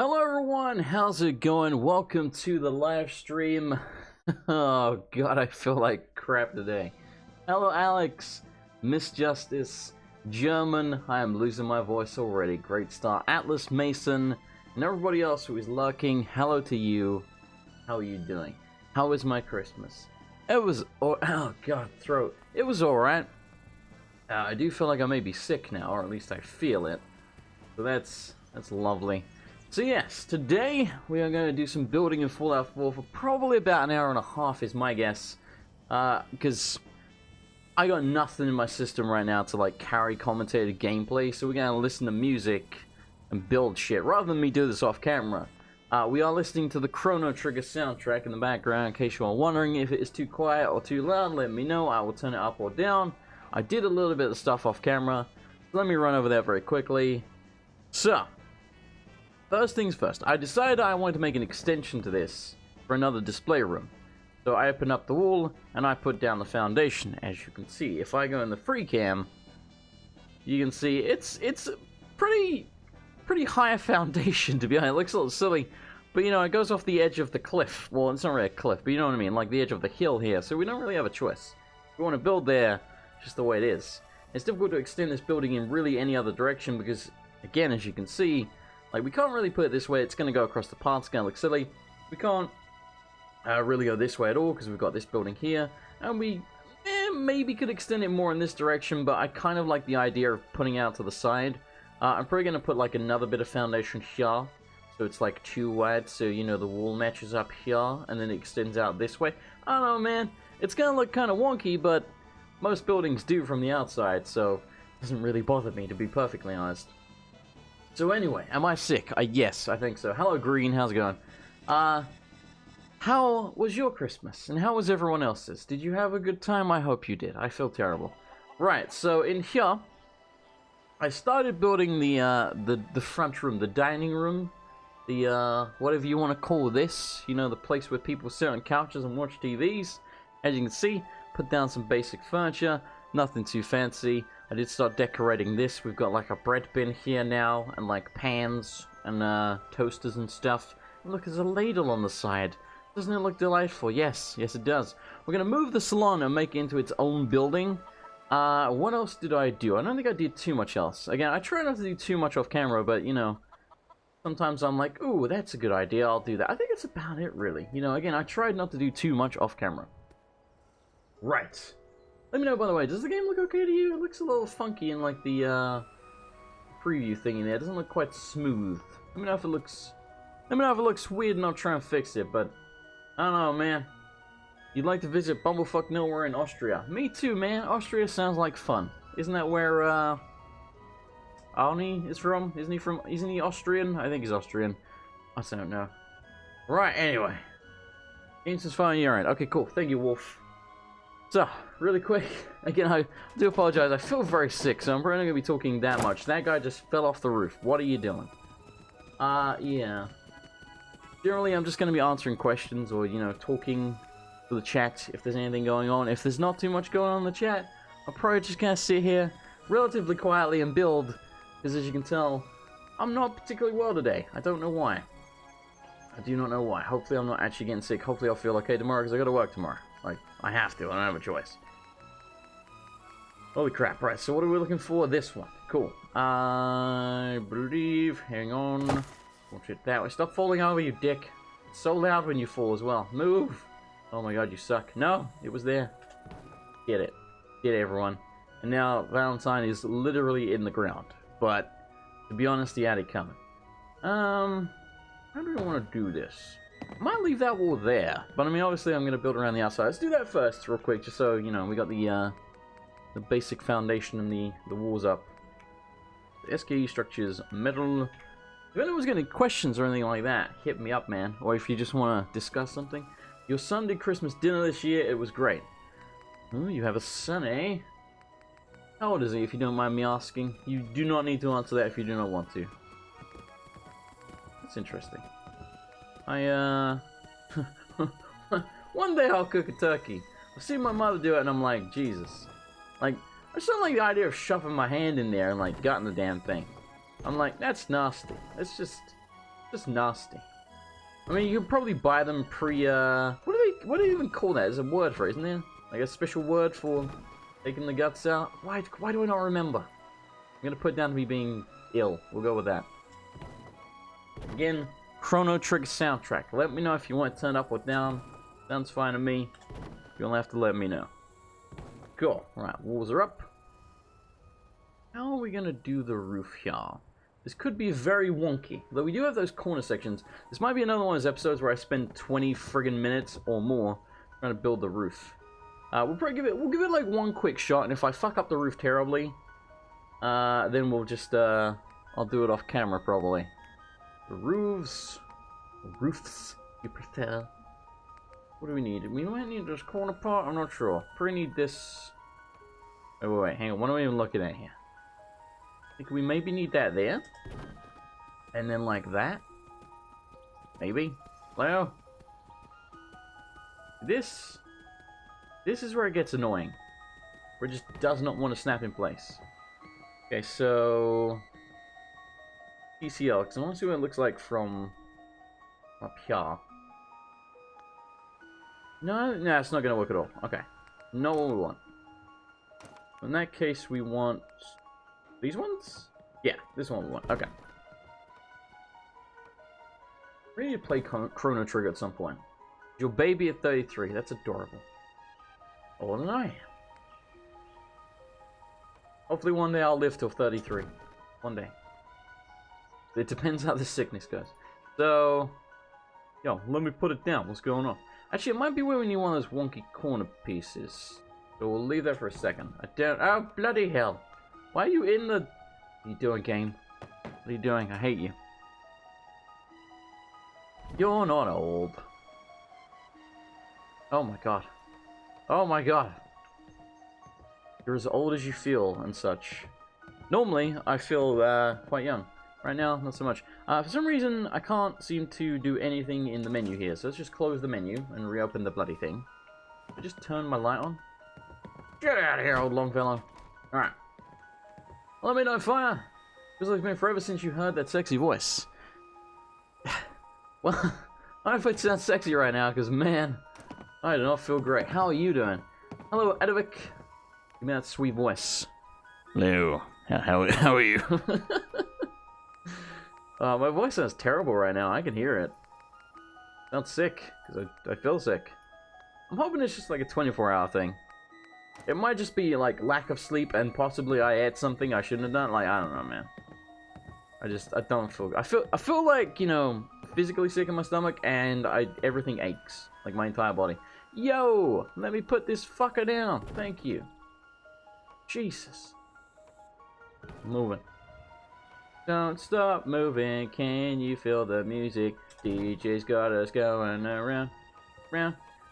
Hello everyone, how's it going? Welcome to the live stream. Oh god, I feel like crap today. Hello Alex, Miss Justice, German, I am losing my voice already, great start. Atlas Mason, and everybody else who is lurking, hello to you. How are you doing? How was my Christmas? It was, oh god, throat. It was alright. I do feel like I may be sick now, or at least I feel it. So that's lovely. So yes, today we are going to do some building in Fallout 4 for probably about an hour and a half is my guess. Because I got nothing in my system right now to like carry commentated gameplay, so we're going to listen to music and build shit rather than me do this off camera. We are listening to the Chrono Trigger soundtrack in the background. In case you are wondering if it is too quiet or too loud, let me know. I will turn it up or down. I did a little bit of stuff off camera, so let me run over that very quickly. So, first things first, I decided I wanted to make an extension to this for another display room. So I opened up the wall and I put down the foundation. As you can see, if I go in the free cam, you can see it's pretty high foundation, to be honest. It looks a little silly, but you know, it goes off the edge of the cliff. Well, it's not really a cliff, but you know what I mean, like the edge of the hill here. So we don't really have a choice. If we want to build there, just the way it is. It's difficult to extend this building in really any other direction because, again, as you can see, like, we can't really put it this way. It's going to go across the path. It's going to look silly. We can't really go this way at all because we've got this building here. And we maybe could extend it more in this direction, but I kind of like the idea of putting it out to the side. I'm probably going to put, like, another bit of foundation here. So it's, like, too wide. So, you know, the wall matches up here. And then it extends out this way. I don't know, man. It's going to look kind of wonky, but most buildings do from the outside. So it doesn't really bother me, to be perfectly honest. So anyway, am I sick? Yes, I think so. Hello, Green. How's it going? How was your Christmas? And how was everyone else's? Did you have a good time? I hope you did. I feel terrible. Right, so in here, I started building the front room, the dining room, the, whatever you want to call this. You know, the place where people sit on couches and watch TVs. As you can see, put down some basic furniture. Nothing too fancy. I did start decorating this. We've got like a bread bin here now, and like pans and toasters and stuff. And look, there's a ladle on the side. Doesn't it look delightful? Yes, yes it does. We're gonna move the salon and make it into its own building. What else did I do? I don't think I did too much else. Again, I try not to do too much off camera, but you know, sometimes I'm like, ooh, that's a good idea, I'll do that. I think it's about it, really. You know, again, I tried not to do too much off camera. Right. Let me know, by the way, does the game look okay to you? It looks a little funky in, like, the, preview thing in there. It doesn't look quite smooth. Let me know if it looks weird and I'll try and fix it, but I don't know, man. You'd like to visit Bumblefuck Nowhere in Austria. Me too, man. Austria sounds like fun. Isn't that where, Arnie is from? Isn't he Austrian? I think he's Austrian. I don't know. Right, anyway. Game's fine, you're right. Okay, cool. Thank you, Wolf. So, really quick, again, I do apologize, I feel very sick, so I'm probably not going to be talking that much. That guy just fell off the roof. What are you doing? Yeah. Generally, I'm just going to be answering questions or, you know, talking to the chat if there's anything going on. If there's not too much going on in the chat, I'm probably just going to sit here relatively quietly and build, because as you can tell, I'm not particularly well today. I don't know why. I do not know why. Hopefully I'm not actually getting sick. Hopefully I'll feel okay tomorrow, because I got to work tomorrow. Like, I have to. I don't have a choice. Holy crap. Right, so what are we looking for? This one. Cool. I believe... Hang on. Watch it that way. Stop falling over, you dick. It's so loud when you fall as well. Move! Oh my god, you suck. No! It was there. Get it. Get it, everyone. And now Valentine is literally in the ground. But, to be honest, he had it coming. How do I want to do this? I might leave that wall there, but I mean, obviously I'm going to build around the outside. Let's do that first, real quick, just so, you know, we got the basic foundation and the walls up. The SKE structures, metal. If anyone's got any questions or anything like that, hit me up, man. Or if you just want to discuss something. Your son did Christmas dinner this year, it was great. Oh, you have a son, eh? How old is he, if you don't mind me asking? You do not need to answer that if you do not want to. That's interesting. One day I'll cook a turkey. I've seen my mother do it and I'm like, Jesus. Like, I just don't like the idea of shoving my hand in there and like gutting the damn thing. I'm like, that's nasty. It's just, Just nasty. I mean, you could probably buy them pre, what do they even call that? There's a word for it, isn't there? Like a special word for taking the guts out? Why do I not remember? I'm gonna put it down to me being ill. We'll go with that. Again, Chrono Trigger soundtrack. Let me know if you want it turned up or down. Sounds fine to me. You'll have to let me know. Cool. Alright, walls are up. How are we gonna do the roof here? This could be very wonky. Though we do have those corner sections. This might be another one of those episodes where I spend 20 friggin' minutes or more trying to build the roof. We'll give it like one quick shot, and if I fuck up the roof terribly, then we'll just I'll do it off camera probably. The roofs, you prefer. What do we need? We might need this corner part. I'm not sure. Probably need this. Wait, hang on. What am I even looking at here? I think we maybe need that there, and then like that. Maybe. Well, this is where it gets annoying. Where it just does not want to snap in place. Okay, so PCL, because I want to see what it looks like from up here. No, it's not going to work at all. Okay. Not what we want. In that case, we want these ones? Yeah, this one we want. Okay. We need to play Chrono Trigger at some point. Your baby at 33. That's adorable. Older than I am. Hopefully one day I'll live till 33. One day. It depends how this sickness goes. So, yo, let me put it down. What's going on? Actually, it might be where we need one of those wonky corner pieces. So we'll leave that for a second. Oh, bloody hell. Why are you in the... What are you doing, game? What are you doing? I hate you. You're not old. Oh my god. Oh my god. You're as old as you feel and such. Normally, I feel quite young. Right now, not so much. For some reason, I can't seem to do anything in the menu here. So let's just close the menu and reopen the bloody thing. I just turn my light on. Get out of here, old Longfellow. Alright. Let me know, fire. Feels like it's been forever since you heard that sexy voice. Well, I don't know if it sounds sexy right now, because, man, I do not feel great. How are you doing? Hello, Edovik. Give me that sweet voice. Hello. How are you? My voice sounds terrible right now. I can hear it. Sounds sick, because I feel sick. I'm hoping it's just like a 24-hour thing. It might just be like lack of sleep and possibly I ate something I shouldn't have done. Like, I don't know, man. I don't feel... I feel like, you know, physically sick in my stomach and everything aches. Like my entire body. Yo! Let me put this fucker down. Thank you. Jesus. Moving. Don't stop moving. Can you feel the music? DJ's got us going around.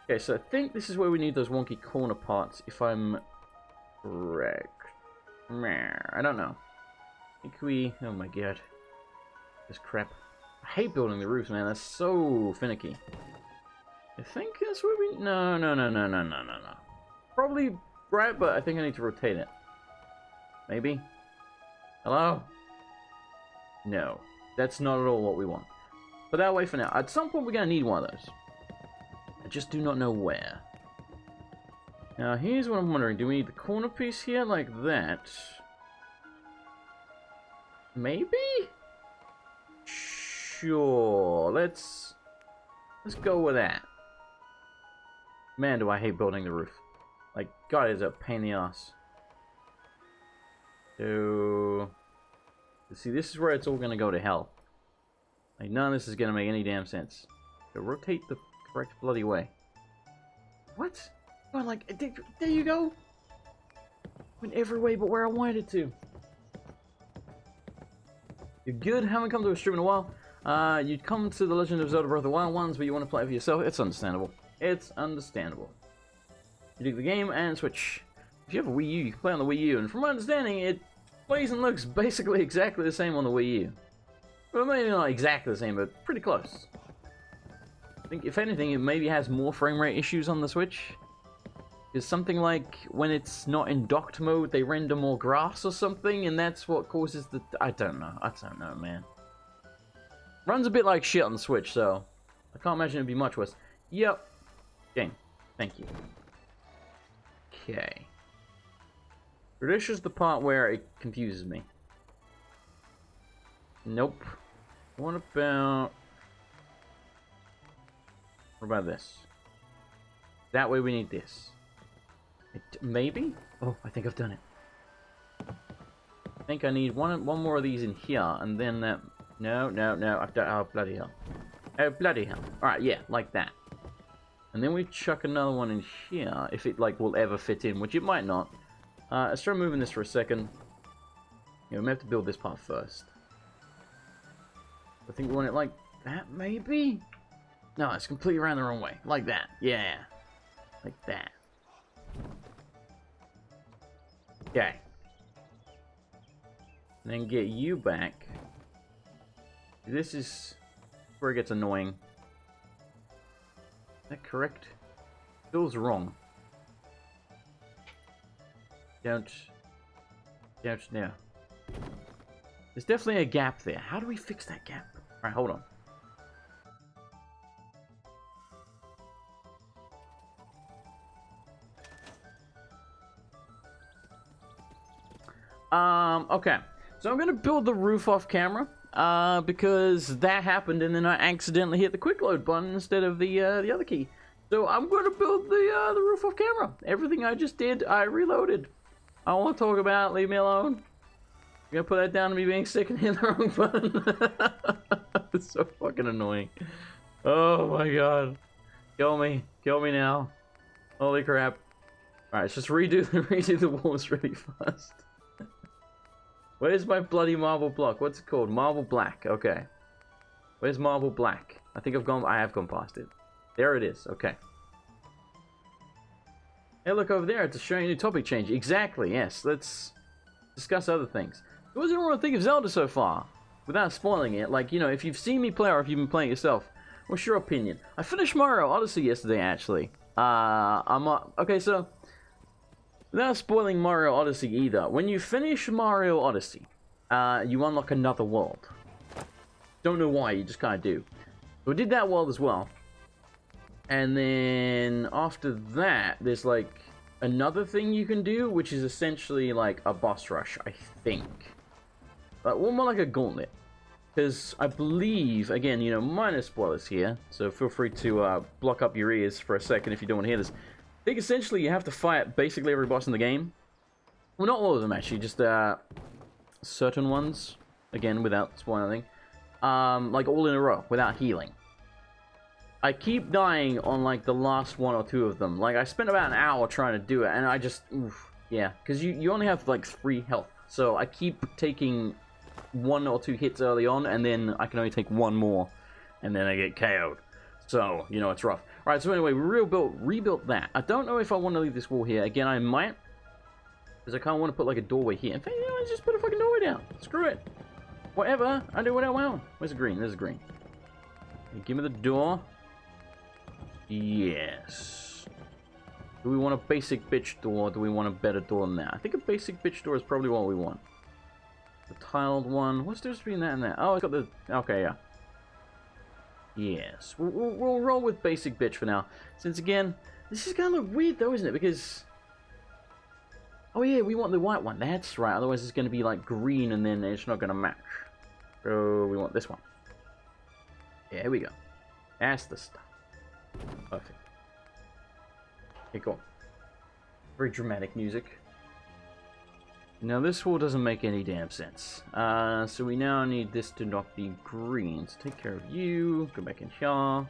Okay, so I think this is where we need those wonky corner parts, if I'm correct. I don't know. I think we... Oh my god. This crap. I hate building the roofs, man. That's so finicky. I think that's where we... No. Probably right, but I think I need to rotate it. Maybe? Hello? No. That's not at all what we want. But that way for now. At some point, we're going to need one of those. I just do not know where. Now, here's what I'm wondering. Do we need the corner piece here like that? Maybe? Sure. Let's go with that. Man, do I hate building the roof. Like, God, it's a pain in the ass. So... See, this is where it's all going to go to hell. Like, none of this is going to make any damn sense. So rotate the correct bloody way. What? Oh, like, there you go. Went every way but where I wanted it to. You're good. Haven't come to a stream in a while. You'd come to the Legend of Zelda Breath of the Wild ones, but you want to play it for yourself. It's understandable. It's understandable. You dig the game and Switch. If you have a Wii U, you can play on the Wii U, and from my understanding, it plays and looks basically exactly the same on the Wii U. Well, maybe not exactly the same, but pretty close. I think, if anything, it maybe has more frame rate issues on the Switch. Because something like, when it's not in docked mode, they render more grass or something, and that's what causes the... I don't know, man. Runs a bit like shit on the Switch, so I can't imagine it'd be much worse. Yep. Game. Thank you. Okay. This is the part where it confuses me. Nope. What about this? That way we need this. Maybe? Oh, I think I've done it. I think I need one more of these in here, and then that... No, I've done... Oh, bloody hell. Oh, bloody hell. Alright, yeah, like that. And then we chuck another one in here, if it, like, will ever fit in, which it might not. Let's try moving this for a second. Yeah, we may have to build this part first. I think we want it like that, maybe? No, it's completely around the wrong way. Like that. Yeah. Like that. Okay. And then get you back. This is where it gets annoying. Is that correct? Feels wrong. Don't now. There's definitely a gap there. How do we fix that gap? Alright, hold on. Okay. So I'm gonna build the roof off camera. Because that happened and then I accidentally hit the quick load button instead of the other key. So I'm gonna build the roof off camera. Everything I just did, I reloaded. I don't want to talk about it. Leave me alone. You're gonna put that down to me being sick and hitting the wrong button. It's so fucking annoying. Oh my god. Kill me. Kill me now. Holy crap. Alright, let's just redo the walls really fast. Where's my bloody marble block? What's it called? Marble black. Okay. Where's marble black? I think I have gone past it. There it is. Okay. Hey, look over there. It's showing a new topic change. Exactly. Yes. Let's discuss other things. What does everyone think of Zelda so far? Without spoiling it, like, you know, if you've seen me play or if you've been playing it yourself, what's your opinion? I finished Mario Odyssey yesterday, actually. Okay, so without spoiling Mario Odyssey either, when you finish Mario Odyssey, you unlock another world. Don't know why, you just kind of do. So I did that world as well. And then after that, there's like another thing you can do, which is essentially like a boss rush, I think. But well, more like a gauntlet. Because I believe, again, you know, minor spoilers here, so feel free to block up your ears for a second if you don't want to hear this. I think essentially you have to fight basically every boss in the game. Well, not all of them actually, just certain ones. Again, without spoiling anything. Like all in a row, without healing. I keep dying on like the last one or two of them. Like I spent about an hour trying to do it, and I just, oof, yeah, because you only have like 3 health. So I keep taking 1 or 2 hits early on, and then I can only take 1 more, and then I get KO'd. So, you know, it's rough. Alright, so anyway, we rebuilt that. I don't know if I want to leave this wall here. Again, I might, because I kind of want to put like a doorway here. In fact, you know, let's just put a fucking doorway down. Screw it. Whatever. I do what I want. Where's the green? There's the green. Give me the door. Yes. Do we want a basic bitch door, or do we want a better door than that? I think a basic bitch door is probably what we want. The tiled one. What's the difference between that and that? Oh, it's got the... Okay, yeah. Yes. We'll roll with basic bitch for now. Since, again, this is going to look weird, though, isn't it? Because... Oh, yeah, we want the white one. That's right. Otherwise, it's going to be, like, green, and then it's not going to match. So, we want this one. Yeah, here we go. That's the stuff. Perfect. Okay, cool. Very dramatic music. Now this wall doesn't make any damn sense. So we now need this to not be green. So take care of you. Go back in here.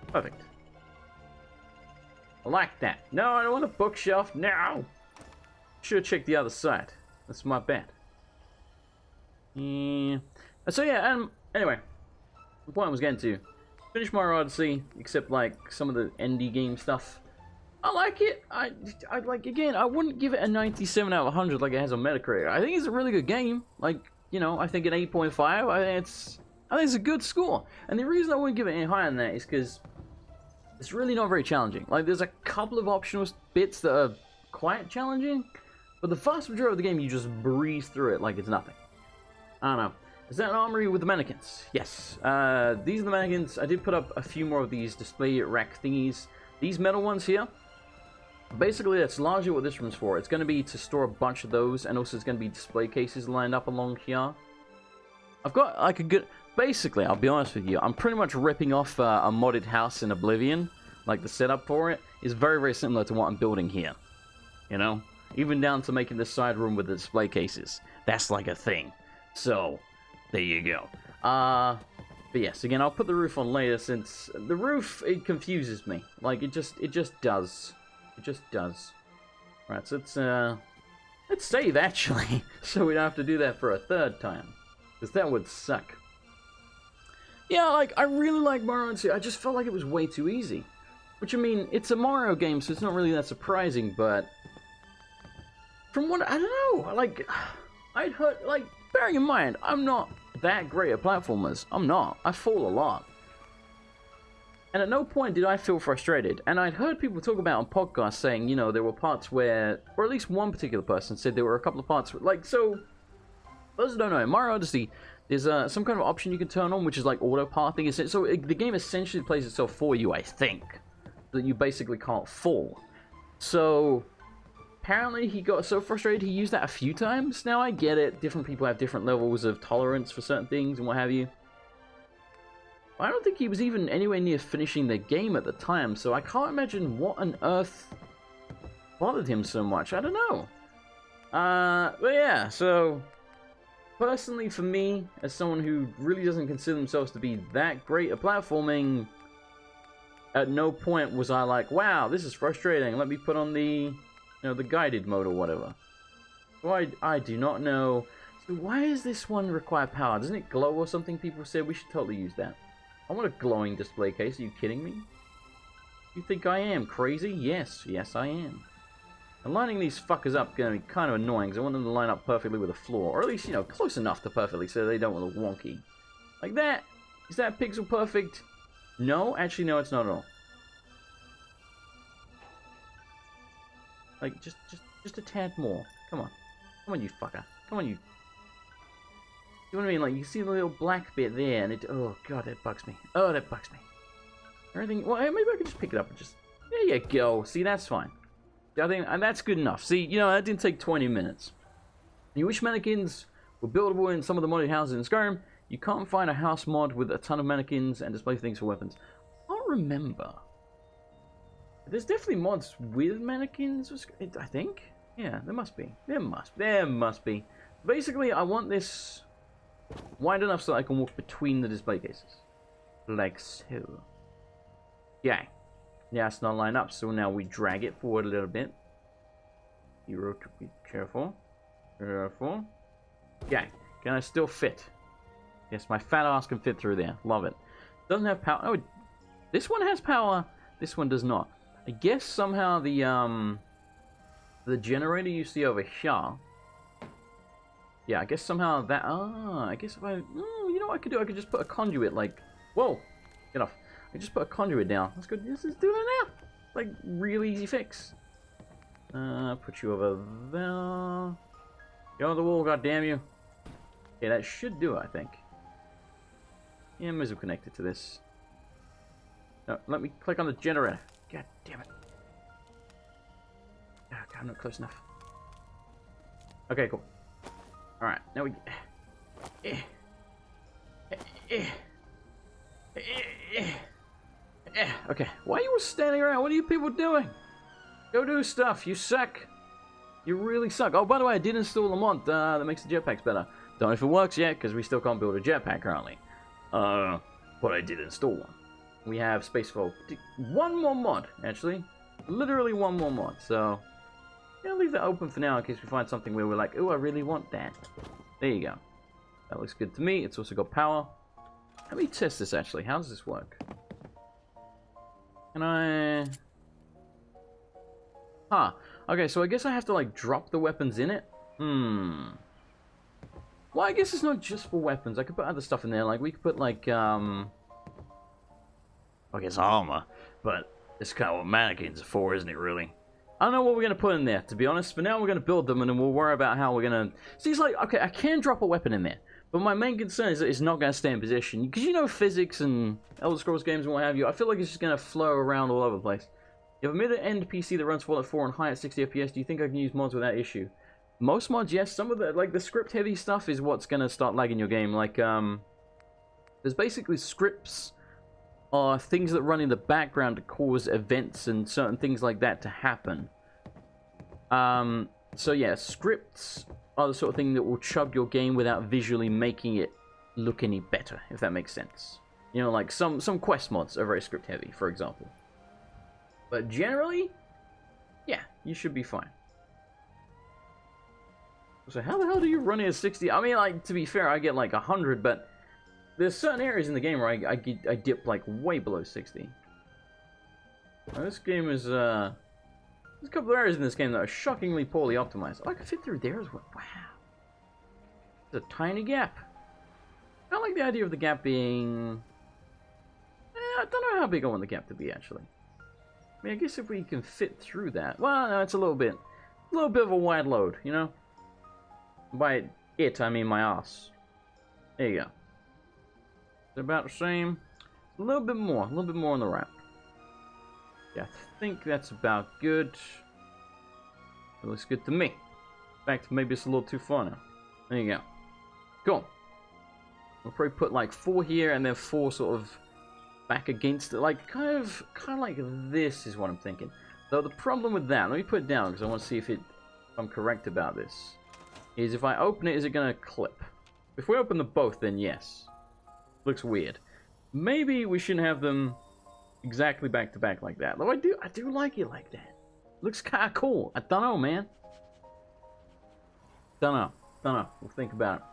Perfect. I like that. No, I don't want a bookshelf. No! Should have checked the other side. That's my bad. Yeah. So yeah, anyway. The point I was getting to. Finish Mario Odyssey, except like some of the indie game stuff. I like it. I like, again, I wouldn't give it a 97 out of 100 like it has on Metacritic. I think it's a really good game. Like, you know, I think an 8.5. I think it's a good score. And the reason I wouldn't give it any higher than that is because it's really not very challenging. Like, there's a couple of optional bits that are quite challenging, but the vast majority of the game you just breeze through it like it's nothing. I don't know. Is that an armory with the mannequins? Yes. These are the mannequins. I did put up a few more of these display rack thingies. These metal ones here, basically that's largely what this room's for. It's going to be to store a bunch of those, and also it's going to be display cases lined up along here. I've got like a good... Basically, I'll be honest with you, I'm pretty much ripping off a modded house in Oblivion. Like, the setup for it is very, very similar to what I'm building here. You know? Even down to making this side room with the display cases. That's like a thing. So... there you go. But yes, again, I'll put the roof on later, since the roof, it confuses me. Like, it just does. It just does. Right, so let's save, actually, so we don't have to do that for a third time. Because that would suck. Yeah, like, I really like Mario Odyssey. I just felt like it was way too easy. Which, I mean, it's a Mario game, so it's not really that surprising, but... from what, I don't know, like, I'd heard, like, bearing in mind, I'm not that great at platformers. I'm not. I fall a lot. And at no point did I feel frustrated. And I'd heard people talk about on podcasts saying, you know, there were parts where, or at least one particular person said there were a couple of parts, like, so, those who don't know, in Mario Odyssey, there's some kind of option you can turn on, which is like auto-pathing. So the game essentially plays itself for you, I think. That you basically can't fall. So... apparently he got so frustrated he used that a few times. Now I get it, different people have different levels of tolerance for certain things and what have you. I don't think he was even anywhere near finishing the game at the time, so I can't imagine what on earth bothered him so much. I don't know. But yeah, so personally for me, as someone who really doesn't consider themselves to be that great at platforming, at no point was I like, wow, this is frustrating, let me put on the... you know, the guided mode or whatever. So I do not know. So why does this one require power? Doesn't it glow or something? People said we should totally use that. I want a glowing display case. Are you kidding me? You think I am crazy? Yes. Yes, I am. And lining these fuckers up is going to be kind of annoying, because I want them to line up perfectly with the floor. Or at least, you know, close enough to perfectly so they don't look wonky. Like that. Is that pixel perfect? No? Actually, no, it's not at all. Like, just a tad more. Come on. Come on, you fucker. Come on, you... you know what I mean? Like, you see the little black bit there, and it... oh, God, that bugs me. Oh, that bugs me. Everything... well, maybe I can just pick it up and just... there you go. See, that's fine. I think... and that's good enough. See, you know, that didn't take 20 minutes. You wish mannequins were buildable in some of the modded houses in Skyrim. You can't find a house mod with a ton of mannequins and display things for weapons. I don't remember. There's definitely mods with mannequins, I think. Yeah, there must be. There must be. Basically, I want this wide enough so I can walk between the display cases. Like so. Yeah. Yeah, it's not lined up, so now we drag it forward a little bit. You be careful. Careful. Yeah. Can I still fit? Yes, my fat ass can fit through there. Love it. Doesn't have power. Oh, this one has power. This one does not. I guess somehow the generator you see over here. Yeah, I guess somehow that... I guess if I... you know what I could do? I could just put a conduit, like... whoa! Get off. I just put a conduit down. That's good. This is doing it now! Like, real easy fix. Put you over there. Get on the wall, goddammit. Okay, that should do it, I think. Yeah, I may as well connect it to this. No, let me click on the generator. God damn it. Oh, God, I'm not close enough. Okay, cool. Alright, now we... okay, why are you all standing around? What are you people doing? Go do stuff, you suck. You really suck. Oh, by the way, I did install a mod that makes the jetpacks better. Don't know if it works yet, because we still can't build a jetpack currently. But I did install one. We have space for one more mod, actually. Literally one more mod, so... yeah, I'll leave that open for now in case we find something where we're like, oh, I really want that. There you go. That looks good to me. It's also got power. Let me test this, actually. How does this work? Can I... huh. Okay, so I guess I have to, like, drop the weapons in it? Well, I guess it's not just for weapons. I could put other stuff in there. Like, we could put, like, I guess armor, but it's kind of what mannequins are for, isn't it, really? I don't know what we're going to put in there, to be honest. For now, we're going to build them, and then we'll worry about how we're going to... see, it's like, okay, I can drop a weapon in there, But my main concern is that it's not going to stay in position. Because you know physics and Elder Scrolls games and what have you, I feel like it's just going to flow around all over the place. You have a mid-end PC that runs Fallout 4 on high at 60 FPS, do you think I can use mods without issue? Most mods, yes. Some of the, like, the script-heavy stuff is what's going to start lagging your game. Like, there's basically scripts are things that run in the background to cause events and certain things like that to happen. So yeah, scripts are the sort of thing that will chug your game without visually making it look any better, if that makes sense. You know, like some quest mods are very script heavy, for example. But generally, yeah, you should be fine. So how the hell do you run it at 60? I mean, like, to be fair, I get like 100, but there's certain areas in the game where I dip like way below 60. Now, this game is, there's a couple of areas in this game that are shockingly poorly optimized. Oh, I can fit through there as well. Wow. It's a tiny gap. I like the idea of the gap being... I don't know how big I want the gap to be, actually. I mean, I guess if we can fit through that... Well, no, it's a little bit of a wide load, you know? By it, I mean my ass. There you go. It's about the same. A little bit more on the right. Yeah, I think that's about good. It looks good to me. In fact, maybe it's a little too far now. There you go. Cool. We'll probably put like 4 here and then 4 sort of back against it. Like, kind of like this is what I'm thinking. Though the problem with that, let me put it down because I want to see if I'm correct about this. Is if I open it, is it going to clip? If we open them both, then yes. Looks weird. Maybe we shouldn't have them exactly back to back like that. Though I do like it like that. Looks kind of cool. I don't know, man. Don't know. We'll think about it.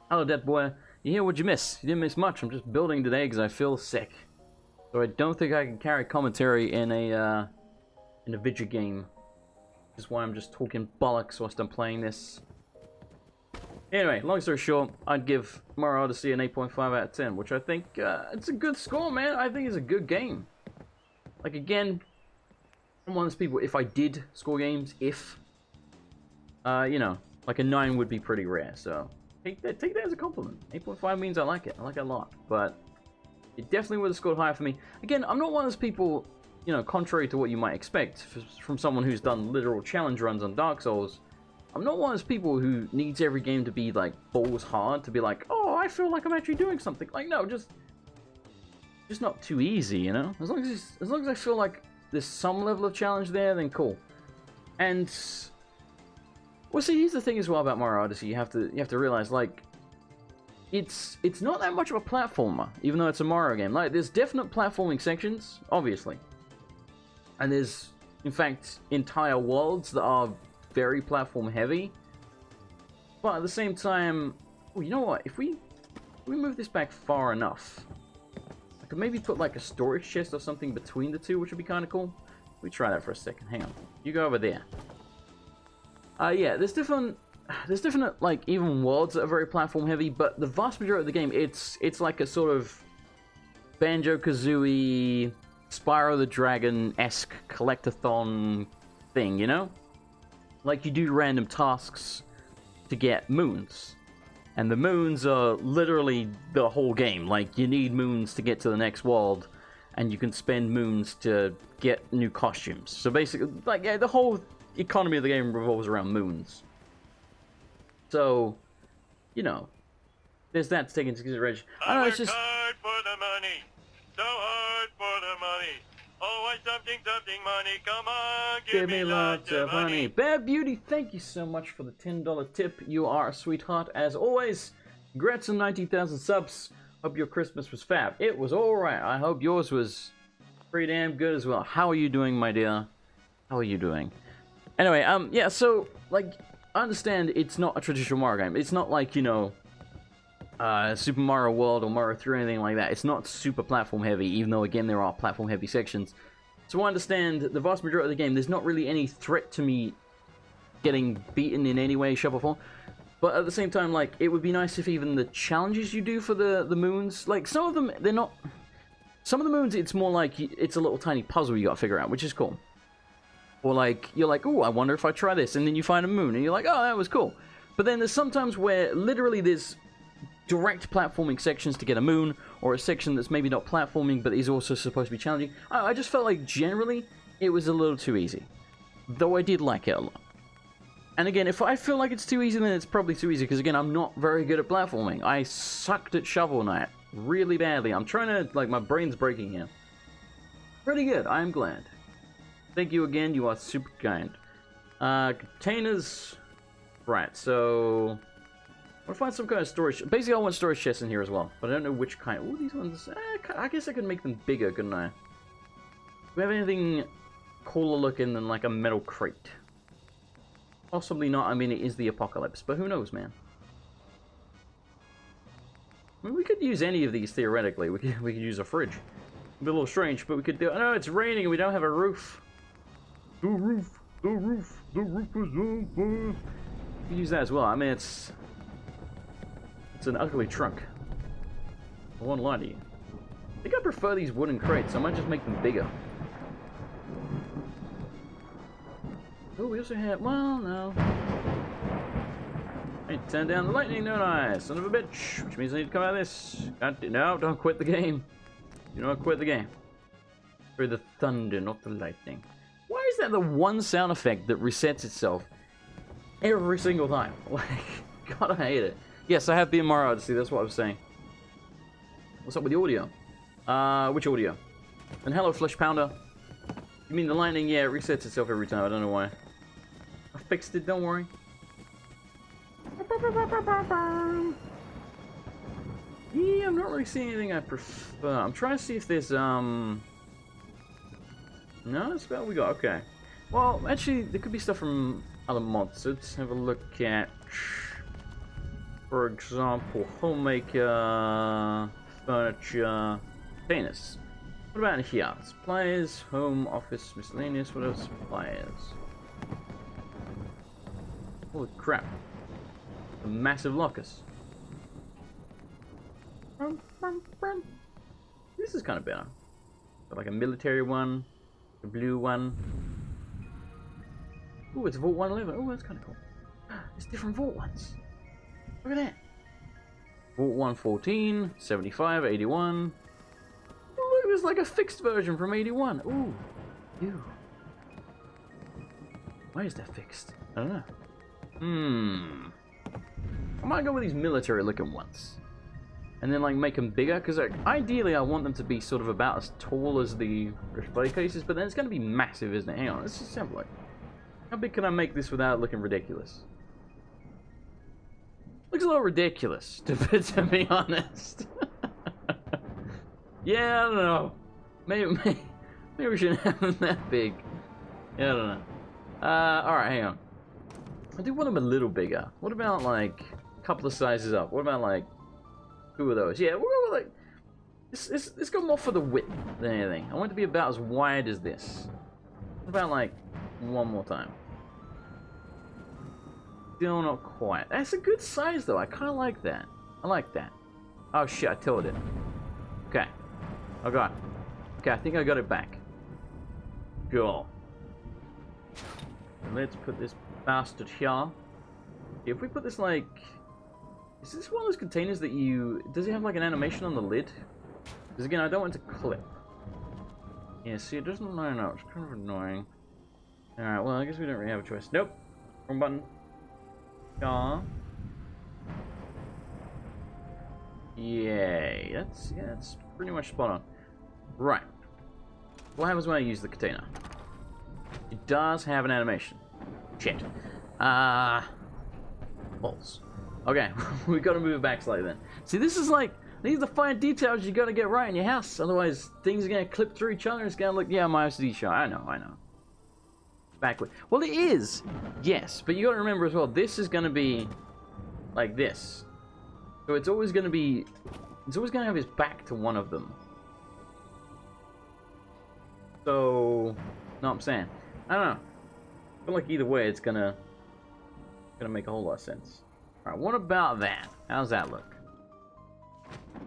Hello, Dead Boy. You hear what you miss? You didn't miss much. I'm just building today because I feel sick. So I don't think I can carry commentary in a video game. Which is why I'm just talking bollocks whilst I'm playing this. Anyway, long story short, I'd give Mario Odyssey an 8.5 out of 10, which I think it's a good score, man. I think it's a good game. Like, again, I'm one of those people, if I did score games, you know, like a 9 would be pretty rare, so take that as a compliment. 8.5 means I like it. I like it a lot, but it definitely would have scored higher for me. Again, I'm not one of those people, you know, contrary to what you might expect from someone who's done literal challenge runs on Dark Souls. I'm not one of those people who needs every game to be, like, balls hard, to be like, oh, I feel like I'm actually doing something. Like, no, just not too easy, you know? As long as I feel like there's some level of challenge there, then cool. And, well, see, here's the thing as well about Mario Odyssey. You have to realize, like, it's not that much of a platformer, even though it's a Mario game. Like, there's definite platforming sections, obviously. And there's, in fact, entire worlds that are very platform heavy, but at the same time, oh, you know what? If we move this back far enough, I could maybe put like a storage chest or something between the two, which would be kind of cool. Let me try that for a second. Hang on, you go over there. Yeah, there's different like even worlds that are very platform heavy, but the vast majority of the game, it's like a sort of Banjo-Kazooie, Spyro the Dragon-esque collectathon thing, you know? Like, you do random tasks to get moons. And the moons are literally the whole game. Like, you need moons to get to the next world, and you can spend moons to get new costumes. So basically, like, yeah, the whole economy of the game revolves around moons. So, you know, there's that to take into consideration. I know, it's just... hard for the money. So hard for the money. Always something, money. Come on, give me lots of money. Bad Beauty, thank you so much for the $10 tip. You are a sweetheart, as always. Congrats on 19,000 subs. Hope your Christmas was fab. It was alright. I hope yours was pretty damn good as well. How are you doing, my dear? How are you doing? Anyway, yeah, so, like, I understand it's not a traditional Mario game. It's not like, you know, Super Mario World or Mario 3 or anything like that. It's not super platform heavy, even though, again, there are platform heavy sections. So I understand the vast majority of the game, there's not really any threat to me getting beaten in any way, shape, or form. But at the same time, like, it would be nice if even the challenges you do for the moons, like, some of them, they're not... Some of the moons, it's more like, it's a little tiny puzzle you gotta figure out, which is cool. Or, like, you're like, oh, I wonder if I try this, and then you find a moon, and you're like, oh, that was cool. But then there's sometimes where, literally, there's direct platforming sections to get a moon, or a section that's maybe not platforming but is also supposed to be challenging. I just felt like generally it was a little too easy, though I did like it a lot. And again, if I feel like it's too easy, then it's probably too easy, because again, I'm not very good at platforming. I sucked at Shovel Knight really badly. I'm trying to, like, my brain's breaking here. Pretty good, I'm glad. Thank you again, you are super kind. Containers. Right, so I want to find some kind of storage. Basically, I want storage chests in here as well, but I don't know which kind. Oh, these ones. I guess I could make them bigger, couldn't I? Do we have anything cooler looking than like a metal crate? Possibly not. I mean, it is the apocalypse, but who knows, man? I mean, we could use any of these theoretically. We could use a fridge. It'd be a little strange, but we could do. No, it's raining and we don't have a roof. The roof is on fire. We use that as well. I mean, it's an ugly trunk. I won't lie to you. I think I prefer these wooden crates. I might just make them bigger. Oh, we also have. Well, no. Hey, turn down the lightning, don't I? Son of a bitch. Which means I need to come out of this. No, don't quit the game. Do not quit the game. For the thunder, not the lightning. Why is that the one sound effect that resets itself every single time? Like, God, I hate it. Yes, I have the MR Odyssey, that's what I was saying. What's up with the audio? Which audio? And hello, Flesh Pounder. You mean the lightning? Yeah, it resets itself every time, I don't know why. I fixed it, don't worry. Yeah, I'm not really seeing anything I prefer. I'm trying to see if there's, No, that's about what we got, okay. Well, actually, there could be stuff from other mods. So let's have a look at, for example, homemaker, furniture, containers. What about in here? Supplies, home, office, miscellaneous, what else? Supplies. Holy crap. A massive lockers. This is kind of better. Got like a military one, a blue one. Ooh, it's Vault 111. Ooh, that's kind of cool. There's different Vault ones. Look at that. Vault 114, 75, 81. Oh, look, there's like a fixed version from 81. Ooh. Ew. Why is that fixed? I don't know. I might go with these military looking ones. And then like make them bigger, because like, ideally I want them to be sort of about as tall as the display cases, but then it's going to be massive, isn't it? Hang on, let's just have a look. How big can I make this without looking ridiculous? Looks a little ridiculous, to be honest. Yeah, I don't know. Maybe we shouldn't have them that big. Yeah, I don't know. Alright, hang on. I do want them a little bigger. What about like a couple of sizes up? What about like 2 of those? Yeah, we'll go with like let's go more for the width than anything. I want it to be about as wide as this. What about like one more time? Still not quite. That's a good size though. I kind of like that. I like that. Oh shit! I tilted it. Okay. Oh god. Okay, I think I got it back. Go. Let's put this bastard here. If we put this like... Is this one of those containers that you... Does it have like an animation on the lid? Because again, I don't want it to clip. Yeah, see, it doesn't line up. It's kind of annoying. Alright, well, I guess we don't really have a choice. Nope. Wrong button. Yeah. Yay. That's pretty much spot on. Right. What happens when I use the container? It does have an animation. Shit. Balls. Okay, we gotta move it back slightly then. See, this is like, these are the fine details you gotta get right in your house, otherwise things are gonna clip through each other, it's gonna look, yeah, my OCD show, I know. Backward. Well, it is, yes, but you gotta remember as well, this is gonna be like this. So it's always gonna have his back to one of them. So, know what I'm saying? I don't know. I feel like either way, it's gonna make a whole lot of sense. All right, what about that? How's that look?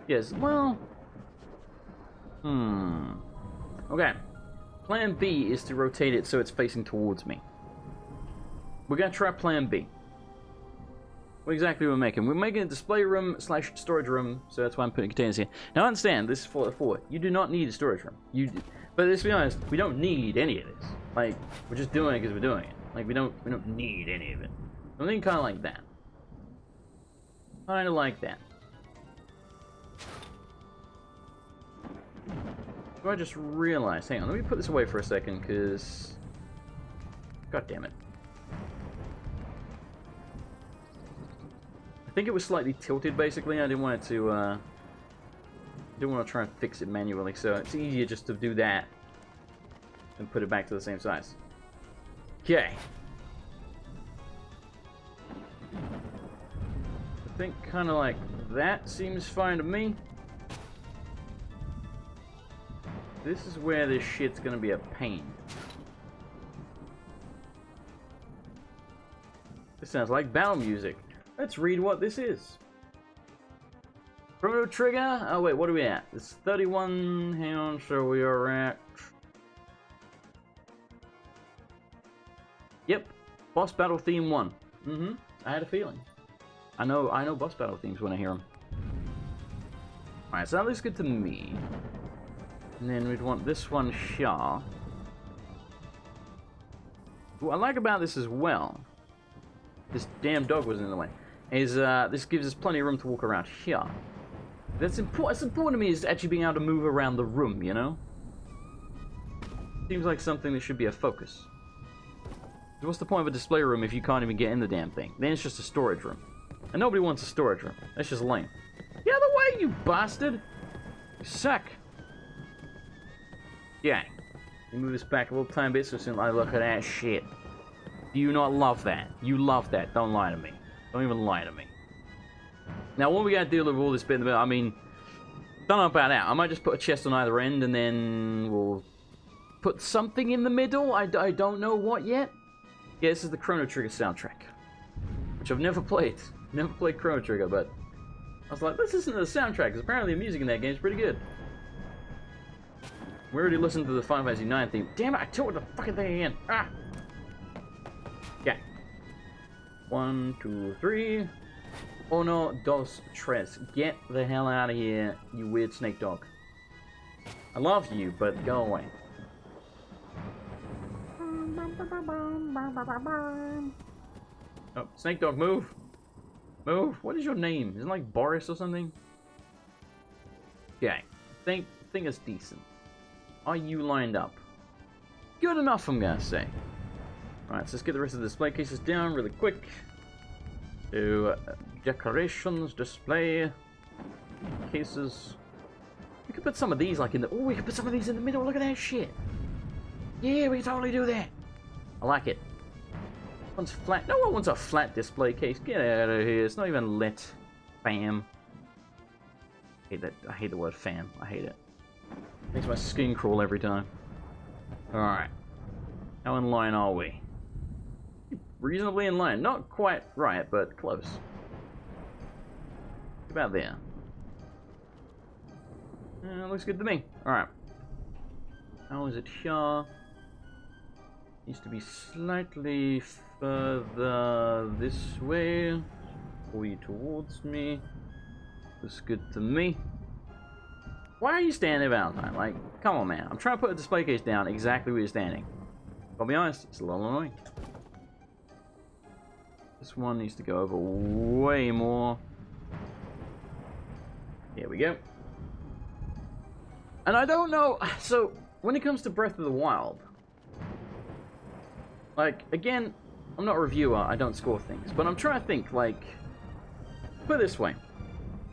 Yes. Well. Okay. Plan B is to rotate it so it's facing towards me. We're gonna try Plan B. what exactly we're making. We're making a display room / storage room, so that's why I'm putting containers here. Now understand, this is for you do not need a storage room. But let's be honest, we don't need any of this. Like, we're just doing it because we're doing it. Like, we don't need any of it. Something kind of like that. Kind of like that. So I just realized, hang on, let me put this away for a second, because... God damn it. I think it was slightly tilted, basically. I didn't want it to, didn't want to try and fix it manually, so it's easier just to do that and put it back to the same size. Okay. I think kind of like that seems fine to me. This is where this shit's gonna be a pain. This sounds like battle music. Let's read what this is. Chrono Trigger? Oh wait, what are we at? It's 31, hang on, so we are at... Yep, boss battle theme 1. I had a feeling. I know boss battle themes when I hear them. Alright, so that looks good to me. And then we'd want this one here. What I like about this as well, this damn dog was in the way, is this gives us plenty of room to walk around here. That's important. It's important to me is actually being able to move around the room, you know? Seems like something that should be a focus. So what's the point of a display room if you can't even get in the damn thing? Then it's just a storage room. And nobody wants a storage room. That's just lame. The other way, you bastard! You suck. Yeah. You move this back a little tiny bit so soon I look at that shit. Do you not love that? You love that. Don't lie to me. Don't even lie to me. Now, what we gotta deal with all this bit in the middle, I mean, don't know about that. I might just put a chest on either end and then we'll put something in the middle. I don't know what yet. Yeah, this is the Chrono Trigger soundtrack, which I've never played. Never played Chrono Trigger, but I was like, let's listen to the soundtrack, because apparently the music in that game is pretty good. We already listened to the Final Fantasy IX theme. Damn it, I tilted the fucking thing again. Ah! Yeah. 1, 2, 3. Uno, dos, tres. Get the hell out of here, you weird snake dog. I love you, but go away. Oh, snake dog, move! Move! What is your name? Isn't it like Boris or something? Okay. Think it's decent. Are you lined up? Good enough, I'm gonna say. Alright, so let's get the rest of the display cases down really quick. To decorations, display cases. We could put some of these like in the... Oh, we could put some of these in the middle. Look at that shit. Yeah, we can totally do that. I like it. One's flat. No one wants a flat display case. Get out of here. It's not even lit. Fam. I hate that. I hate the word fam. I hate it. Makes my skin crawl every time. Alright. How in line are we? Reasonably in line. Not quite right, but close. About there. Looks good to me. Alright. How is it here? Needs to be slightly further this way. Pull you towards me. Looks good to me. Why are you standing there, Valentine? Like, come on, man. I'm trying to put a display case down exactly where you're standing. I'll be honest, it's a little annoying. This one needs to go over way more. Here we go. And I don't know, so when it comes to Breath of the Wild, like, again, I'm not a reviewer, I don't score things, but I'm trying to think, like, put it this way.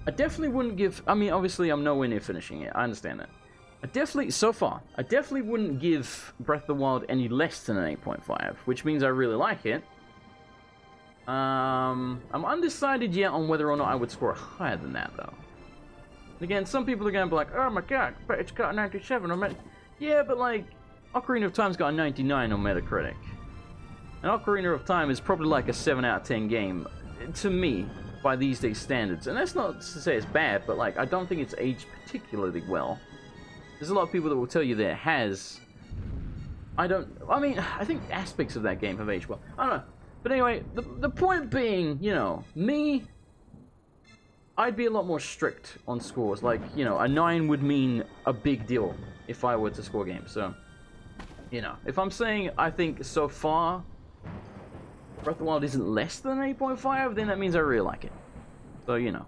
I definitely wouldn't give, I mean, obviously I'm nowhere near finishing it, I understand that. I definitely wouldn't give Breath of the Wild any less than an 8.5, which means I really like it. I'm undecided yet on whether or not I would score higher than that, though. Again, some people are going to be like, oh my god, but it's got a 97 on yeah, but like, Ocarina of Time's got a 99 on Metacritic. And Ocarina of Time is probably like a 7 out of 10 game, to me, by these days standards. And that's not to say it's bad, but like, I don't think it's aged particularly well. There's a lot of people that will tell you that it has. I think aspects of that game have aged well. I don't know. But anyway, the point being, you know, me, I'd be a lot more strict on scores. Like, you know, a 9 would mean a big deal if I were to score games. So, you know, if I'm saying I think so far Breath of the Wild isn't less than 8.5, then that means I really like it. So, you know,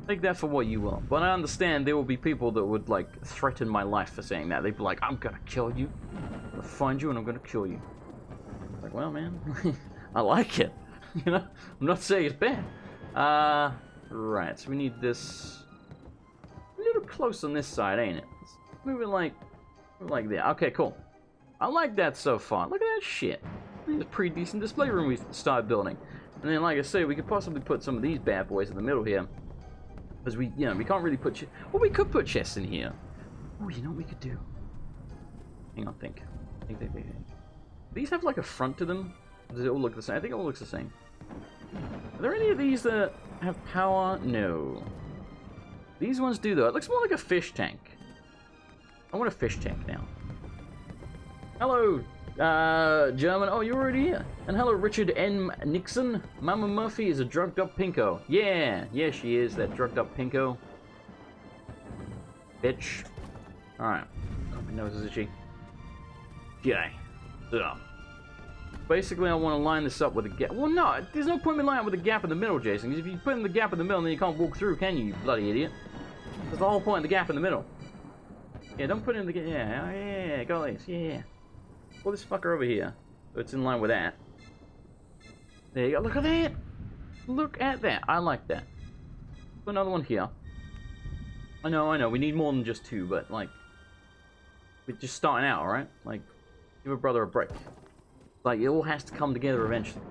take that for what you will. But I understand there will be people that would, like, threaten my life for saying that. They'd be like, I'm gonna kill you. I'm gonna find you and I'm gonna kill you. Like, well, man, I like it. You know, I'm not saying it's bad. Right, so we need this a little close on this side, ain't it? Let's move it like that. Okay, cool. I like that so far. Look at that shit. It's a pretty decent display room we started building. And then, like I say, we could possibly put some of these bad boys in the middle here. Because we, you know, we can't really put... Well, we could put chests in here. Oh, you know what we could do? Hang on, think. These have, like, a front to them? Does it all look the same? I think it all looks the same. Are there any of these that have power? No. These ones do, though. It looks more like a fish tank. I want a fish tank now. Hello, German. Oh, you're already here. And hello, Richard N. Nixon. Mama Murphy is a drugged up pinko. Yeah, she is, that drugged up pinko. Bitch. Alright. Oh, my nose is itchy. G'day. So, basically, I want to line this up with a gap. Well, no, there's no point in me lining up with a gap in the middle, Jason. Because if you put in the gap in the middle, then you can't walk through, can you bloody idiot? That's the whole point of the gap in the middle. Yeah, don't put in the gap. Yeah, go like this. Yeah. Pull this fucker over here, so it's in line with that. There you go. Look at that. Look at that. I like that. Put another one here. I know. We need more than just 2, but like, we're just starting out, right? Like, give a brother a break. Like, it all has to come together eventually.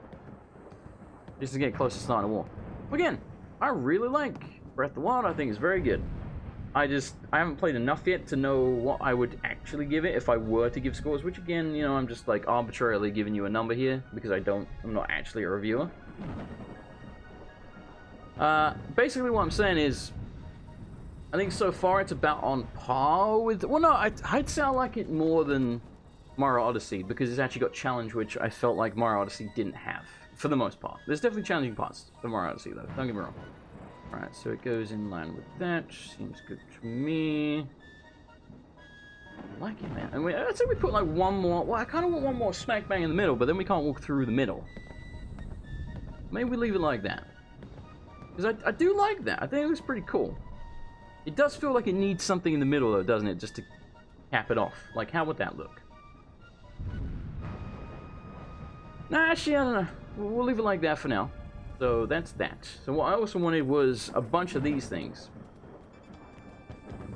Just to get close to starting a war. Again, I really like Breath of the Wild. I think it's very good. I haven't played enough yet to know what I would actually give it if I were to give scores, which again, you know, I'm just like arbitrarily giving you a number here because I'm not actually a reviewer. Basically what I'm saying is, I think so far it's about on par with, well no, I'd say I like it more than Mario Odyssey because it's actually got challenge, which I felt like Mario Odyssey didn't have, for the most part. There's definitely challenging parts for Mario Odyssey though, don't get me wrong. Alright, so it goes in line with that. Seems good to me. I like it, man. And I'd say we put like one more. Well, I kind of want one more smack bang in the middle, but then we can't walk through the middle. Maybe we leave it like that. Because I do like that. I think it looks pretty cool. It does feel like it needs something in the middle, though, doesn't it? Just to cap it off. Like, how would that look? Nah, actually, I don't know. We'll leave it like that for now. So that's that. So what I also wanted was a bunch of these things.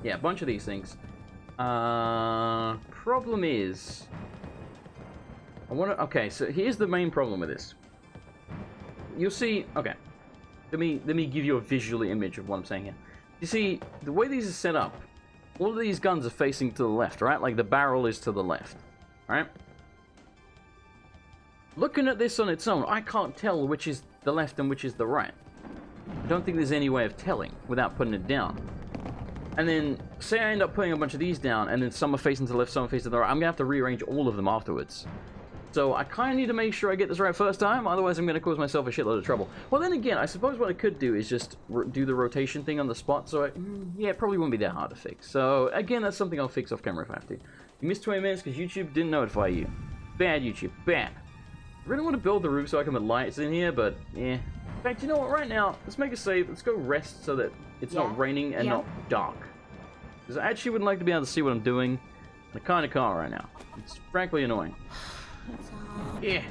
Yeah, a bunch of these things. Problem is, okay, so here's the main problem with this. You'll see, okay. Let me give you a visual image of what I'm saying here. You see, the way these are set up, all of these guns are facing to the left, right? Like the barrel is to the left, right? Looking at this on its own, I can't tell which is the left and which is the right. I don't think there's any way of telling without putting it down. And then, say I end up putting a bunch of these down, and then some are facing to the left, some are facing to the right, I'm gonna have to rearrange all of them afterwards. So I kind of need to make sure I get this right first time, otherwise I'm gonna cause myself a shitload of trouble. Well then again, I suppose what I could do is just do the rotation thing on the spot, so yeah, it probably won't be that hard to fix. So again, that's something I'll fix off camera if I have to. You missed 20 minutes because YouTube didn't notify you. Bad YouTube, bad. I really want to build the roof so I can put lights in here, but yeah. In fact, you know what? Right now, let's make a save. Let's go rest so that it's not raining and not dark. Because I actually would like to be able to see what I'm doing. I kind of can't right now. It's frankly annoying. Yeah.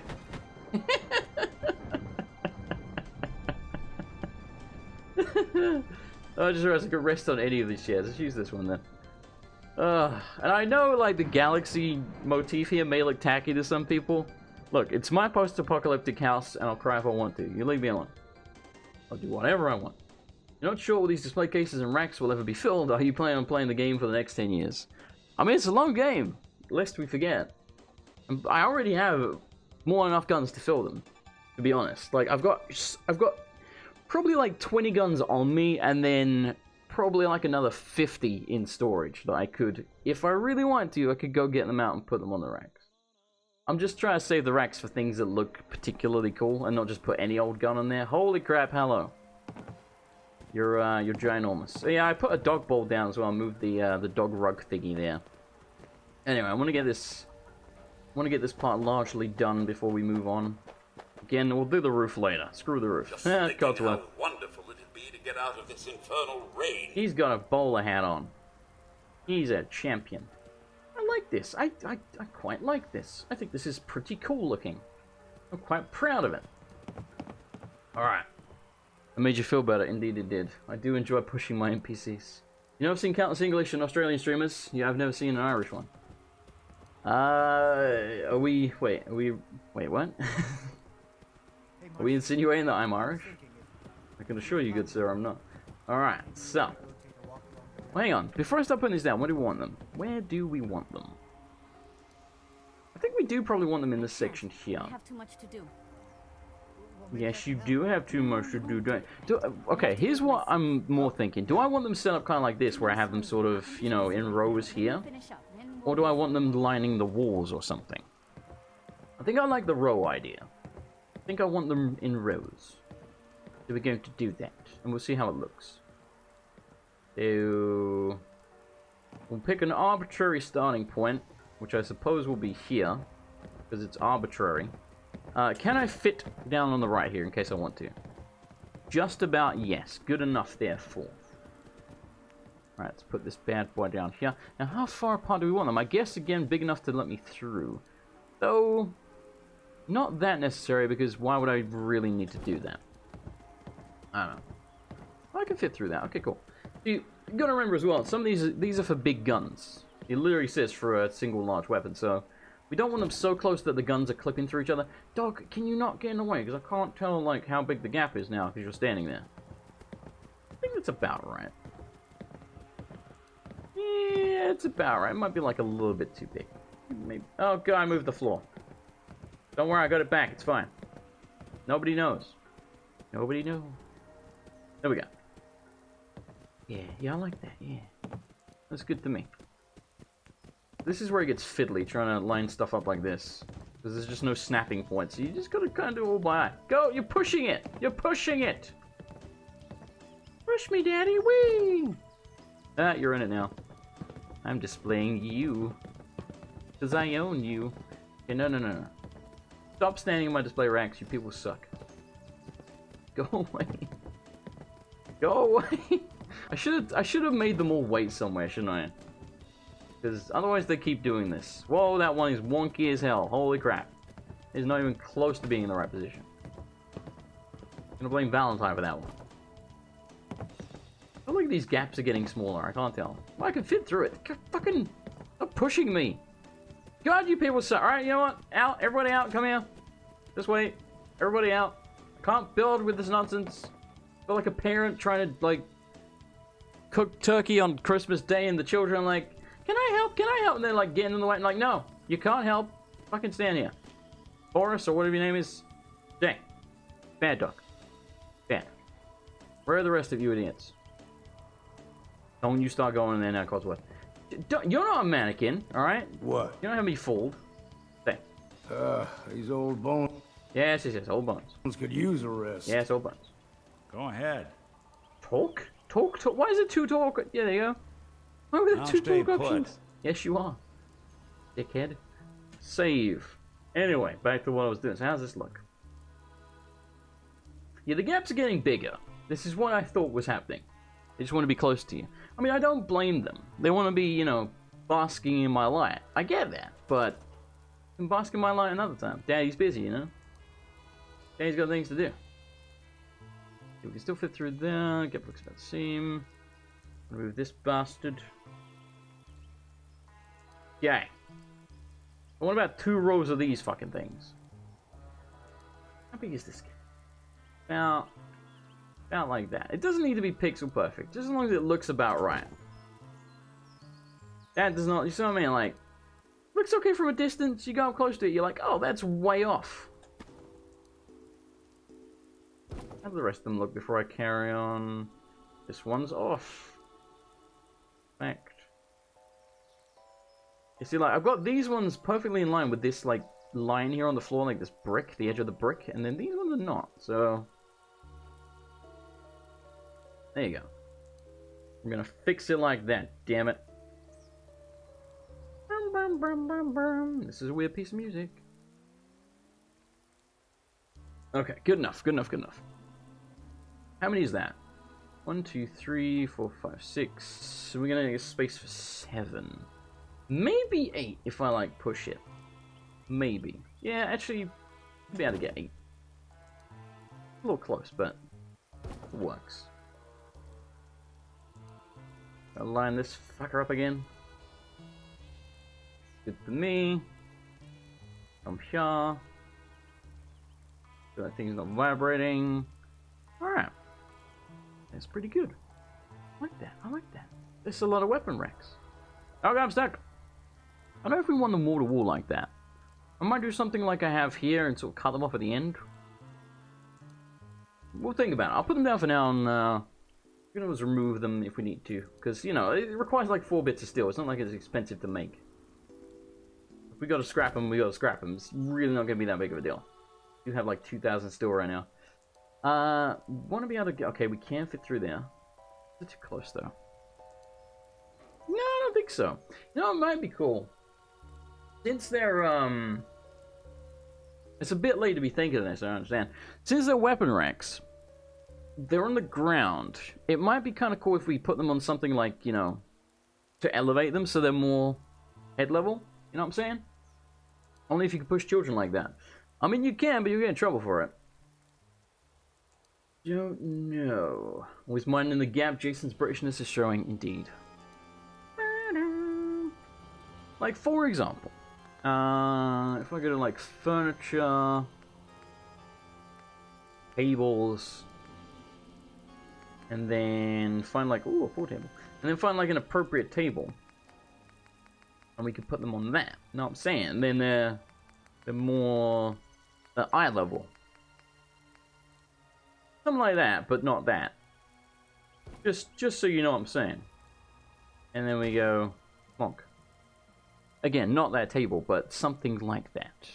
I just realized I could rest on any of these chairs. Let's use this one then. And I know, like, the galaxy motif here may look tacky to some people. Look, it's my post-apocalyptic house, and I'll cry if I want to. You leave me alone. I'll do whatever I want. You're not sure what these display cases and racks will ever be filled, or you plan on playing the game for the next 10 years? I mean, it's a long game, lest we forget. I already have more than enough guns to fill them, to be honest. Like, I've got probably like 20 guns on me, and then probably like another 50 in storage that I could, if I really wanted to, I could go get them out and put them on the racks. I'm just trying to save the racks for things that look particularly cool and not just put any old gun in there. Holy crap, hello. You're ginormous. So yeah, I put a dog bowl down as well. I moved the dog rug thingy there. Anyway, I want to get this part largely done before we move on. Again, we'll do the roof later. Screw the roof. Just thinking how wonderful it'd be to get out of this infernal rain. He's got a bowler hat on. He's a champion. I like this. I quite like this. I think this is pretty cool looking. I'm quite proud of it. Alright. It made you feel better. Indeed it did. I do enjoy pushing my NPCs. You know, I've seen countless English and Australian streamers. Yeah, I've never seen an Irish one. Wait, what? Are we insinuating that I'm Irish? I can assure you, good sir, I'm not. Alright, so. Hang on. Before I start putting these down, where do we want them? Where do we want them? I think we do probably want them in this section here. I have too much to do. Yes, you do have too much to do, don't you? Okay, here's what I'm more thinking. Do I want them set up kind of like this, where I have them sort of, you know, in rows here? Or do I want them lining the walls or something? I think I like the row idea. I think I want them in rows. So we're going to do that, and we'll see how it looks. So we'll pick an arbitrary starting point, which I suppose will be here, because it's arbitrary. Can I fit down on the right here in case I want to? Just about yes. Good enough, therefore. Alright, let's put this bad boy down here. Now, how far apart do we want them? I guess, again, big enough to let me through. Though, not that necessary, because why would I really need to do that? I don't know. I can fit through that. Okay, cool. You gotta remember as well, some of these are for big guns. It literally says for a single large weapon, so we don't want them so close that the guns are clipping through each other. Dog, can you not get in the way? Because I can't tell, like, how big the gap is now, because you're standing there. I think that's about right. Yeah, it's about right. It might be, like, a little bit too big. Maybe. Oh, God, I moved the floor. Don't worry, I got it back. It's fine. Nobody knows. Nobody knows. There we go. Yeah, I like that, yeah. That's good to me. This is where it gets fiddly, trying to line stuff up like this. Because there's just no snapping points. You just gotta kind of do it all by eye. Go! You're pushing it! You're pushing it! Push me, daddy! Whee! Ah, you're in it now. I'm displaying you. Because I own you. Okay, no. Stop standing in my display racks, you people suck. Go away. Go away! I should have made them all wait somewhere, shouldn't I? Because otherwise they keep doing this. Whoa, that one is wonky as hell. Holy crap. It's not even close to being in the right position. I'm gonna blame Valentine for that one. I feel like these gaps are getting smaller. I can't tell. Well, I can fit through it. Fucking stop pushing me. God, you people suck. Alright, you know what? Out. Everybody out. Come here. This way. Everybody out. I can't build with this nonsense. I feel like a parent trying to, like, cook turkey on Christmas Day and the children are like, can I help? Can I help? And they're like getting in the way. And like, no, you can't help. Fucking stand here. Boris, or whatever your name is. Dang. Bad dog. Bad. Where are the rest of you idiots? Don't you start going in there now, cause what? You're not a mannequin, alright? What? You don't have me fooled. Dang. These old bones Yes, old bones. could use a rest. Yes, old bones. Go ahead. Talk? Talk? Why is it two talk? Yeah, there you go. Why were there I'll two stay talk put. options? Yes, you are. Dickhead. Save. Anyway, back to what I was doing. So how's this look? Yeah, the gaps are getting bigger. This is what I thought was happening. They just want to be close to you. I mean, I don't blame them. They want to be, you know, basking in my light. I get that, but I can bask in my light another time. Daddy's busy, you know? Daddy's got things to do. We can still fit through there. Get looks about the seam. Remove this bastard. Okay. What about 2 rows of these fucking things? How big is this guy? About like that. It doesn't need to be pixel perfect, just as long as it looks about right. That does not, you see what I mean? Like, looks okay from a distance, you go up close to it, you're like, oh, that's way off. How do the rest of them look before I carry on? This one's off. Fact. You see, like, I've got these ones perfectly in line with this, like, line here on the floor, like this brick, the edge of the brick, and then these ones are not. So there you go. I'm gonna fix it like that. Damn it. This is a weird piece of music. Okay, good enough. Good enough. Good enough. How many is that? 1, 2, 3, 4, 5, 6. So we're gonna get space for 7. Maybe 8 if I like push it. Maybe. Yeah, actually, I'll be able to get 8. A little close, but it works. I'll line this fucker up again. Good for me. From here. So that thing's not vibrating. Alright. That's pretty good. I like that. I like that. There's a lot of weapon racks. Oh god, I'm stuck. I don't know if we want them wall to wall like that. I might do something like I have here and sort of cut them off at the end. We'll think about it. I'll put them down for now and we can always remove them if we need to. Because, you know, it requires like 4 bits of steel. It's not like it's expensive to make. If we gotta scrap them, we gotta scrap them. It's really not gonna be that big of a deal. You have like 2,000 steel right now. Want to be able to get... Okay, we can fit through there. It's too close though. No, I don't think so. You know, it might be cool. Since they're, it's a bit late to be thinking of this, I understand. Since they're weapon racks, they're on the ground. It might be kind of cool if we put them on something like, you know, to elevate them so they're more head level. You know what I'm saying? Only if you can push children like that. I mean, you can, but you'll get in trouble for it. Don't know. Always minding the gap. Jason's Britishness is showing, indeed. Like, for example, if I go to, like, furniture, tables, and then find, like, ooh, a pool table, and then find, like, an appropriate table, and we can put them on that. You know what I'm saying? Then they're more eye level. Something like that, but not that. Just so you know what I'm saying. And then we go, plonk. Again, not that table, but something like that.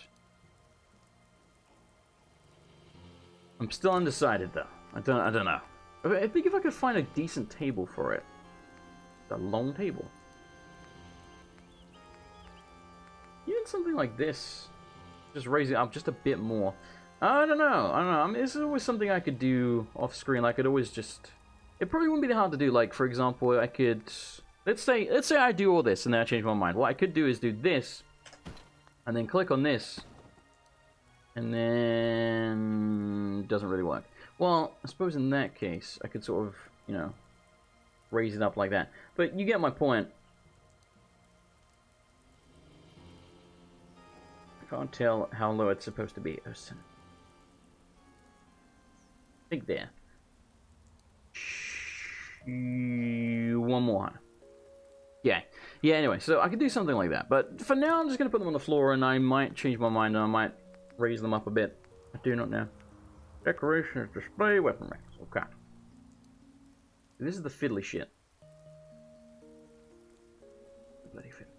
I'm still undecided though. I don't know. I think if I could find a decent table for it. A long table. Even something like this. Just raise it up just a bit more. I don't know. I mean, this is always something I could do off screen. I could always just... It probably wouldn't be that hard to do. Like, for example, I could... Let's say I do all this and then I change my mind. What I could do is do this. And then click on this. And then... Doesn't really work. Well, I suppose in that case, I could sort of, you know, raise it up like that. But you get my point. I can't tell how low it's supposed to be. Oh, son. I think there. One more. Yeah. Yeah, anyway, so I could do something like that. But for now, I'm just going to put them on the floor, and I might change my mind, and I might raise them up a bit. I do not know. Decoration, display, weapon racks. Okay. This is the fiddly shit. Bloody fiddle.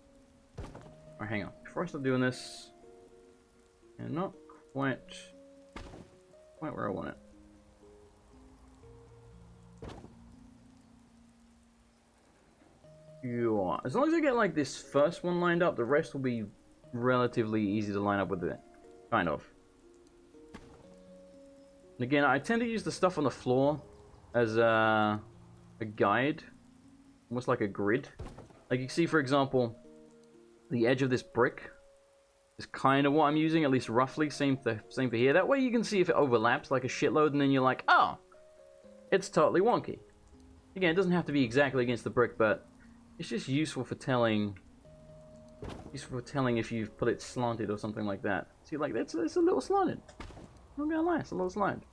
Alright, hang on. Before I start doing this... And not quite where I want it. Yeah. As long as I get like this first one lined up, the rest will be relatively easy to line up with it. Kind of. And again, I tend to use the stuff on the floor as a guide. Almost like a grid. Like you can see, for example, the edge of this brick is kind of what I'm using, at least roughly. Same for here. That way you can see if it overlaps like a shitload, and then you're like, oh, it's totally wonky. Again, it doesn't have to be exactly against the brick, but it's just useful for telling. Useful for telling if you've put it slanted or something like that. See, like it's a little slanted. I'm not gonna lie, it's a little slanted.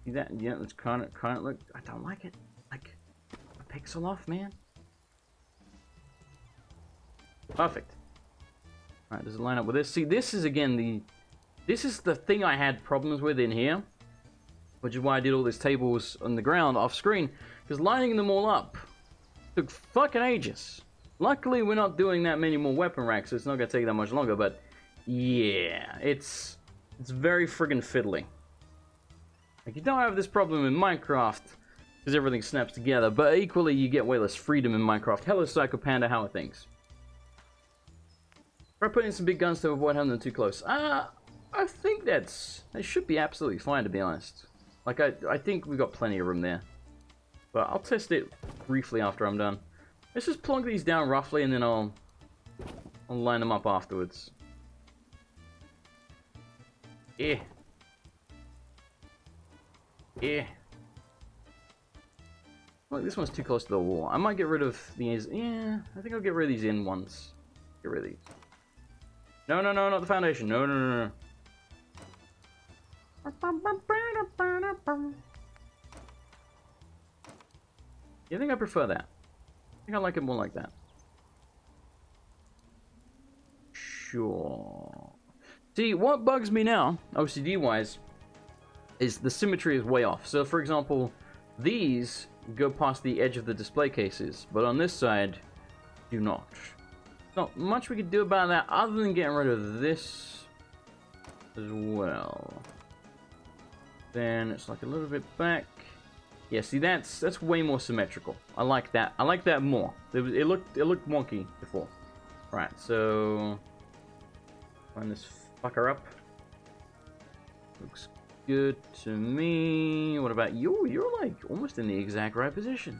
See that? Yeah, it's kind of look. I don't like it. Like a pixel off, man. Perfect. Alright, does it line up with this? See, this is again this is the thing I had problems with in here, which is why I did all these tables on the ground off screen, because lining them all up took fucking ages. Luckily, we're not doing that many more weapon racks, so it's not going to take that much longer, but yeah, it's very friggin' fiddly. Like, you don't have this problem in Minecraft, because everything snaps together, but equally, you get way less freedom in Minecraft. Hello, Psycho Panda, how are things? Try putting some big guns to avoid having them too close. I think that should be absolutely fine, to be honest. Like, I think we've got plenty of room there. But I'll test it briefly after I'm done. Let's just plonk these down roughly, and then I'll line them up afterwards. Yeah. Yeah. Look, this one's too close to the wall. I might get rid of these. Yeah, I think I'll get rid of these in ones. Get rid of these. No, no, no, not the foundation. No, no, no, no. Yeah, I think I prefer that. I think I like it more like that. Sure. See, what bugs me now, OCD-wise, is the symmetry is way off. So, for example, these go past the edge of the display cases, but on this side, do not. Not much we could do about that other than getting rid of this as well. Then it's like a little bit back. Yeah, see, that's way more symmetrical. I like that. I like that more. It looked wonky before. Right, so line this fucker up. Looks good to me. What about you? You're like almost in the exact right position.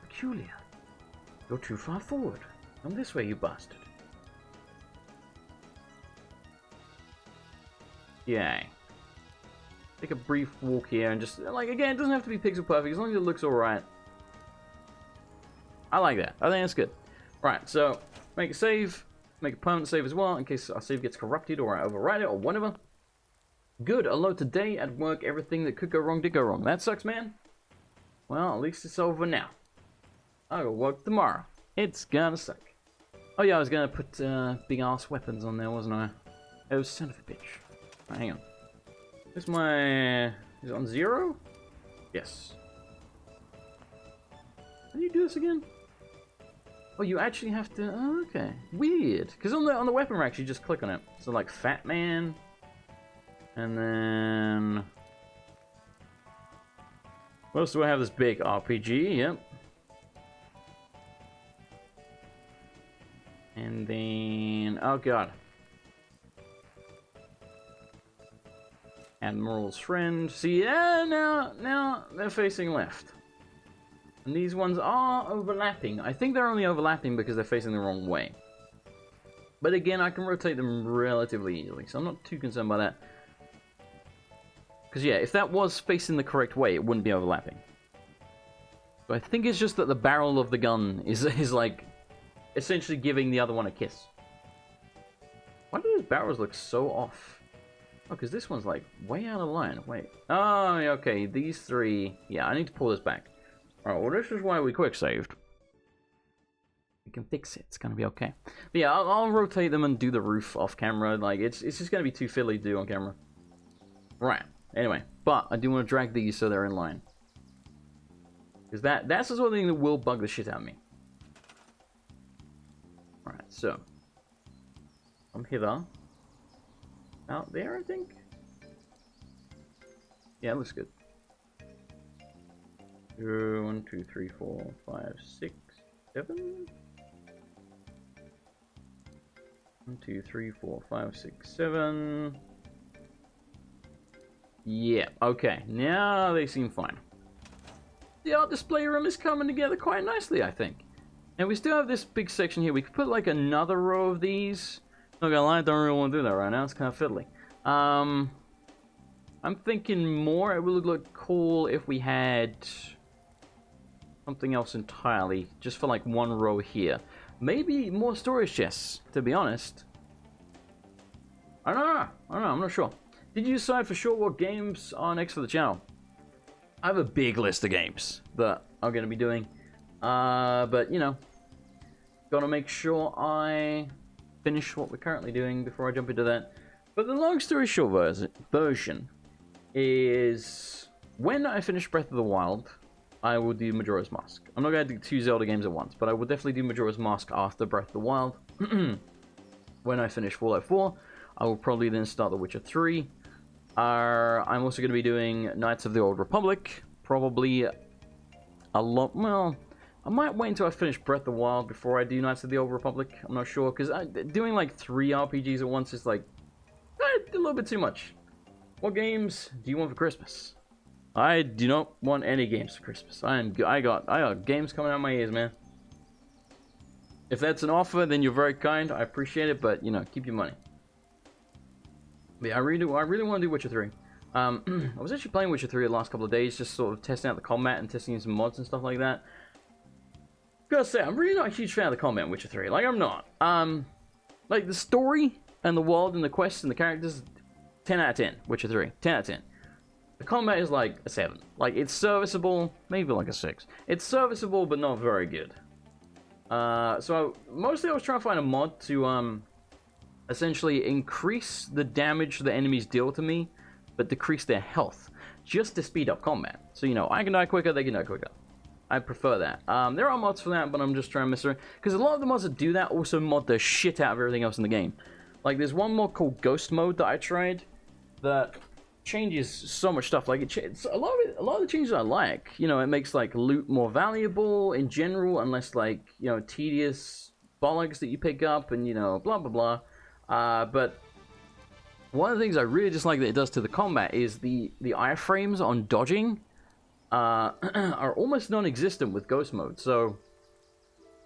Peculiar. You're too far forward. Come this way, you bastard. Yay. Take a brief walk here and just, like, again, it doesn't have to be pixel perfect as long as it looks alright. I like that. I think that's good. Right, so make a save, make a permanent save as well in case our save gets corrupted or I overwrite it or whatever. Good, although today at work everything that could go wrong did go wrong. That sucks, man. Well, at least it's over now. I'll go work tomorrow. It's gonna suck. Oh yeah, I was gonna put big ass weapons on there, wasn't I? Oh, son of a bitch. Right, hang on. Where's my... Is it on 0? Yes. How do you do this again? Oh, you actually have to... Oh, okay. Weird. Because on the weapon racks, you just click on it. So, like, Fat Man. And then... What else do I have? This big RPG. Yep. And then... Oh, God. Admiral's Friend. See, yeah, now they're facing left. And these ones are overlapping. I think they're only overlapping because they're facing the wrong way. But again, I can rotate them relatively easily, so I'm not too concerned by that. Because yeah, if that was facing the correct way, it wouldn't be overlapping. So I think it's just that the barrel of the gun is like, essentially giving the other one a kiss. Why do those barrels look so off? Oh, because this one's like way out of line. Wait. Oh, okay. These three. Yeah, I need to pull this back. Alright, well, this is why we quick saved. We can fix it. It's gonna be okay. But yeah, I'll rotate them and do the roof off camera. Like, it's just gonna be too fiddly to do on camera. Right. Anyway, but I do want to drag these so they're in line. Because that's the sort of thing that will bug the shit out of me. Alright, so. I'm hither. Out there, I think? Yeah, it looks good. 1, 2, 3, 4, 5, 6, 7. 1, 2, 3, 4, 5, 6, 7. Yeah, okay. Now they seem fine. The art display room is coming together quite nicely, I think. And we still have this big section here. We could put like another row of these. Not gonna lie, I don't really want to do that right now. It's kind of fiddly. I'm thinking more. It would look cool if we had something else entirely, just for like one row here. Maybe more storage chests, to be honest. I don't know. I'm not sure. Did you decide for sure what games are next for the channel? I have a big list of games that I'm going to be doing. But, you know, gotta make sure I finish what we're currently doing before I jump into that. But the long story short version is when I finish Breath of the Wild, I will do Majora's Mask. I'm not going to do 2 Zelda games at once, but I will definitely do Majora's Mask after Breath of the Wild. When I finish Fallout 4, I will probably then start The Witcher 3. I'm also going to be doing Knights of the Old Republic. Probably a lot... Well, I might wait until I finish Breath of the Wild before I do Knights of the Old Republic. I'm not sure, because doing like 3 RPGs at once is like a little bit too much. What games do you want for Christmas? I do not want any games for Christmas. I got games coming out of my ears, man. If that's an offer, then you're very kind. I appreciate it, but you know, keep your money. But yeah, I really want to do Witcher 3. I was actually playing Witcher 3 the last couple of days, just sort of testing out the combat and testing some mods and stuff like that. Gotta say, I'm really not a huge fan of the combat in Witcher 3. Like, I'm not. Like, the story and the world and the quests and the characters, 10 out of 10. Witcher 3, 10 out of 10. The combat is like a 7. Like, it's serviceable, maybe like a 6. It's serviceable, but not very good. So, mostly I was trying to find a mod to, essentially increase the damage the enemies deal to me, but decrease their health, just to speed up combat. So, you know, I can die quicker, they can die quicker. I prefer that. There are mods for that, but I'm just trying to mess around. Because a lot of the mods that do that also mod the shit out of everything else in the game. Like, there's one mod called Ghost Mode that I tried that changes so much stuff. Like, a lot of the changes I like. You know, it makes, like, loot more valuable in general, unless, like, you know, tedious bollocks that you pick up and, you know, blah, blah, blah. But one of the things I really dislike that it does to the combat is the iframes on dodging are almost non-existent with Ghost Mode. So,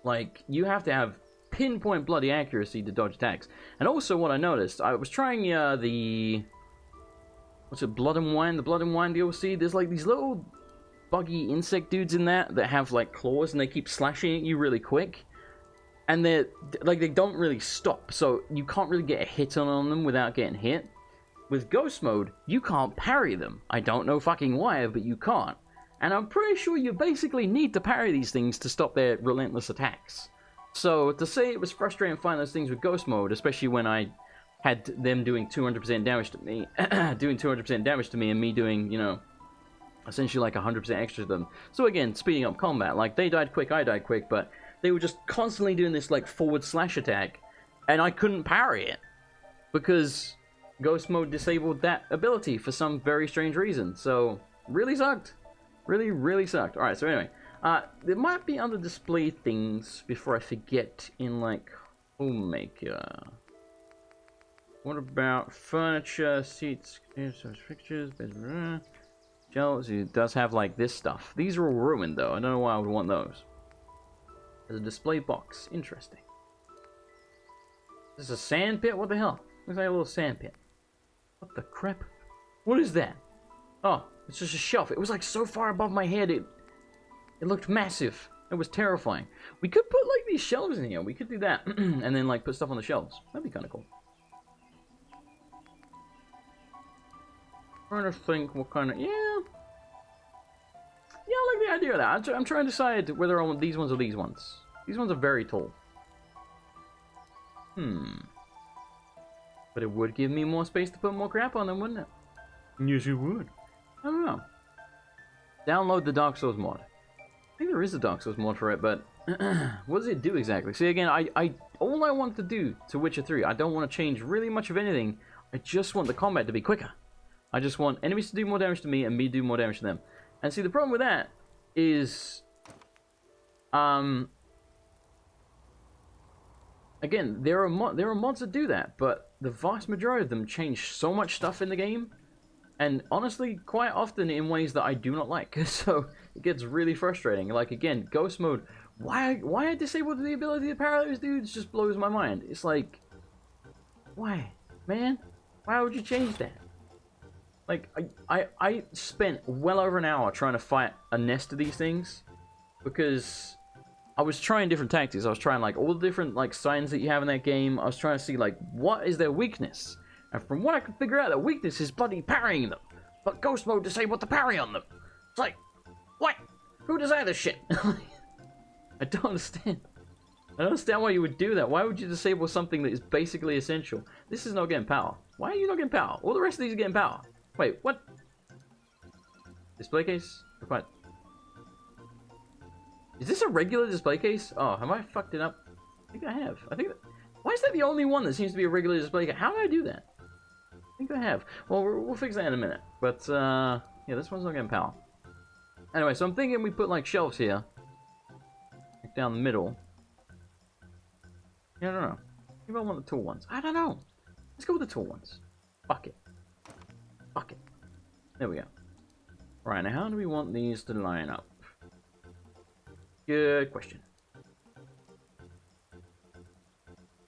like, you have to have pinpoint bloody accuracy to dodge attacks. And also, what I noticed, I was trying the... What's it, Blood and Wine? The Blood and Wine DLC? There's, like, these little buggy insect dudes in that have, like, claws, and they keep slashing at you really quick. And they're, like, they don't really stop, so you can't really get a hit on them without getting hit. With Ghost Mode, you can't parry them. I don't know fucking why, but you can't. And I'm pretty sure you basically need to parry these things to stop their relentless attacks. So, to say it was frustrating to find those things with Ghost Mode, especially when I had them doing 200% damage to me, doing 200% damage to me, and me doing, you know, essentially like 100% extra to them. So again, speeding up combat. Like, they died quick, I died quick, but they were just constantly doing this, like, forward slash attack, and I couldn't parry it, because Ghost Mode disabled that ability for some very strange reason. So, really sucked. Really, really sucked. Alright, so anyway, there might be other display things before I forget in, like, Homemaker. What about furniture, seats, fixtures, shelves? It does have, like, this stuff. These are all ruined, though. I don't know why I would want those. There's a display box. Interesting. Is this a sand pit? What the hell? Looks like a little sand pit. What the crap? What is that? Oh, it's just a shelf. It was like so far above my head, it looked massive. It was terrifying. We could put like these shelves in here. We could do that. And then like put stuff on the shelves. That'd be kind of cool. Trying to think what kind of... Yeah. Yeah, I like the idea of that. I'm trying to decide whether I want these ones or these ones. These ones are very tall. But it would give me more space to put more crap on them, wouldn't it? Yes, it would. I don't know. Download the Dark Souls mod. I think there is a Dark Souls mod for it, but what does it do exactly? See, again, all I want to do to Witcher 3, I don't want to change really much of anything. I just want the combat to be quicker. I just want enemies to do more damage to me and me to do more damage to them. And see, the problem with that is, again, there are mods that do that, but the vast majority of them change so much stuff in the game. And honestly, quite often in ways that I do not like. So it gets really frustrating. Like, again, Ghost Mode. Why I disabled the ability to parry those dudes just blows my mind. It's like, why? Man? Why would you change that? Like, I spent well over an hour trying to fight a nest of these things. Because I was trying different tactics. I was trying, like, all the different, like, signs that you have in that game. I was trying to see, like, what is their weakness? And from what I could figure out, their weakness is bloody parrying them. But Ghost Mode disabled the parry on them. It's like, what? Who designed this shit? I don't understand. I don't understand why you would do that. Why would you disable something that is basically essential? This is not getting power. Why are you not getting power? All the rest of these are getting power. Wait, what? Display case? Required. Is this a regular display case? Oh, have I fucked it up? I think I have. I think... Why is that the only one that seems to be a regular display case? How did I do that? I think I have. Well, we'll fix that in a minute. But, yeah, this one's not getting power. Anyway, so I'm thinking we put, like, shelves here. Like, down the middle. Yeah, I don't know. Maybe I want the tall ones. I don't know. Let's go with the tall ones. Fuck it. Fuck it. There we go. Right, now how do we want these to line up? Good question.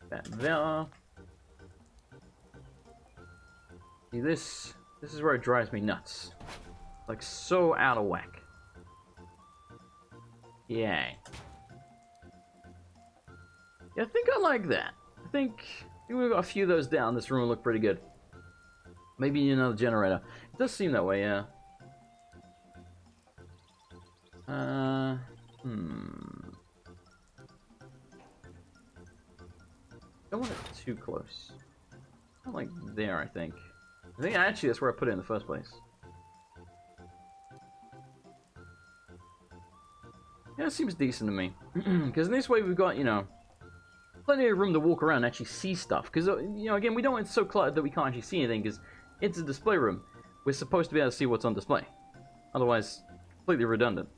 That there. See, this is where it drives me nuts. Like, so out of whack. Yay. Yeah, I think I like that. I think we've got a few of those down. This room will look pretty good. Maybe another generator. It does seem that way, yeah. Don't want it too close. Not like there, I think. I think actually that's where I put it in the first place. Yeah, it seems decent to me. Because in this way we've got, you know, plenty of room to walk around and actually see stuff. Because, you know, again, we don't want it so cluttered that we can't actually see anything. Because it's a display room. We're supposed to be able to see what's on display. Otherwise, completely redundant.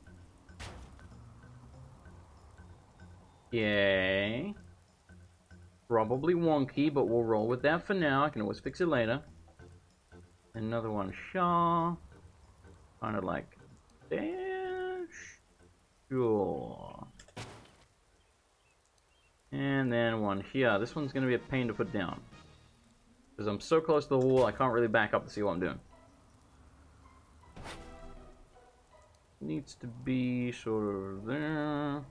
Yay. Probably wonky, but we'll roll with that for now. I can always fix it later. Another one, Shaw. Kind of like there. Sure. And then one here. This one's going to be a pain to put down. Because I'm so close to the wall, I can't really back up to see what I'm doing. Needs to be sort of there.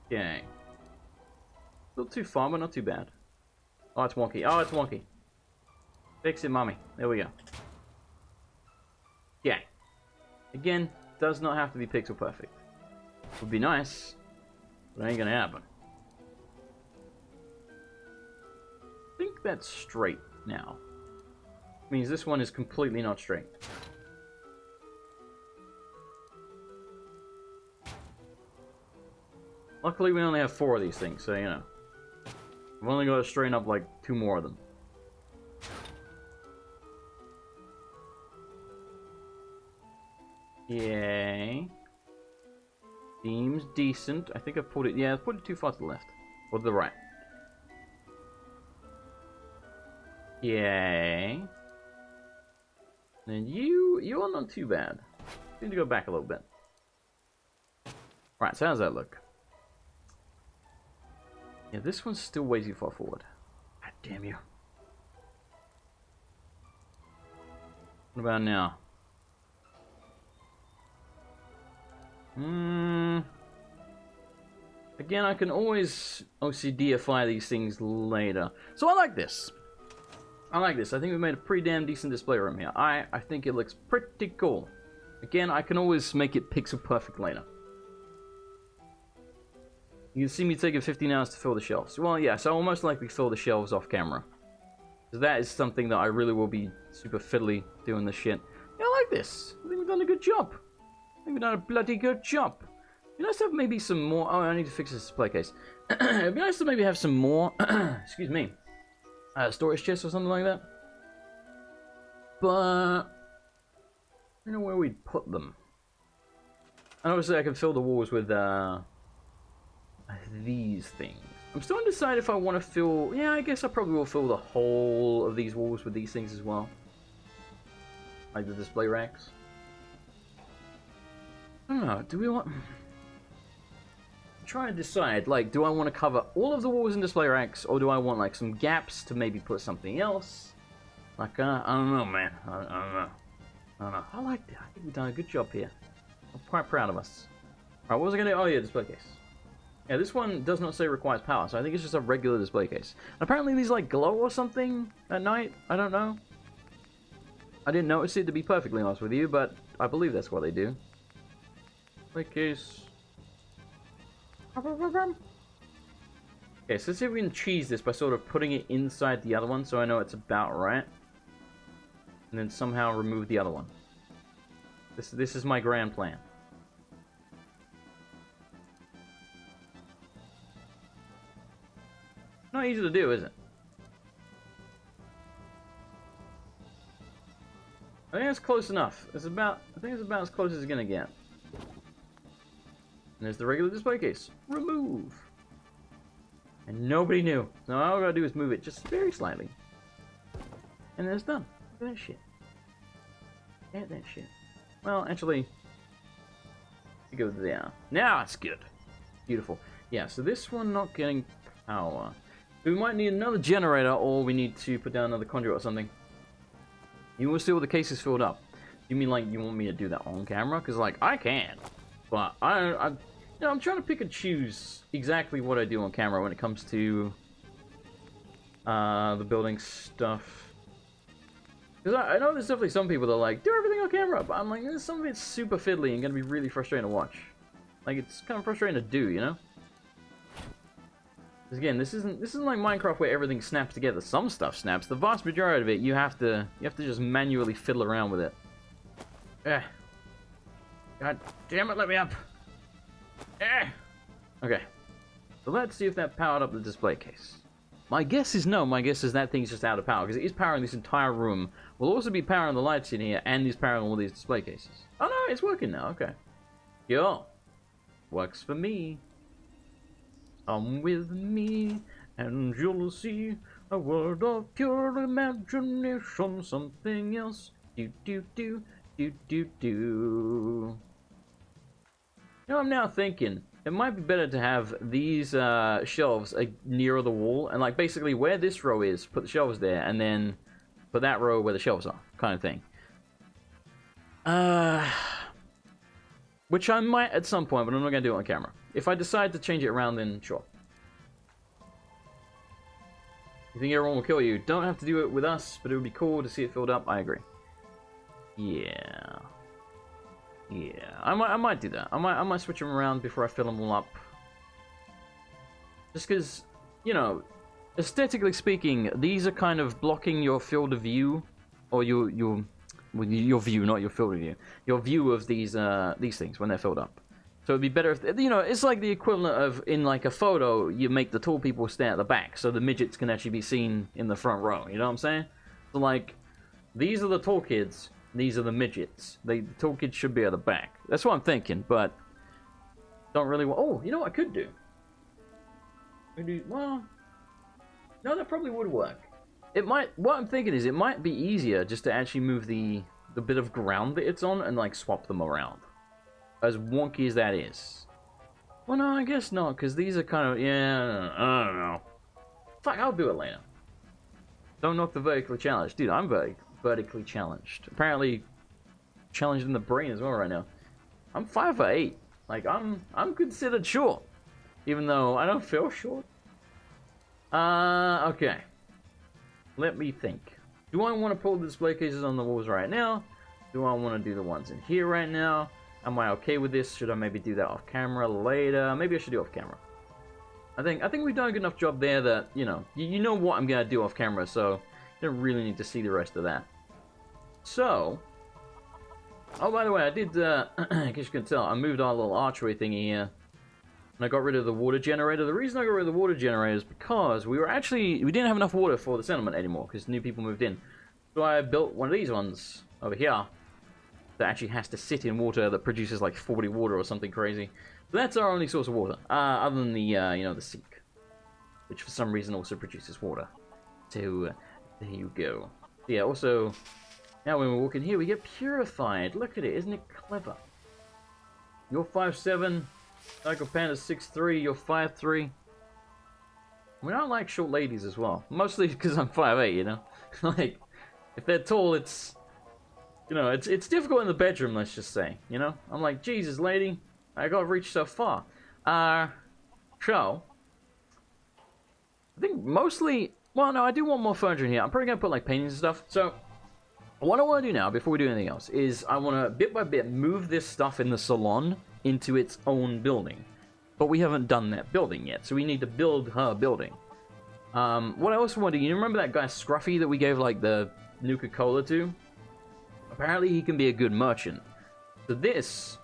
Okay. A little too far, but not too bad. Oh, it's wonky. Oh, it's wonky. Fix it, mommy. There we go. Yeah. Again, does not have to be pixel perfect. Would be nice, but it ain't gonna happen. I think that's straight now. Means this one is completely not straight. Luckily, we only have 4 of these things, so you know. I've only got to straighten up like 2 more of them. Yay. Seems decent. I think I've put it... Yeah, I've put it too far to the left. Or to the right. Yay. And you're not too bad. Need to go back a little bit. Right, so how's that look? Yeah, this one's still way too far forward. God damn you. What about now? Again, I can always OCDify these things later. So I like this. I like this. I think we made a pretty damn decent display room here. I think it looks pretty cool. Again, I can always make it pixel perfect later. You can see me taking 15 hours to fill the shelves. Well, yes, I will most likely fill the shelves off camera. Because that is something that I really will be super fiddly doing this shit. Yeah, I like this. I think we've done a good job. I think we've done a bloody good job. It'd be nice to have maybe some more... Oh, I need to fix this display case. It'd be nice to maybe have some more... excuse me. Storage chests or something like that. But... I don't know where we'd put them. And obviously I can fill the walls with... these things. I'm still undecided if I want to fill... Yeah, I guess I probably will fill the whole of these walls with these things as well. Like the display racks. I don't know, do we want... I'm trying to decide, like, do I want to cover all of the walls in display racks, or do I want, like, some gaps to maybe put something else? Like, I don't know, man. I don't know. I don't know. I like that. I think we've done a good job here. I'm quite proud of us. Alright, what was I going to do? Oh, yeah, display case. Yeah, this one does not say requires power, so I think it's just a regular display case. Apparently these, like, glow or something at night. I don't know. I didn't notice it, to be perfectly honest with you, but I believe that's what they do. Display case. Okay, so let's see if we can cheese this by sort of putting it inside the other one so I know it's about right. And then somehow remove the other one. This is my grand plan. Not easy to do, is it? I think it's close enough. I think it's about as close as it's gonna get. And there's the regular display case. Remove. And nobody knew. So all I gotta do is move it just very slightly. And then it's done. Look at that shit. Look at that shit. Well, actually, it goes there. Now it's good. Beautiful. Yeah, so this one not getting power. We might need another generator, or we need to put down another conduit or something. You want to see all the cases filled up? You mean like you want me to do that on camera? Because like I can, but I'm trying to pick and choose exactly what I do on camera when it comes to the building stuff. Because I know there's definitely some people that are like, do everything on camera, but I'm like, some of it's super fiddly and gonna be really frustrating to watch. Like, it's kind of frustrating to do, you know? Because again, this isn't like Minecraft where everything snaps together. Some stuff snaps. The vast majority of it, you have to just manually fiddle around with it. God damn it, let me up. Okay. So let's see if that powered up the display case. My guess is no. My guess is that thing's just out of power, because it is powering this entire room. Will also be powering the lights in here, and is powering all these display cases. Oh no, it's working now. Okay. Yo. Works for me. Come with me, and you'll see a world of pure imagination. Something else. Do do do do do do. You know, I'm now thinking it might be better to have these shelves nearer the wall, and like basically where this row is, put the shelves there, and then put that row where the shelves are, kind of thing. Which I might at some point, but I'm not going to do it on camera. If I decide to change it around, then sure. You think everyone will kill you? Don't have to do it with us, but it would be cool to see it filled up. I agree. Yeah. Yeah, I might do that. I might switch them around before I fill them all up. Just because, you know, aesthetically speaking, these are kind of blocking your field of view, or your view, not your field of view. Your view of these things when they're filled up. So it'd be better if, you know, it's like the equivalent of in like a photo, you make the tall people stay at the back, so the midgets can actually be seen in the front row. You know what I'm saying? So like, these are the tall kids. These are the midgets. The tall kids should be at the back. That's what I'm thinking, but don't really want... Oh, you know what I could do? Well, no, that probably would work. It might... What I'm thinking is it might be easier just to actually move the bit of ground that it's on and, like, swap them around. As wonky as that is. Well, no, I guess not, because these are kind of... Yeah, I don't know. Fuck, I'll do it later. Don't knock the vertically challenged. Dude, I'm vertically challenged. Apparently challenged in the brain as well right now. I'm 5'8". Like I'm considered short, even though I don't feel short. Okay. Let me think. Do I want to pull the display cases on the walls right now? Do I want to do the ones in here right now? Am I okay with this? Should I maybe do that off camera later? Maybe I should do off camera. I think we've done a good enough job there that, you know, you know what I'm gonna do off camera, so you don't really need to see the rest of that. So, oh, by the way, I did, in case you can tell, I moved our little archway thingy here, and I got rid of the water generator. The reason I got rid of the water generator is because we didn't have enough water for the settlement anymore, because new people moved in. So I built one of these ones over here, that actually has to sit in water that produces like 40 water or something crazy. So that's our only source of water, other than the, you know, the sink, which for some reason also produces water. So, there you go. Yeah, also... Now when we walk in here, we get purified. Look at it, isn't it clever? You're 5'7", Psycho Panda's 6'3", you're 5'3". I mean, I like short ladies as well. Mostly because I'm 5'8", you know? Like, if they're tall, it's... You know, it's difficult in the bedroom, let's just say, you know? I'm like, Jesus, lady, I gotta reach so far. So... I think mostly... Well, no, I do want more furniture in here. I'm probably gonna put, like, paintings and stuff, so... What I want to do now, before we do anything else, is I want to, bit by bit, move this stuff in the salon into its own building. But we haven't done that building yet, so we need to build her building. What I also want to do, you remember that guy Scruffy that we gave, like, the Nuka-Cola to? Apparently he can be a good merchant. So this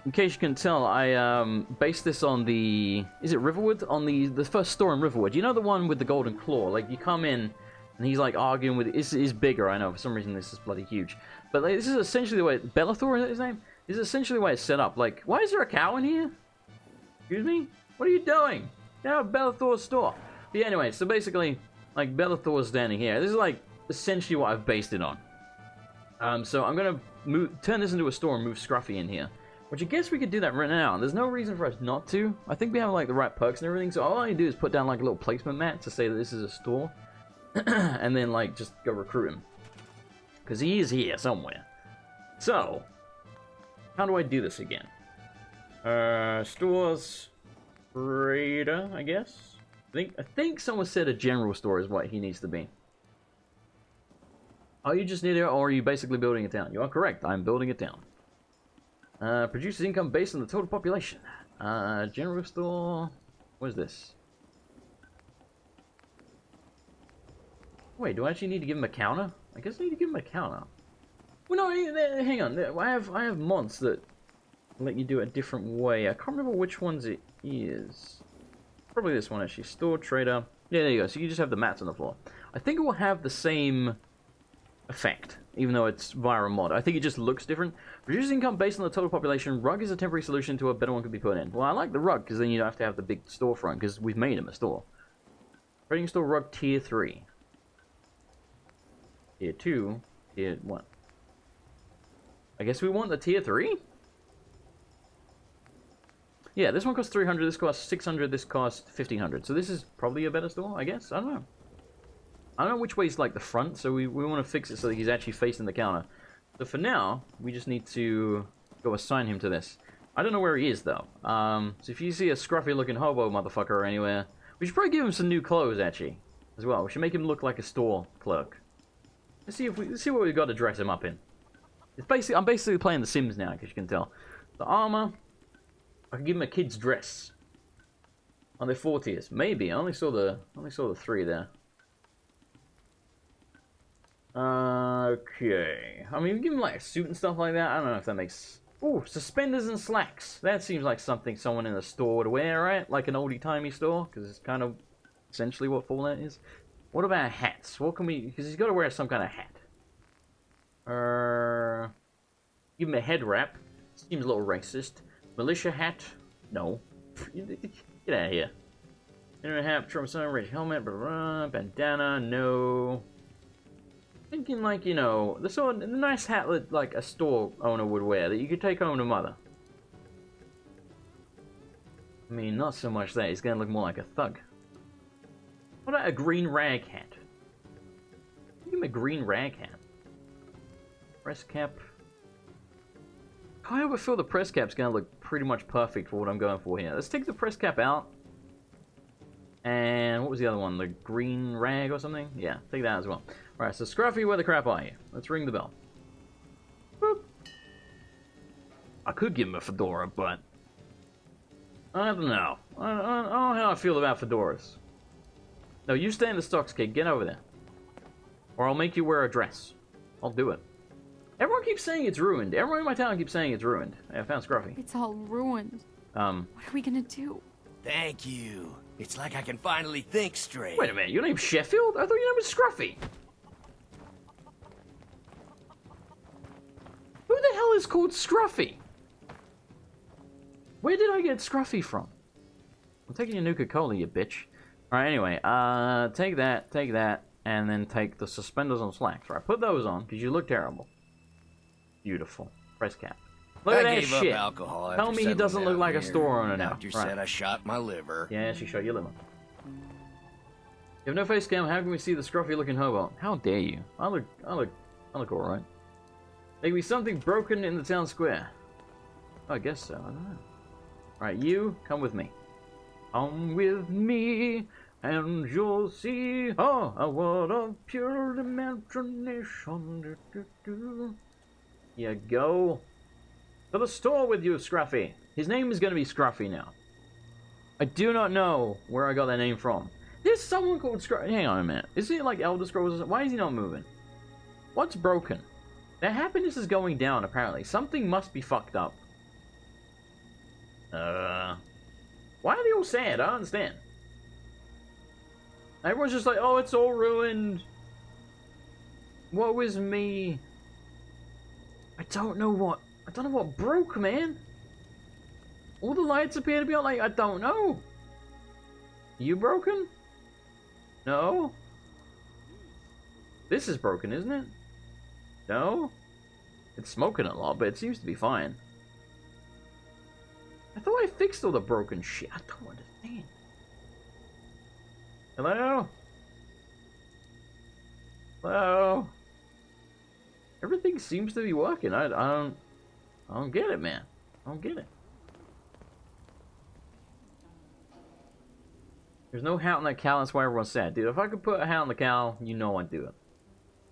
In case you can tell, I based this on the... Is it Riverwood? On the first store in Riverwood. You know the one with the golden claw? Like, you come in, and he's, like, arguing with... It's bigger, I know. For some reason, this is bloody huge. But like, this is essentially the way... Bellathor, is that his name? This is essentially the way it's set up. Like, why is there a cow in here? Excuse me? What are you doing? You have Bellathor's store. But yeah, anyway, so basically, like, Bellathor's standing here. This is, like, essentially what I've based it on. So I'm gonna turn this into a store and move Scruffy in here. Which I guess we could do that right now. There's no reason for us not to. I think we have, like, the right perks and everything. So all I do is put down, like, a little placement mat to say that this is a store. And then, like, just go recruit him. Because he is here somewhere. So, how do I do this again? Stores... Trader, I guess? I think someone said a general store is what he needs to be. Are you just near there, or are you basically building a town? You are correct. I'm building a town. Produces income based on the total population. General store... What is this? Wait, do I actually need to give him a counter? I guess I need to give him a counter. Well, no, hang on. I have mods that let you do it a different way. I can't remember which ones it is. Probably this one, actually. Store, trader. Yeah, there you go. So you just have the mats on the floor. I think it will have the same effect, even though it's via a mod. I think it just looks different. Reduces income based on the total population. Rug is a temporary solution until a better one could be put in. Well, I like the rug, because then you don't have to have the big storefront, because we've made him a store. Trading store rug tier 3. Tier 2. Tier 1. I guess we want the tier 3? Yeah, this one costs 300, this costs 600, this costs 1500. So this is probably a better store, I guess? I don't know. I don't know which way is like the front, so we want to fix it so that he's actually facing the counter. So for now, we just need to go assign him to this. I don't know where he is, though. So if you see a scruffy-looking hobo motherfucker anywhere, we should probably give him some new clothes, actually, as well. We should make him look like a store clerk. Let's see what we've got to dress him up in. I'm basically playing The Sims now, because you can tell. The armor... I could give him a kid's dress. On their 4 tiers. Maybe. I only saw the 3 there. Okay. I mean, we give him like a suit and stuff like that. I don't know if that makes... Ooh, suspenders and slacks. That seems like something someone in a store would wear, right? Like an oldie-timey store, because it's kind of essentially what Fallout is. What about hats? What can we... Because he's got to wear some kind of hat. Give him a head wrap. Seems a little racist. Militia hat? No. Get out of here. Internet hat, Trump sun, red helmet, bandana, no. Thinking like, you know, the nice hat that like a store owner would wear that you could take home to mother. I mean, not so much that, he's gonna look more like a thug. What about a green rag hat? Give him a green rag hat. Press cap. I would feel the press cap's going to look pretty much perfect for what I'm going for here. Let's take the press cap out. And what was the other one? The green rag or something? Yeah, take that as well. Alright, so Scruffy, where the crap are you? Let's ring the bell. Boop. I could give him a fedora, but... I don't know. I don't know how I feel about fedoras. No, you stay in the stocks, kid. Get over there. Or I'll make you wear a dress. I'll do it. Everyone keeps saying it's ruined. Everyone in my town keeps saying it's ruined. I found Scruffy. It's all ruined. What are we gonna do? Thank you. It's like I can finally think straight. Wait a minute, your name's Sheffield? I thought your name was Scruffy. Who the hell is called Scruffy? Where did I get Scruffy from? I'm taking your Nuka-Cola, you bitch. Alright, anyway, take that, and then take the suspenders and slacks. Right, put those on, because you look terrible. Beautiful. Press cap. Look at that shit. Alcohol Tell me he doesn't look like a store owner now. Doctor said I shot my liver. Yeah, she shot your liver. You have no face cam. How can we see the scruffy-looking hobo? How dare you? I look alright. There can be something broken in the town square. Oh, I guess so. I don't know. Right, you come with me. Come with me, and you'll see. Oh, a world of pure imagination. You go to the store with you, Scruffy. His name is going to be Scruffy now. I do not know where I got that name from. There's someone called Scruffy. Hang on a minute. Is he like Elder Scrolls or something? Why is he not moving? What's broken? Their happiness is going down, apparently. Something must be fucked up. Why are they all sad? I don't understand. Everyone's just like, oh, it's all ruined. Woe is me. I don't know what broke, man. All the lights appear to be on, like, I don't know. You broken? No? This is broken, isn't it? No? It's smoking a lot, but it seems to be fine. I thought I fixed all the broken shit. I don't understand. Hello? Hello? Everything seems to be working. I don't get it, man. I don't get it. There's no hat on that cow, that's why everyone's sad. Dude, if I could put a hat on the cow, you know I'd do it.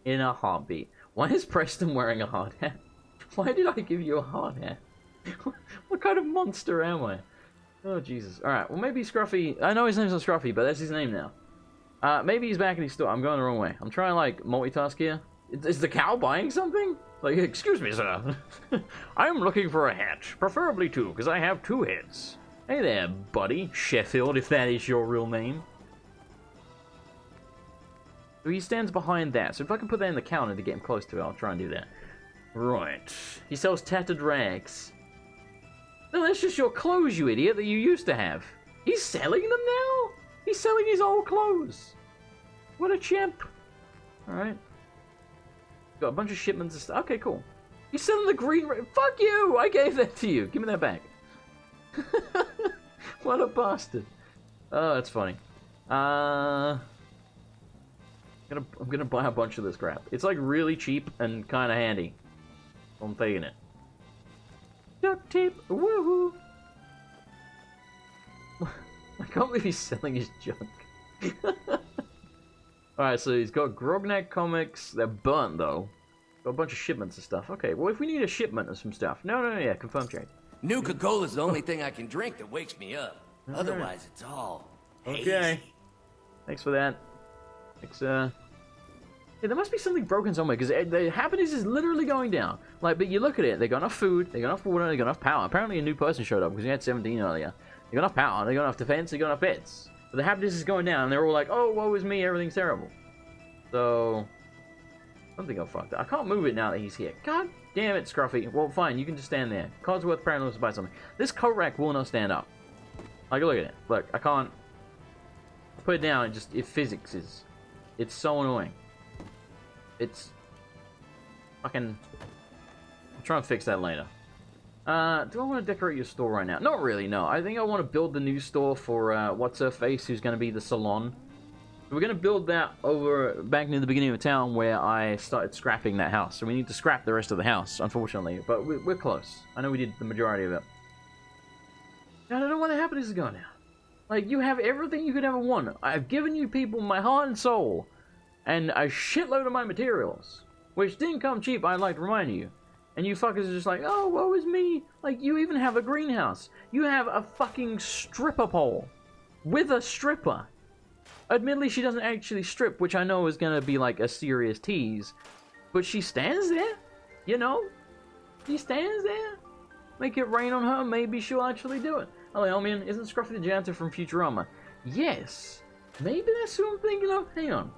In a heartbeat. Why is Preston wearing a hard hat? Why did I give you a hard hat? What kind of monster am I? Oh, Jesus. Alright, well maybe Scruffy... I know his name's not Scruffy, but that's his name now. Maybe he's back in his store. I'm going the wrong way. I'm trying to, like, multitask here. Is the cow buying something? Like, excuse me, sir. I'm looking for a hat. Preferably two, because I have two heads. Hey there, buddy. Sheffield, if that is your real name. So he stands behind that. So if I can put that in the counter to get him close to it, I'll try and do that. Right. He sells tattered rags. No, that's just your clothes, you idiot, that you used to have. He's selling them now? He's selling his old clothes. What a chimp. Alright. Got a bunch of shipments and stuff. Okay, cool. He's selling the green... Fuck you! I gave that to you. Give me that back. What a bastard. Oh, that's funny. I'm gonna buy a bunch of this crap. It's like really cheap and kind of handy. I'm taking it. Duct tape, woohoo! I can't believe he's selling his junk. Alright, so he's got Grognak comics. They're burnt though. Got a bunch of shipments and stuff. Okay, well if we need a shipment of some stuff. No, yeah, confirm trade. Nuka-Cola's the only thing I can drink that wakes me up. All Otherwise, right. it's all okay. hazy. Thanks for that. Thanks, Yeah, there must be something broken somewhere, because the happiness is literally going down. Like, but you look at it, they got enough food, they got enough water, they got enough power. Apparently a new person showed up, because we had 17 earlier. They got enough power, they got enough defense, they got enough beds. But the happiness is going down, and they're all like, oh, woe is me, everything's terrible. So... something got fucked up. I can't move it now that he's here. God damn it, Scruffy. Well, fine, you can just stand there. Codsworth apparently wants to buy something. This coat rack will not stand up. Like, look at it. Look, I can't... put it down, it physics is... it's so annoying. It's... fucking... I'll try and fix that later. Do I want to decorate your store right now? Not really, no. I think I want to build the new store for, What's-Her-Face, who's going to be the salon. We're going to build that over back near the beginning of town where I started scrapping that house. So we need to scrap the rest of the house, unfortunately. But we're close. I know we did the majority of it. I don't know what the happiness is going now. Like, you have everything you could ever want. I've given you people my heart and soul. And a shitload of my materials. Which didn't come cheap, I'd like to remind you. And you fuckers are just like, oh, woe is me. Like, you even have a greenhouse. You have a fucking stripper pole. With a stripper. Admittedly, she doesn't actually strip, which I know is gonna be like a serious tease. But she stands there. You know? She stands there. Make it rain on her, maybe she'll actually do it. Hello, Elmian. Isn't Scruffy the janitor from Futurama? Yes. Maybe that's who I'm thinking of. Hang on.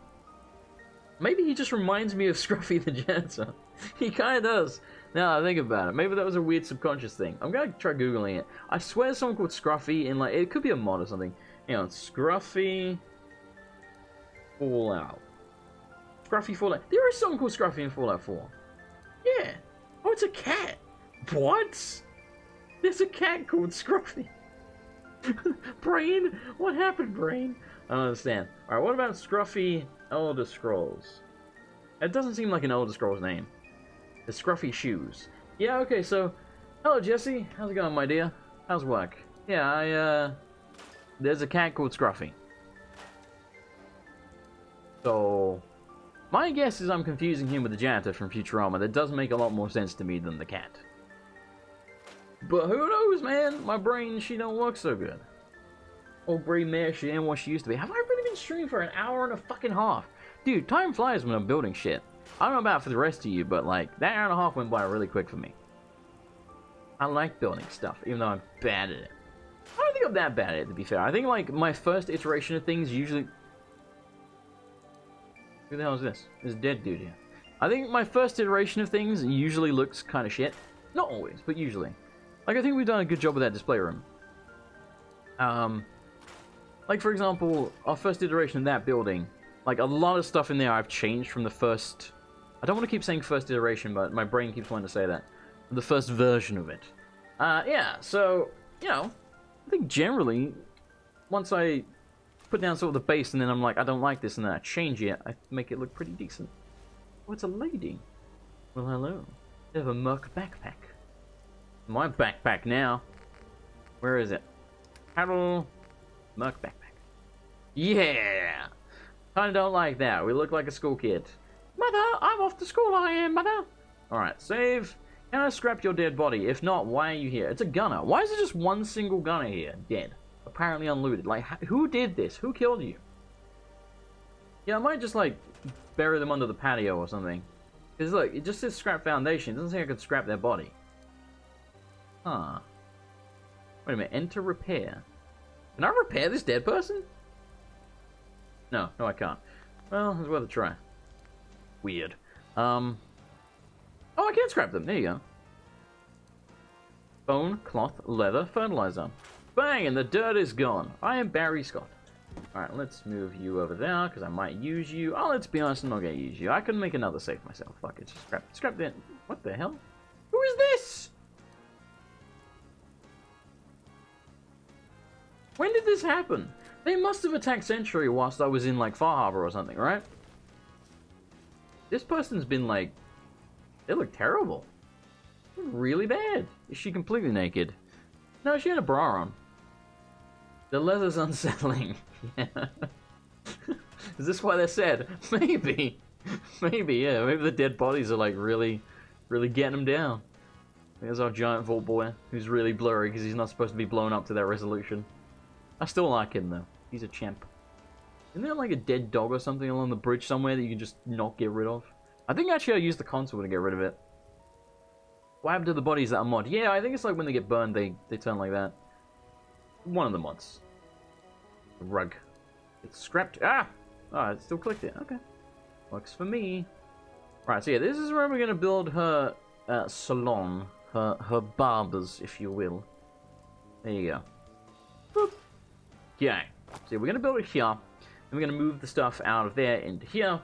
Maybe he just reminds me of Scruffy the janitor. He kind of does. Now I think about it. Maybe that was a weird subconscious thing. I'm gonna try googling it. I swear there's someone called Scruffy in like... it could be a mod or something. Hang on. Scruffy... Fallout. Scruffy Fallout. There is someone called Scruffy in Fallout 4. Yeah. Oh, it's a cat. What? There's a cat called Scruffy. Brain? What happened, Brain? I don't understand. Alright, what about Scruffy Elder Scrolls? It doesn't seem like an Elder Scrolls name. It's Scruffy Shoes. Yeah, okay, so... hello, Jesse. How's it going, my dear? How's work? Yeah, there's a cat called Scruffy. So... my guess is I'm confusing him with the janitor from Futurama. That does make a lot more sense to me than the cat. But who knows, man? My brain, she don't work so good. Old brain mare, she ain't what she used to be. Have I really been streaming for an hour and a fucking half? Dude, time flies when I'm building shit. I don't know about for the rest of you, but like, that hour and a half went by really quick for me. I like building stuff, even though I'm bad at it. I don't think I'm that bad at it, to be fair. I think, like, my first iteration of things usually... Who the hell is this? There's a dead dude here. I think my first iteration of things usually looks kind of shit. Not always, but usually. Like, I think we've done a good job with that display room. Like, for example, our first iteration of that building, like, a lot of stuff in there I've changed from the first... I don't want to keep saying first iteration, but my brain keeps wanting to say that. The first version of it. Yeah, so, you know, I think generally, once I put down sort of the base and then I'm like, I don't like this, and then I change it, I make it look pretty decent. Oh, it's a lady. Well, hello. They have a merc backpack. My backpack now. Where is it? Paddle. Merc backpack. Yeah! Kinda don't like that. We look like a school kid. Mother, I'm off to school, I am, mother. Alright, save. Can I scrap your dead body? If not, why are you here? It's a gunner. Why is it just one single gunner here? Dead. Apparently unlooted. Like, who did this? Who killed you? Yeah, I might just, like, bury them under the patio or something. Because, look, it just says scrap foundation. It doesn't say I could scrap their body. Huh. Wait a minute. Enter repair. Can I repair this dead person? No, I can't. Well, it's worth a try. Weird. Oh, I can scrap them. There you go. Bone, cloth, leather, fertilizer. Bang, and the dirt is gone. I am Barry Scott. Alright, let's move you over there, because I might use you. Oh, let's be honest, I'm not going to use you. I can make another save myself. Fuck it, just scrap that. What the hell? Who is this? When did this happen? They must have attacked Century whilst I was in, like, Far Harbor or something, right? This person's been, like... They look terrible. Really bad. Is she completely naked? No, she had a bra on. The leather's unsettling. Yeah. Is this why they're sad? Maybe. Maybe, yeah. Maybe the dead bodies are, like, really getting them down. There's our giant vault boy, who's really blurry because he's not supposed to be blown up to that resolution. I still like him, though. He's a champ. Isn't there, like, a dead dog or something along the bridge somewhere that you can just not get rid of? I think actually I used the console to get rid of it. What happened to the bodies that are mod? Yeah, I think it's like when they get burned, they turn like that. One of the mods. The rug. It's scrapped. Ah! Oh, it still clicked it. Okay. Works for me. Right, so yeah, this is where we're going to build her salon. Her barbers, if you will. There you go. Boop. Okay. So we're going to build it here. And we're going to move the stuff out of there into here.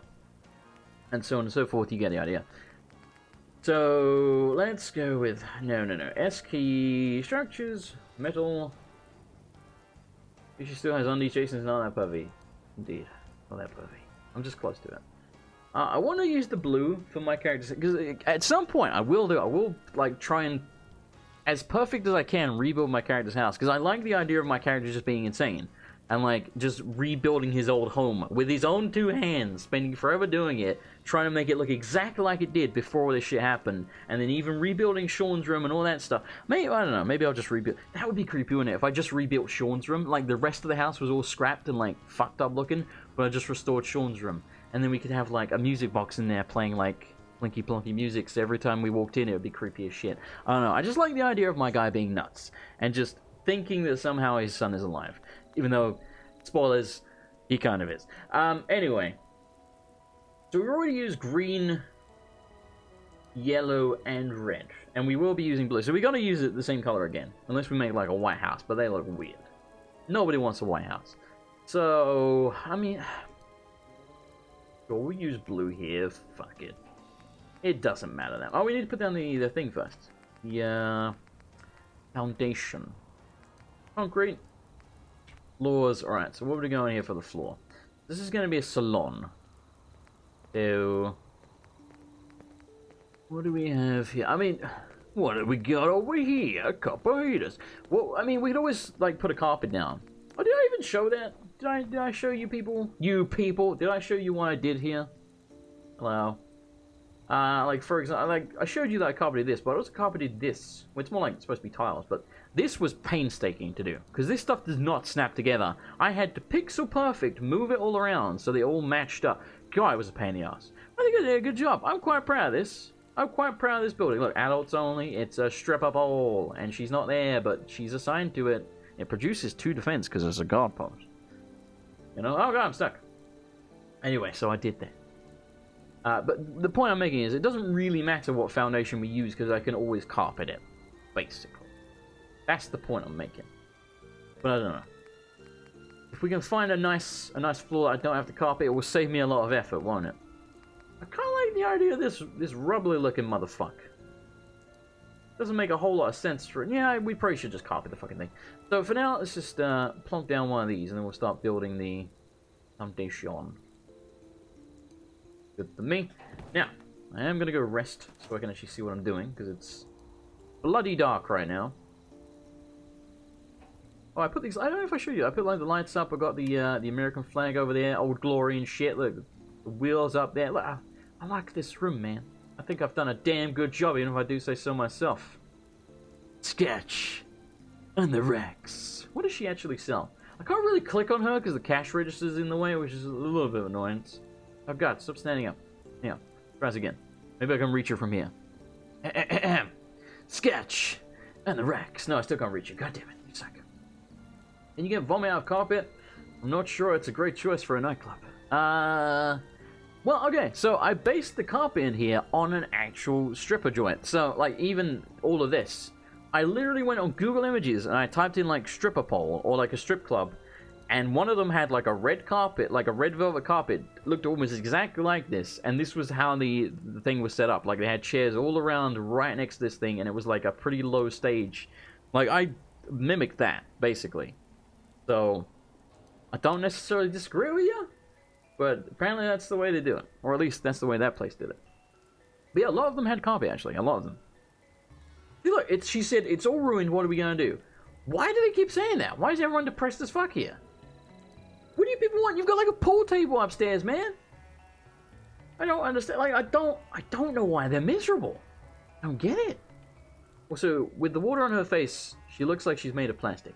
And so on and so forth. You get the idea. So, let's go with... No. S key, structures, metal. She still has undies. Jason's not that puffy. Indeed. Not that puffy. I'm just close to it. I want to use the blue for my characters. Because at some point, I will, like, try and... As perfect as I can, rebuild my character's house. Because I like the idea of my character just being insane. And, like, just rebuilding his old home with his own two hands, spending forever doing it, trying to make it look exactly like it did before this shit happened, and then even rebuilding Sean's room and all that stuff. Maybe, I don't know, maybe I'll just rebuild. That would be creepy, wouldn't it? If I just rebuilt Sean's room, like, the rest of the house was all scrapped and, like, fucked up looking, but I just restored Sean's room. And then we could have, like, a music box in there playing, like, Plinky Plonky music, so every time we walked in, it would be creepy as shit. I don't know, I just like the idea of my guy being nuts, and just thinking that somehow his son is alive. Even though, spoilers, he kind of is. Anyway. So we already used green, yellow, and red. And we will be using blue. So we gotta use it the same color again. Unless we make like a white house, but they look weird. Nobody wants a white house. So, I mean... Sure, we'll use blue here. Fuck it. It doesn't matter now. Oh, we need to put down the thing first. The, foundation. Concrete. Floors. Alright, so what are we going here for the floor? This is going to be a salon. So, what do we have here? I mean, what have we got over here? A couple of heaters. Well, I mean, we could always, like, put a carpet down. Oh, did I even show that? Did I show you people? You people? Did I show you what I did here? Hello? Like, for example, like, I showed you that I carpeted this, but I also carpeted this. Well, it's more like it's supposed to be tiles, but this was painstaking to do, because this stuff does not snap together. I had to pixel perfect move it all around so they all matched up. God, it was a pain in the ass. I think I did a good job. I'm quite proud of this. I'm quite proud of this building. Look, adults only. It's a strip up all, and she's not there, but she's assigned to it. It produces 2 defense because it's a guard post. You know? Oh god, I'm stuck. Anyway, so I did that. But the point I'm making is it doesn't really matter what foundation we use because I can always carpet it, basically. That's the point I'm making. But I don't know. If we can find a nice floor that I don't have to carpet, it will save me a lot of effort, won't it? I kind of like the idea of this rubbly looking motherfucker. Doesn't make a whole lot of sense for it. Yeah, we probably should just copy the fucking thing. So for now, let's just plonk down one of these, and then we'll start building the foundation. Good for me. Now, I am going to go rest, so I can actually see what I'm doing, because it's bloody dark right now. Oh, I put these, I don't know if I showed you, I put like the lights up, I got the American flag over there, Old Glory and shit, look, the wheels up there. Look, I like this room, man. I think I've done a damn good job, even if I do say so myself. Sketch. And the Rex. What does she actually sell? I can't really click on her because the cash register's in the way, which is a little bit of annoyance. Oh god, stop standing up. Yeah, try this again. Maybe I can reach her from here. Sketch. And the Rex. No, I still can't reach her. God damn it. You suck. And you get vomit out of carpet? I'm not sure it's a great choice for a nightclub. Well, okay, so I based the carpet in here on an actual stripper joint. So, like, even all of this. I literally went on Google Images and I typed in, like, stripper pole or, like, a strip club. And one of them had, like, a red carpet, like a red velvet carpet. Looked almost exactly like this. And this was how the thing was set up. Like, they had chairs all around right next to this thing. And it was, like, a pretty low stage. Like, I mimicked that, basically. So, I don't necessarily disagree with you. But apparently that's the way they do it. Or at least that's the way that place did it. But yeah, a lot of them had carpet, actually. A lot of them. See, look, she said, it's all ruined, what are we going to do? Why do they keep saying that? Why is everyone depressed as fuck here? What do you people want? You've got like a pool table upstairs, man. I don't understand. Like, I don't know why they're miserable. I don't get it. Also, with the water on her face, she looks like she's made of plastic.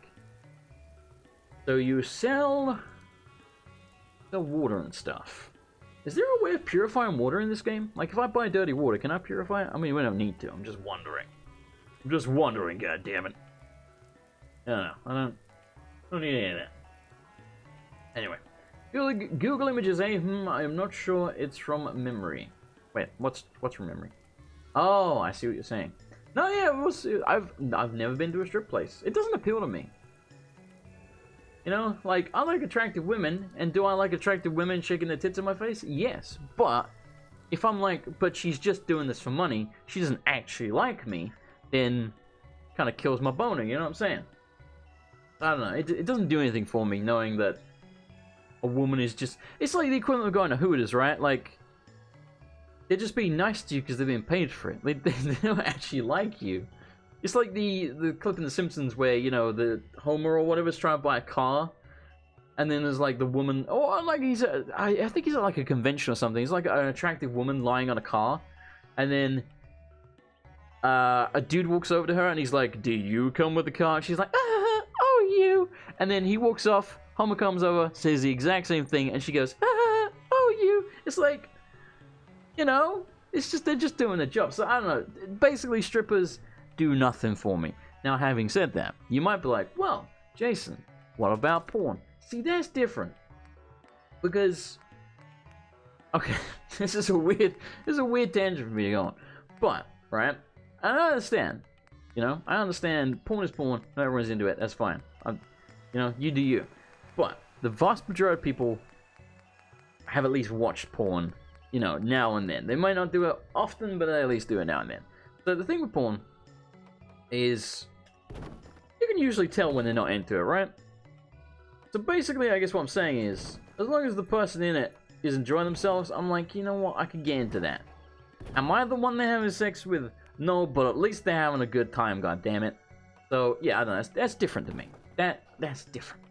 So you sell the water and stuff. Is there a way of purifying water in this game? Like, if I buy dirty water, can I purify it? I mean, we don't need to. I'm just wondering. I'm just wondering, goddammit. I don't know. I don't need any of that. Anyway. Google Images, I am not sure it's from memory. Wait, what's from memory? Oh, I see what you're saying. No, yeah, I've never been to a strip place. It doesn't appeal to me. You know, like, I like attractive women, and do I like attractive women shaking their tits in my face? Yes, but if I'm like, but she's just doing this for money, she doesn't actually like me, then kind of kills my boner, you know what I'm saying? I don't know, it doesn't do anything for me knowing that a woman is just, it's like the equivalent of going to Hooters, right? Like, they're just being nice to you because they're being paid for it. They don't actually like you. It's like the clip in The Simpsons where, you know, the Homer or whatever is trying to buy a car. And then there's like the woman, oh, like I think he's at like a convention or something. He's like an attractive woman lying on a car. And then a dude walks over to her and he's like, do you come with the car? And she's like, oh, you. And then he walks off, Homer comes over, says the exact same thing. And she goes, oh, you. It's like, you know, it's just, they're just doing their job. So I don't know. Basically, strippers do nothing for me. Now, having said that, you might be like, well, Jason, what about porn? See, that's different. Because, okay, this is a weird tangent for me to go on. But, right, I understand. You know, I understand porn is porn, not everyone's into it, that's fine. You know, you do you. But, the vast majority of people have at least watched porn, you know, now and then. They might not do it often, but they at least do it now and then. So, the thing with porn is you can usually tell when they're not into it, right? So basically, I guess what I'm saying is, as long as the person in it is enjoying themselves, I'm like, you know what, I could get into that. Am I the one they're having sex with? No, but at least they're having a good time, goddammit. So, yeah, I don't know, that's different to me. That's different.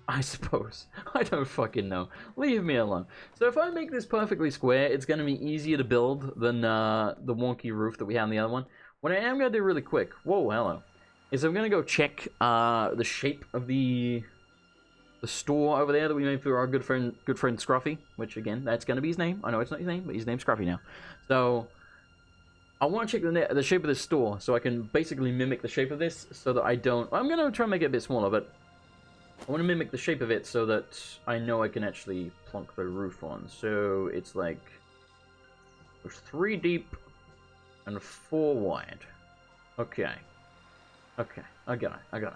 I suppose. I don't fucking know. Leave me alone. So if I make this perfectly square, it's going to be easier to build than the wonky roof that we had on the other one. What I am going to do really quick, whoa, hello, is I'm going to go check the shape of the store over there that we made for our good friend Scruffy, which, again, that's going to be his name. I know it's not his name, but his name's Scruffy now. So, I want to check the shape of this store so I can basically mimic the shape of this so that I don't... I'm going to try and make it a bit smaller, but I want to mimic the shape of it so that I know I can actually plonk the roof on. So it's like... There's 3 deep and 4 wide. Okay. Okay, I got it.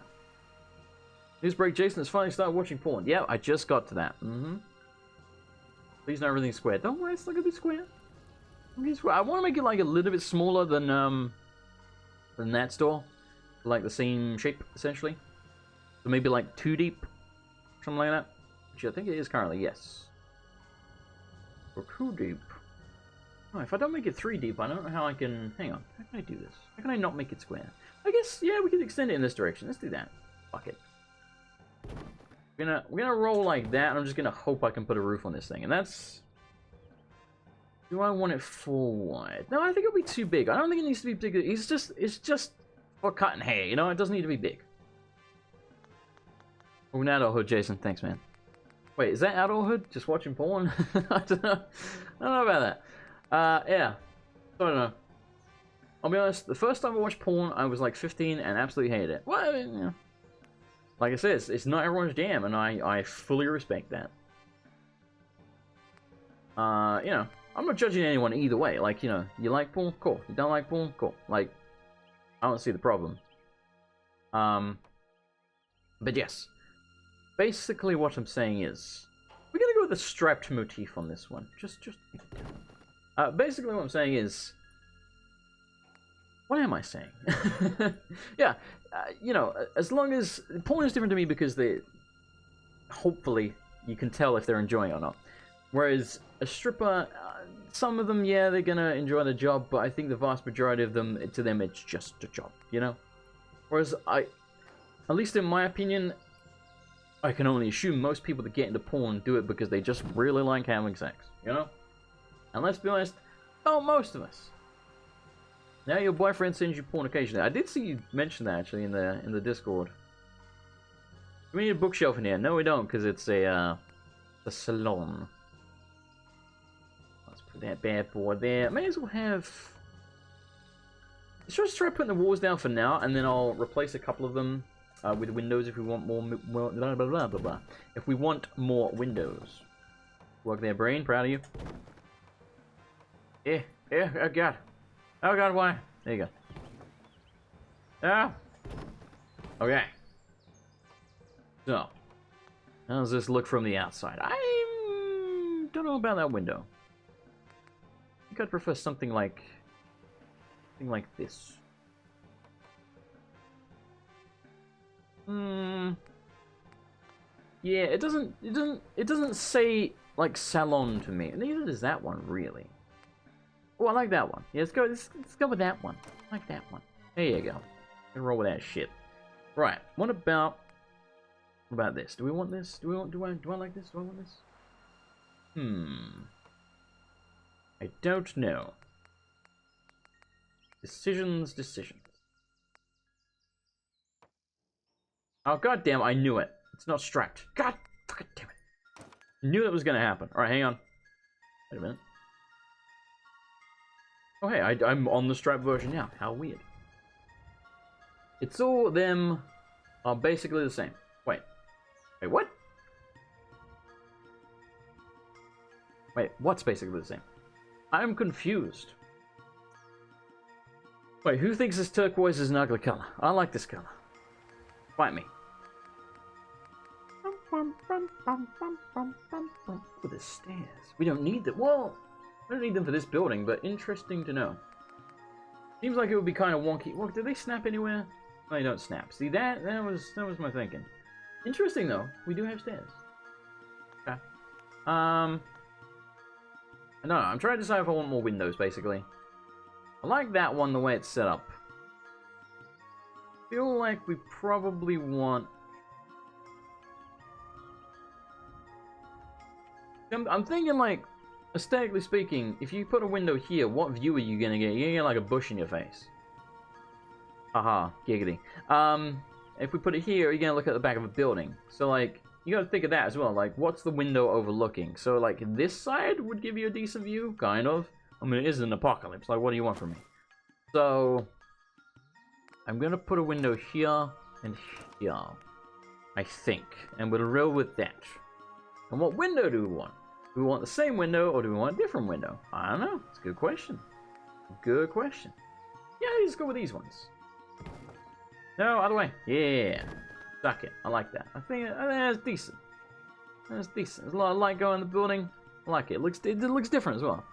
News break, Jason has finally started watching porn. Yeah, I just got to that. Please, not everything's square. Don't worry, it's not gonna be square. I want to make it like a little bit smaller than that store. Like the same shape, essentially. So maybe like 2 deep. Something like that. Which I think it is currently, yes. Or 2 deep. Oh, if I don't make it 3 deep, I don't know how I can... Hang on, how can I do this? How can I not make it square? I guess, yeah, we can extend it in this direction. Let's do that. Fuck it. We're gonna roll like that, and I'm just gonna hope I can put a roof on this thing. And that's... Do I want it 4 wide? No, I think it'll be too big. I don't think it needs to be bigger. It's just for cutting hair, you know? It doesn't need to be big. Oh, adulthood, Jason. Thanks, man. Wait, is that adulthood? Just watching porn? I don't know. I don't know about that. Yeah. I don't know. I'll be honest, the first time I watched porn, I was like 15 and absolutely hated it. Well, you know, like I said, it's not everyone's jam, and I fully respect that. You know, I'm not judging anyone either way. Like, you know, you like porn? Cool. You don't like porn? Cool. Like, I don't see the problem. But yes. Basically what I'm saying is, we're gonna go with the strapped motif on this one. Just basically what I'm saying is, what am I saying? Yeah, you know, as long as... Porn is different to me because hopefully, you can tell if they're enjoying it or not. Whereas, a stripper, some of them, yeah, they're gonna enjoy the job, but I think the vast majority of them, to them, it's just a job, you know? Whereas, at least in my opinion, I can only assume most people that get into porn do it because they just really like having sex, you know? And let's be honest, oh, most of us. Now your boyfriend sends you porn occasionally. I did see you mention that actually in the Discord. We need a bookshelf in here. No, we don't, because it's a salon. Let's put that bad boy there. May as well have... Let's just try putting the walls down for now, and then I'll replace a couple of them with windows if we want more blah, blah, blah, blah, blah. If we want more windows. Work there, brain. Proud of you. Yeah, oh god. Oh god, why? There you go. Ah! Okay. So, how does this look from the outside? I don't know about that window. I think I'd prefer something like this. Yeah, it doesn't say like salon to me. Neither does that one really. Oh, I like that one. Yeah, let's go with that one. I like that one. There you go. And roll with that shit. Right. What about this? Do we want this? Do I like this? Do I want this? I don't know. Decisions. Oh goddamn! I knew it. It's not strapped. God fucking damn it! I knew that was gonna happen. All right, hang on. Wait a minute. Oh hey, I'm on the strap version now. How weird. It's all them are basically the same. Wait, what? Wait, what's basically the same? I'm confused. Wait, who thinks this turquoise is an ugly color? I like this color. Fight me. Look at the stairs. We don't need them. Well, I don't need them for this building, but interesting to know. Seems like it would be kind of wonky. Well, do they snap anywhere? No, they don't snap. See, that was my thinking. Interesting though. We do have stairs. Okay. I don't know. I'm trying to decide if I want more windows, basically. I like that one the way it's set up. Feel like we probably want... I'm thinking like, aesthetically speaking, if you put a window here, what view are you gonna get? You're gonna get like a bush in your face. Haha, giggity. If we put it here, you're gonna look at the back of a building. So like, you gotta think of that as well. Like, what's the window overlooking? So like, this side would give you a decent view, kind of. I mean, it is an apocalypse. Like, what do you want from me? So I'm gonna put a window here and here, I think, and we'll roll with that. And what window do we want? Do we want the same window or do we want a different window? I don't know. It's a good question. Good question. Yeah, let's go with these ones. No, other way. Yeah. Suck it. I like that. I think that's decent. That's decent. There's a lot of light going in the building. I like it. It looks different as well.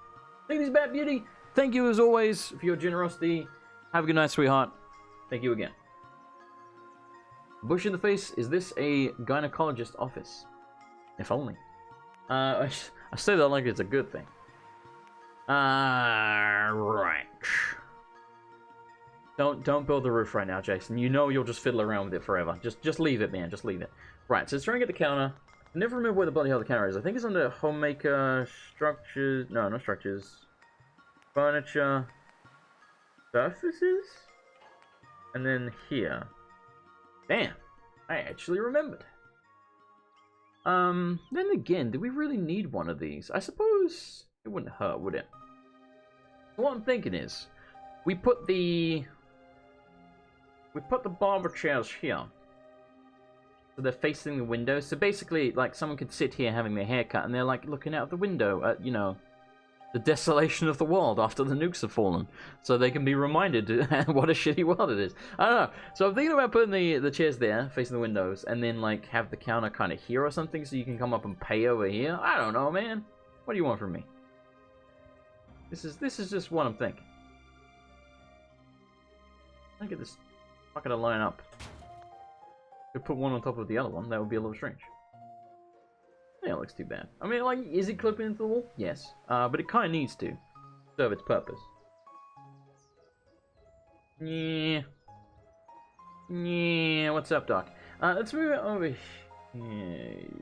Ladies, bad beauty. Thank you as always for your generosity. Have a good night, sweetheart. Thank you again. Bush in the face. Is this a gynecologist office? If only. I say that like it's a good thing. Right. Don't build the roof right now, Jason. You know you'll just fiddle around with it forever. Just leave it, man. Just leave it. Right, so let's try and get the counter. I never remember where the bloody hell the counter is. I think it's under homemaker, structures. No, not structures. Furniture. Surfaces? And then here. Damn. I actually remembered. Then again, do we really need one of these? I suppose it wouldn't hurt, would it? What I'm thinking is, we put the barber chairs here. So they're facing the window. So basically, like, someone could sit here having their hair cut, and they're, like, looking out the window at, you know, the desolation of the world after the nukes have fallen. So they can be reminded what a shitty world it is. I don't know. So I'm thinking about putting the chairs there, facing the windows, and then, like, have the counter kind of here or something, so you can come up and pay over here. I don't know, man. What do you want from me? This is just what I'm thinking. I get this fucking to line up. Could put one on top of the other one. That would be a little strange. Yeah, it looks too bad. I mean, like, is it clipping into the wall? Yes. But it kind of needs to serve its purpose. Yeah. Yeah. What's up, Doc? Let's move it over here.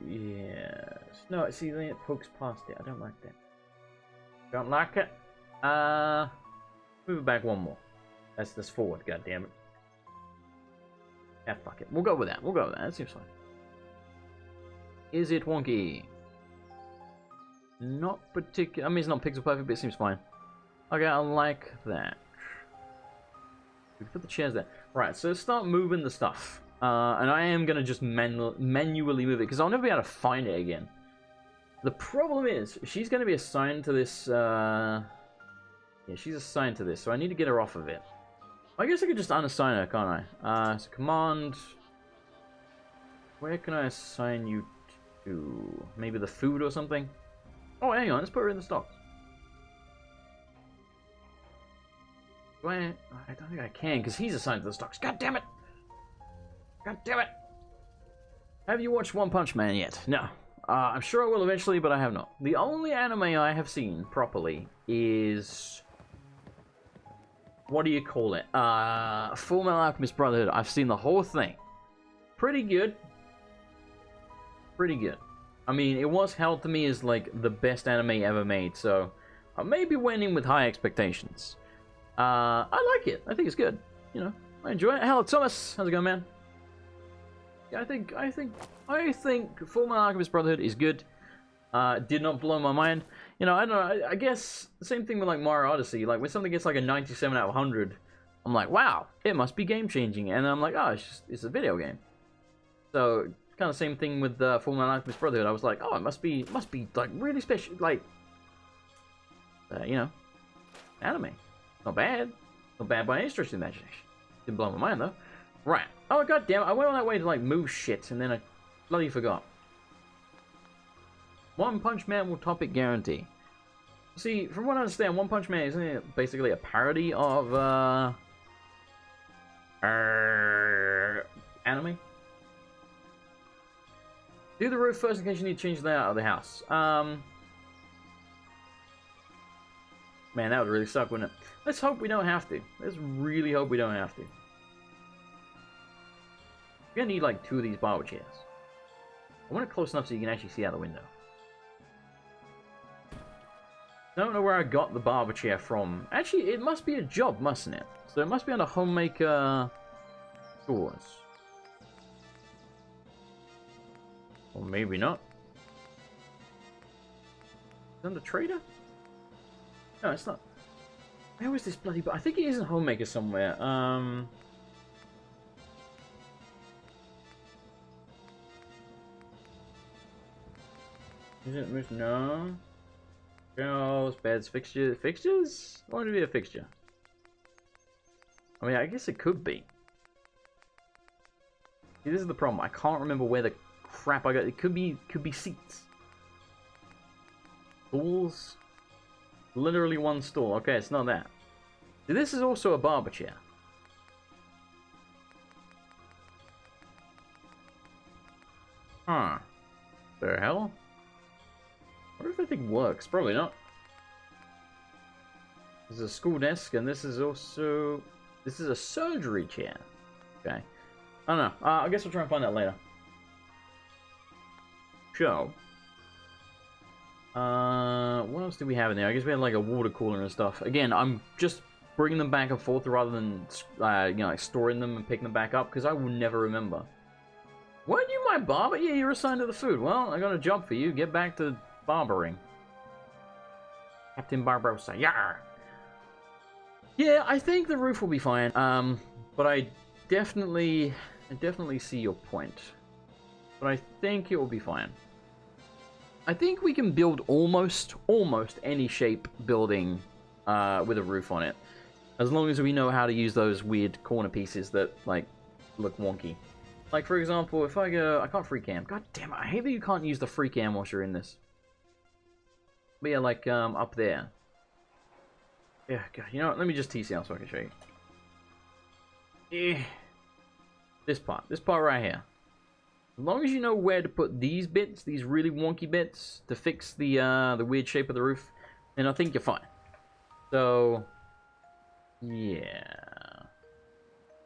Yes. No, see, then it pokes past it. I don't like that. Don't like it. Move it back one more. That's this forward, goddammit. Yeah, fuck it. We'll go with that. We'll go with that. That seems fine. Is it wonky? Not particular. I mean, it's not pixel perfect, but it seems fine. Okay, I like that. We can put the chairs there. Right, so start moving the stuff. And I am going to just manually move it, because I'll never be able to find it again. The problem is, she's going to be assigned to this, yeah, she's assigned to this, so I need to get her off of it. I guess I could just unassign her, can't I? So command... Where can I assign you to? Maybe the food or something? Oh, hang on, let's put her in the stocks. I don't think I can, because he's assigned to the stocks. God damn it! God damn it! Have you watched One Punch Man yet? No. I'm sure I will eventually, but I have not. The only anime I have seen properly is... What do you call it? Fullmetal Alchemist Brotherhood. I've seen the whole thing. Pretty good. Pretty good. I mean, it was held to me as, like, the best anime ever made, so... I maybe went in with high expectations. I like it. I think it's good. You know, I enjoy it. Hello, Thomas. How's it going, man? Yeah, I think Fullmetal Alchemist Brotherhood is good. Did not blow my mind. You know, I don't know. I guess the same thing with like Mario Odyssey. Like when something gets like a 97 out of 100, I'm like, wow, it must be game changing. And I'm like, oh, it's a video game. So kind of same thing with Fullmetal Alchemist Brotherhood. I was like, oh, it must be like really special, like you know, anime. Not bad. Not bad by any stretch of the imagination. Didn't blow my mind though. Right. Oh god damn it! I went on that way to like move shit and then I bloody forgot. One Punch Man will top it, guarantee. See, from what I understand, One Punch Man is basically a parody of anime. Do the roof first in case you need to change the layout of the house. Man, that would really suck, wouldn't it? Let's hope we don't have to. Let's really hope we don't have to. We're gonna need like 2 of these barber chairs. I want it close enough so you can actually see out the window. I don't know where I got the barber chair from. Actually, it must be a job, mustn't it? So it must be under homemaker stores. Or maybe not. Is it under trader? No, it's not. Where was this bloody... I think it is in Homemaker somewhere. Is it... No. Shelves, beds, fixtures. Fixtures? I want it to be a fixture. I mean, I guess it could be. See, this is the problem. I can't remember where the crap I got. It could be seats. Stools. Literally one stool. Okay, it's not that. See, this is also a barber chair. Huh. The hell? I wonder if that thing works. Probably not. There's a school desk, and this is also... This is a surgery chair. Okay. I don't know. I guess we'll try and find out later. So... what else do we have in there? I guess we had like a water cooler and stuff. Again, I'm just bringing them back and forth rather than, you know, like storing them and picking them back up, because I will never remember. Weren't you my barber? Yeah, you're assigned to the food. Well, I got a job for you. Get back to barbering. Captain Barbosa. Yarr! Yeah, I think the roof will be fine. But I definitely see your point. But I think it will be fine. I think we can build almost any shape building with a roof on it. As long as we know how to use those weird corner pieces that, like, look wonky. Like, for example, if I go... I can't free cam. God damn it, I hate that you can't use the free cam while you're in this. But yeah, like, up there. Yeah, God, you know what? Let me just TCL so I can show you. Yeah. This part right here. As long as you know where to put these bits, these really wonky bits, to fix the weird shape of the roof, then I think you're fine. So, yeah.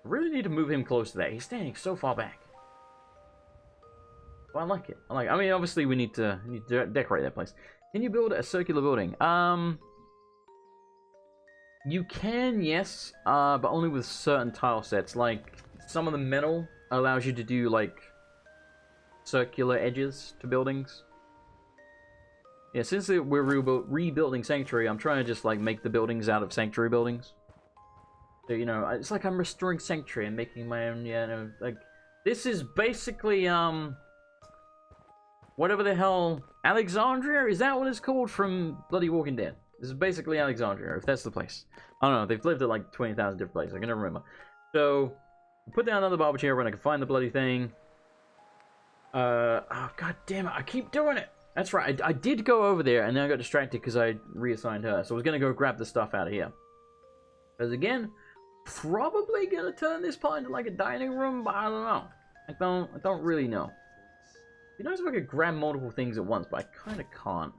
I really need to move him close to that. He's standing so far back. Well, I like it. I mean, obviously we need to decorate that place. Can you build a circular building? You can, yes, but only with certain tile sets. Like, some of the metal allows you to do, like, circular edges to buildings. Yeah, since we're rebuilding Sanctuary, I'm trying to just, like, make the buildings out of Sanctuary buildings. So, you know, it's like I'm restoring Sanctuary and making my own, you know, like... This is basically, whatever the hell... Alexandria? Is that what it's called from bloody Walking Dead? This is basically Alexandria, if that's the place. I don't know, they've lived at like 20,000 different places, I can never remember. So, put down another barber chair when I can find the bloody thing. Oh, god damn it, I keep doing it! That's right, I did go over there, and then I got distracted because I reassigned her. So I was going to go grab the stuff out of here. Because again, probably going to turn this part into like a dining room, but I don't know. I don't really know. It'd be nice if I could grab multiple things at once, but I kind of can't.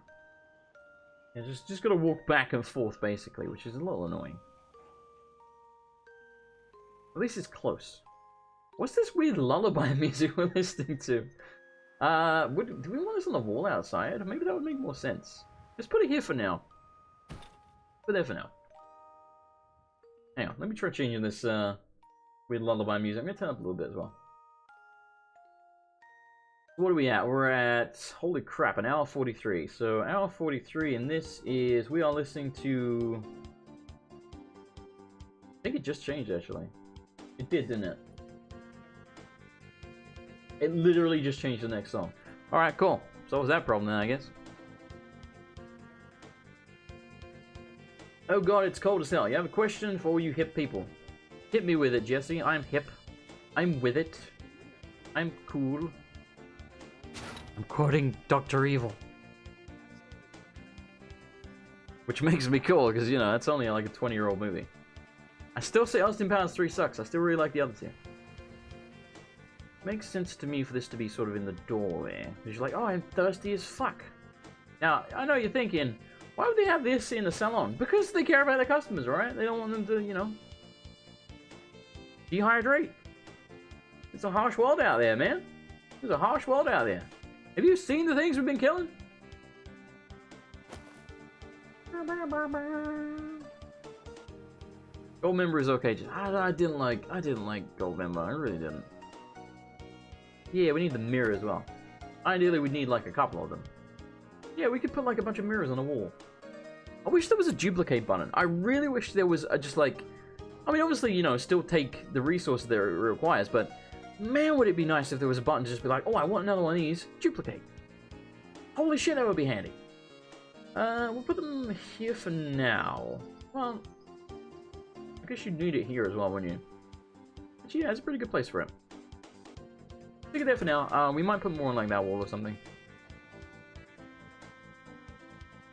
Yeah, just got to walk back and forth, basically, which is a little annoying. At least it's close. What's this weird lullaby music we're listening to? Do we want this on the wall outside? Maybe that would make more sense. Let's put it here for now. Put it there for now. Hang on, let me try changing this weird lullaby music. I'm going to turn up a little bit as well. What are we at? We're at, holy crap, an hour 43. So, hour 43, and this is, we are listening to... I think it just changed, actually. It did, didn't it? It literally just changed the next song. Alright, cool. Solves that problem then, I guess. Oh god, it's cold as hell. You have a question for all you hip people. Hit me with it, Jesse. I'm hip. I'm with it. I'm cool. I'm quoting Dr. Evil. Which makes me cool, because, you know, that's only like a 20-year-old movie. I still say Austin Powers 3 sucks. I still really like the other two. Makes sense to me for this to be sort of in the doorway. Because you're like, oh, I'm thirsty as fuck. Now, I know you're thinking, why would they have this in the salon? Because they care about their customers, right? They don't want them to, you know, dehydrate. It's a harsh world out there, man. There's a harsh world out there. Have you seen the things we've been killing? Goldmember is okay. Just I didn't like Goldmember. I really didn't. Yeah, we need the mirror as well. Ideally, we'd need like a couple of them. Yeah, we could put like a bunch of mirrors on the wall. I wish there was a duplicate button. I really wish there was a, just like, I mean, obviously, you know, still take the resources that it requires, but man, would it be nice if there was a button to just be like, oh, I want another one of these, duplicate. Holy shit, that would be handy. We'll put them here for now. Well, I guess you'd need it here as well, wouldn't you? But yeah, it's a pretty good place for it. Stick it there for now. We might put more on like that wall or something.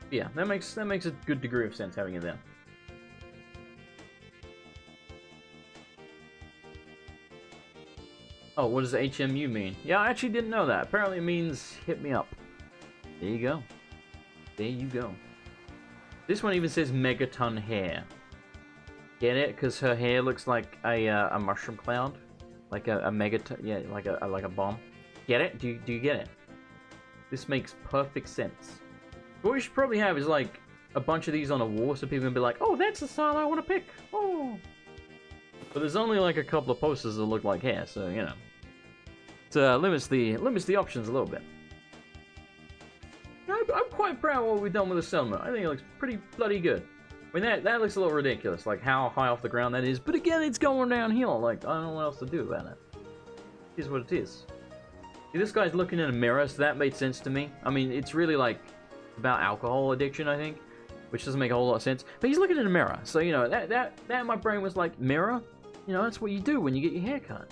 Yeah, that makes a good degree of sense having it there. Oh, what does HMU mean? Yeah, I actually didn't know that. Apparently it means hit me up. There you go. There you go. This one even says megaton hair. Get it? Because her hair looks like a mushroom cloud. Like a megaton, yeah, like a bomb. Get it? Do you get it? This makes perfect sense. What we should probably have is like a bunch of these on a wall so people can be like, oh, that's the style I want to pick. Oh. But there's only like a couple of posters that look like hair, so you know. It limits the options a little bit. I'm quite proud of what we've done with the settlement. I think it looks pretty bloody good. I mean, that looks a little ridiculous, like how high off the ground that is. But again, it's going downhill. Like, I don't know what else to do about it. It is what it is. See, this guy's looking in a mirror, so that made sense to me. I mean, it's really like about alcohol addiction, I think, which doesn't make a whole lot of sense. But he's looking in a mirror, so you know that in my brain was like, mirror. You know, that's what you do when you get your hair cut.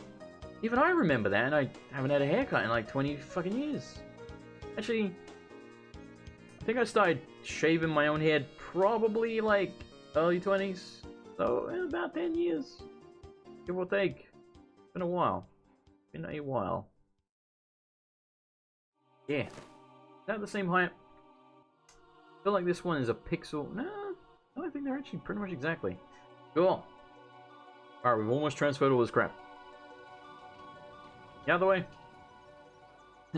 Even I remember that, and I haven't had a haircut in like 20 fucking years. Actually, I think I started shaving my own head probably like early 20s. So, in about 10 years. Give or take. Been a while. Been a while. Yeah. Is that the same height? I feel like this one is a pixel. No, I think they're actually pretty much exactly. Cool. Alright, we've almost transferred all this crap. Get out of the way.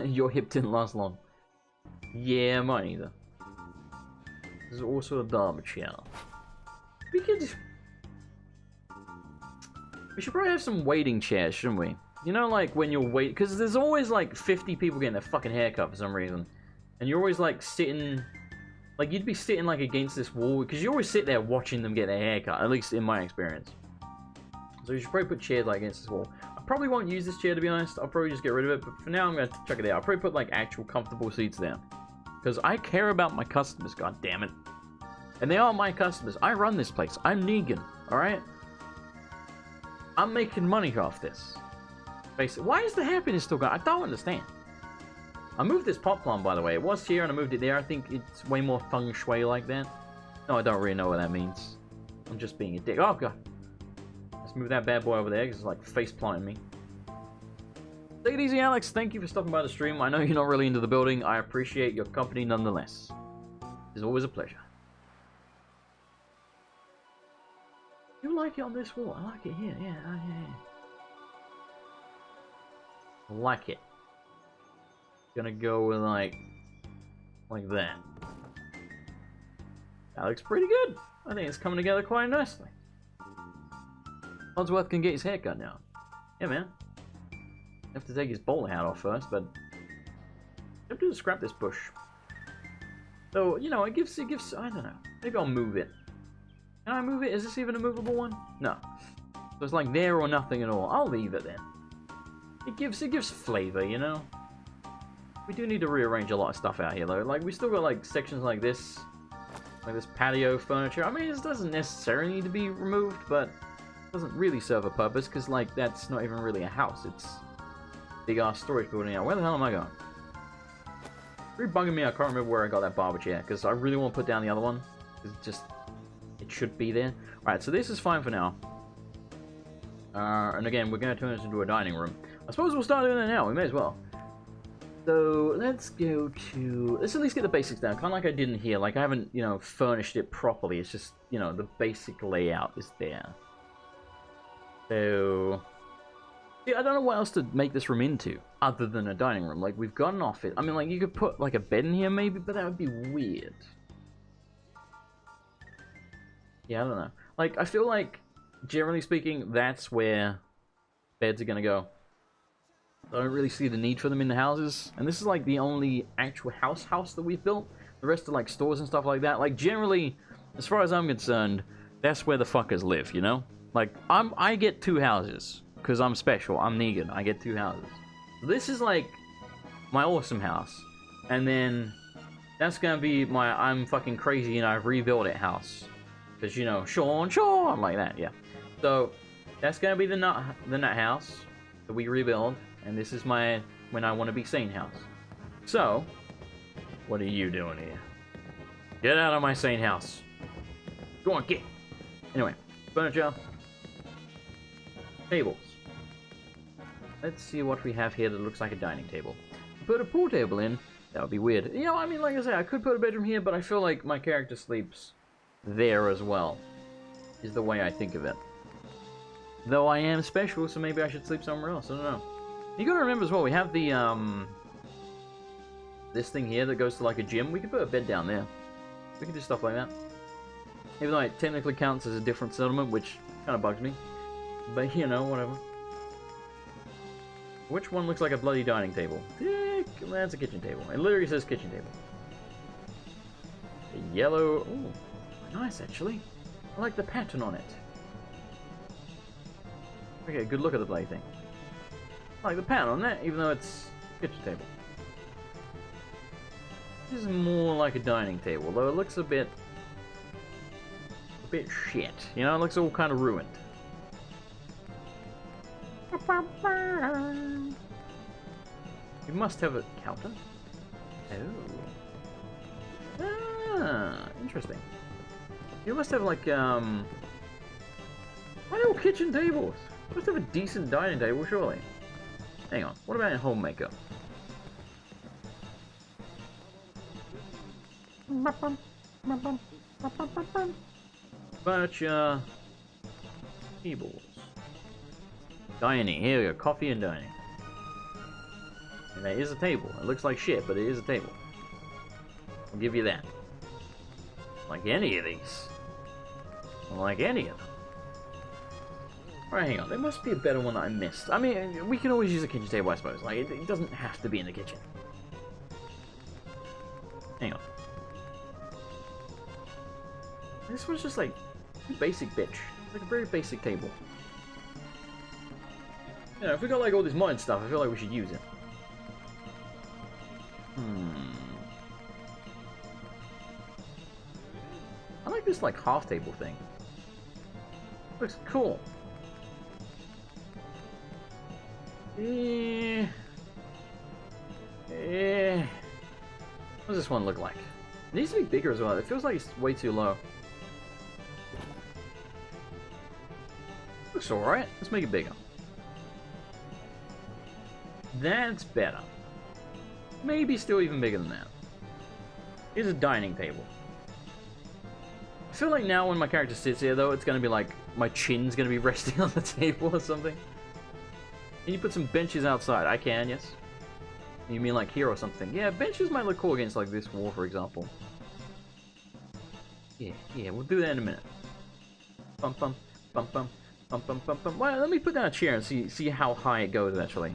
Your hip didn't last long. Yeah, mine either. This is also a Dharma chair. We should probably have some waiting chairs, shouldn't we? You know, like when you're waiting, because there's always like 50 people getting their fucking haircut for some reason, and you're always like sitting, like you'd be sitting like against this wall because you always sit there watching them get their haircut. At least in my experience. So you should probably put chairs like against this wall. I probably won't use this chair, to be honest. I'll probably just get rid of it. But for now, I'm gonna check it out. I'll probably put like actual comfortable seats there. Because I care about my customers, god damn it. And they are my customers. I run this place. I'm Negan, alright? I'm making money off this. Basically, why is the happiness still gone? I don't understand. I moved this pot plant, by the way. It was here and I moved it there. I think it's way more feng shui like that. No, I don't really know what that means. I'm just being a dick. Oh, god. Let's move that bad boy over there because it's like face planting me. Take it easy, Alex. Thank you for stopping by the stream. I know you're not really into the building. I appreciate your company nonetheless. It's always a pleasure. You like it on this wall? I like it here. Yeah. I like it. Gonna go with like that. That looks pretty good. I think it's coming together quite nicely. Wadsworth can get his haircut now. Yeah, man. Have to take his bowler hat off first, but I have to scrap this bush. So you know, it gives. I don't know. Maybe I'll move it. Can I move it? Is this even a movable one? No. So it's like there or nothing at all. I'll leave it then. It gives flavor, you know. We do need to rearrange a lot of stuff out here though. Like we still got like sections like this patio furniture. I mean, this doesn't necessarily need to be removed, but it doesn't really serve a purpose because like that's not even really a house. It's a big ass storage building now. Where the hell am I going? It's really bugging me. I can't remember where I got that barber chair because I really want to put down the other one. It should be there. Alright, so this is fine for now. And again, we're going to turn this into a dining room. I suppose we'll start doing that now. We may as well. So, let's go to... Let's at least get the basics down. Kind of like I did in here. Like, I haven't, you know, furnished it properly. It's just, you know, the basic layout is there. So... Yeah, I don't know what else to make this room into. Other than a dining room. Like, we've got an office. I mean, like, you could put, like, a bed in here, maybe. But that would be weird. Yeah, I don't know. Like, I feel like, generally speaking, that's where beds are going to go. I don't really see the need for them in the houses. And this is like the only actual house that we've built. The rest are like stores and stuff like that. Like generally, as far as I'm concerned, that's where the fuckers live, you know? Like I get 2 houses because I'm special. I'm Negan. I get 2 houses. This is like my awesome house, and then that's gonna be my I'm fucking crazy and I've rebuilt it house, because you know Sean like that, yeah. So that's gonna be the nut house that we rebuild, and this is my when I want to be sane house. So what are you doing here? Get out of my sane house. Go on, get. Anyway, furniture, tables. Let's see what we have here that looks like a dining table. Put a pool table in. That would be weird. You know, I mean, like I said, I could put a bedroom here, but I feel like my character sleeps there as well. Is the way I think of it. Though I am special, so maybe I should sleep somewhere else. I don't know. You gotta remember as well, we have the, this thing here that goes to like a gym. We could put a bed down there. We could do stuff like that. Even though it technically counts as a different settlement, which kind of bugs me. But, you know, whatever. Which one looks like a bloody dining table? Yeah, that's a kitchen table. It literally says kitchen table. A yellow... Ooh, nice, actually. I like the pattern on it. Okay, good look at the bloody thing. I like the pattern on that, even though it's a kitchen table. This is more like a dining table, though it looks a bit shit. You know, it looks all kind of ruined. You must have a counter. Oh. Ah, interesting. You must have like why all kitchen tables? You must have a decent dining table, surely. Hang on. What about a homemaker? Furniture, tables, dining. Here we go. Coffee and dining. And there is a table. It looks like shit, but it is a table. I'll give you that. Like any of these. Like any of them. Alright, hang on. There must be a better one that I missed. I mean, we can always use a kitchen table, I suppose. Like, it doesn't have to be in the kitchen. Hang on. This one's just like a basic bitch. It's like a very basic table. Yeah, if we got like all this modern stuff, I feel like we should use it. I like this like half table thing. Looks cool. What does this one look like? It needs to be bigger as well. It feels like it's way too low. Looks alright. Let's make it bigger. That's better. Maybe still even bigger than that. Here's a dining table. I feel like now when my character sits here though, it's gonna be like my chin's gonna be resting on the table or something. Can you put some benches outside? I can, yes. You mean like here or something? Yeah, benches might look cool against like this wall, for example. Yeah, we'll do that in a minute. Bum bum bum bum bum bum bum bum. Well, let me put down a chair and see how high it goes actually,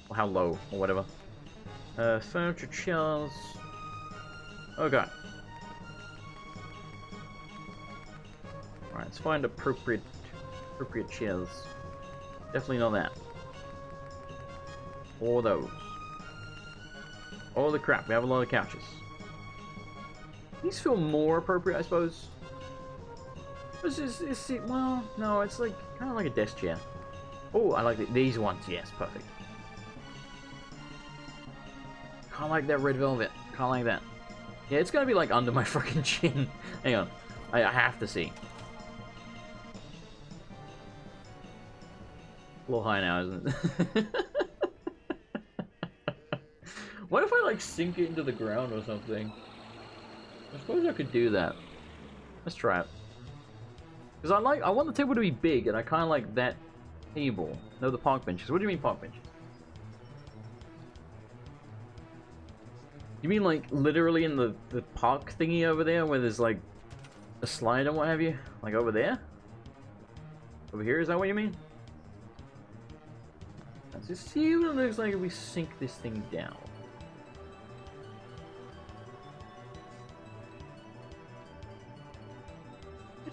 or how low, or whatever. Furniture, chairs. Oh god. All right, let's find appropriate chairs. Definitely not that. Or those. Holy crap, we have a lot of couches. These feel more appropriate, I suppose. Well, no, it's like kind of like a desk chair. Oh, I like these ones. Yes, perfect. Can't like that red velvet. Can't like that. Yeah, it's gonna be like under my fucking chin. Hang on, I have to see. A little high now, isn't it? What if I like sink it into the ground or something? I suppose I could do that. Let's try it. Because I want the table to be big, and I kind of like that table. No, the park benches. What do you mean park benches? You mean like literally in the park thingy over there, where there's like a slide and what have you? Like over there? Over here? Is that what you mean? Let's just see what it looks like if we sink this thing down.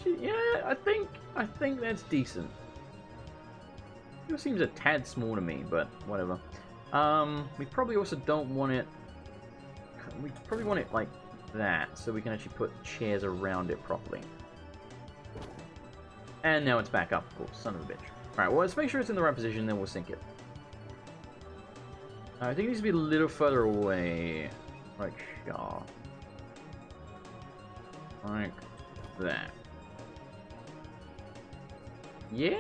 Actually, yeah, I think that's decent. It seems a tad small to me, but whatever. We probably also don't want it. We probably want it like that, so we can actually put chairs around it properly. And now it's back up, of course. Son of a bitch. Alright, well, let's make sure it's in the right position, then we'll sink it. I think it needs to be a little further away. Like, like that. Yeah?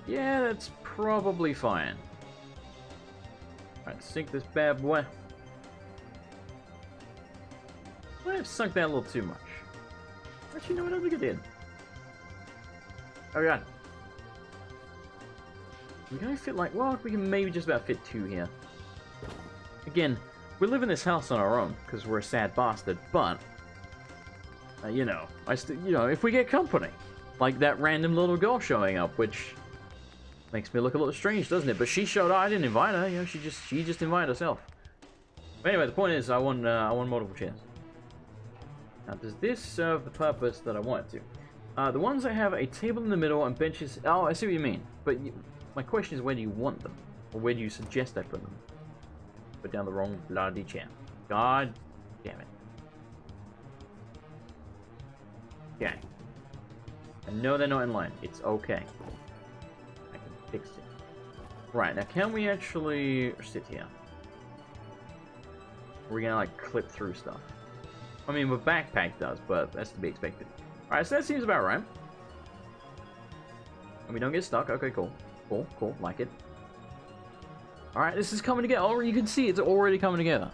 Yeah, that's probably fine. Alright, sink this bad boy. I might have sunk that a little too much. Actually, no, I don't think it did. Oh god. We can only fit like, well, we can maybe just about fit 2 here. Again, we live in this house on our own because we're a sad bastard, but you know, if we get company, like that random little girl showing up, which makes me look a little strange, doesn't it? But she showed up. I didn't invite her. You know, she just invited herself. But anyway, the point is, I want multiple chairs. Now, does this serve the purpose that I want it to? The ones that have a table in the middle and benches. Oh, I see what you mean. But my question is, where do you want them, or where do you suggest I put them? Put down the wrong bloody chair. God damn it. Okay. I know they're not in line. It's okay. I can fix it. Right, now can we actually sit here? Or are we gonna like clip through stuff? I mean, the backpack does, but that's to be expected. Alright, so that seems about right. And we don't get stuck. Okay, cool. Cool, cool. Like it. Alright, this is coming together. Oh, you can see it's already coming together.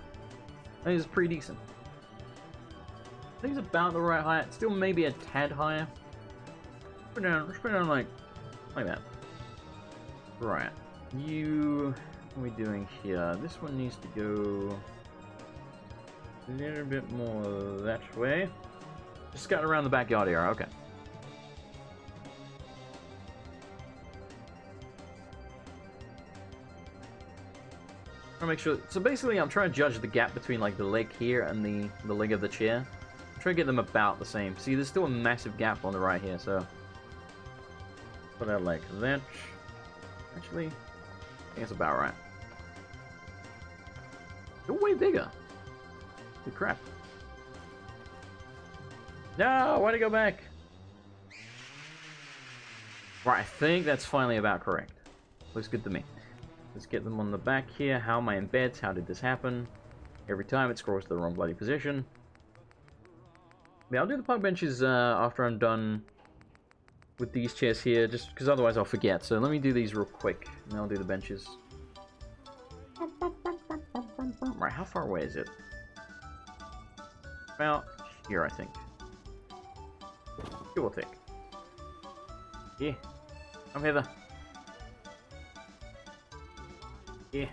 I think it's pretty decent. I think it's about the right height. Still maybe a tad higher. Let's put it down like that. Right. What are we doing here? This one needs to go a little bit more that way. Just scouting around the backyard here. Okay. I'll make sure. So basically, I'm trying to judge the gap between like the leg here and the leg of the chair. I'm trying to get them about the same. See, there's still a massive gap on the right here, so put that like that. Actually, I think it's about right. You're way bigger. Good crap. No, why'd it go back? Right, I think that's finally about correct. Looks good to me. Let's get them on the back here. How am I in beds? How did this happen? Every time it scrolls to the wrong bloody position. Yeah, I'll do the park benches after I'm done with these chairs here, just because otherwise I'll forget. So let me do these real quick, and then I'll do the benches. Right, how far away is it? About here, I think. Give or take. Yeah. Come hither. Yeah.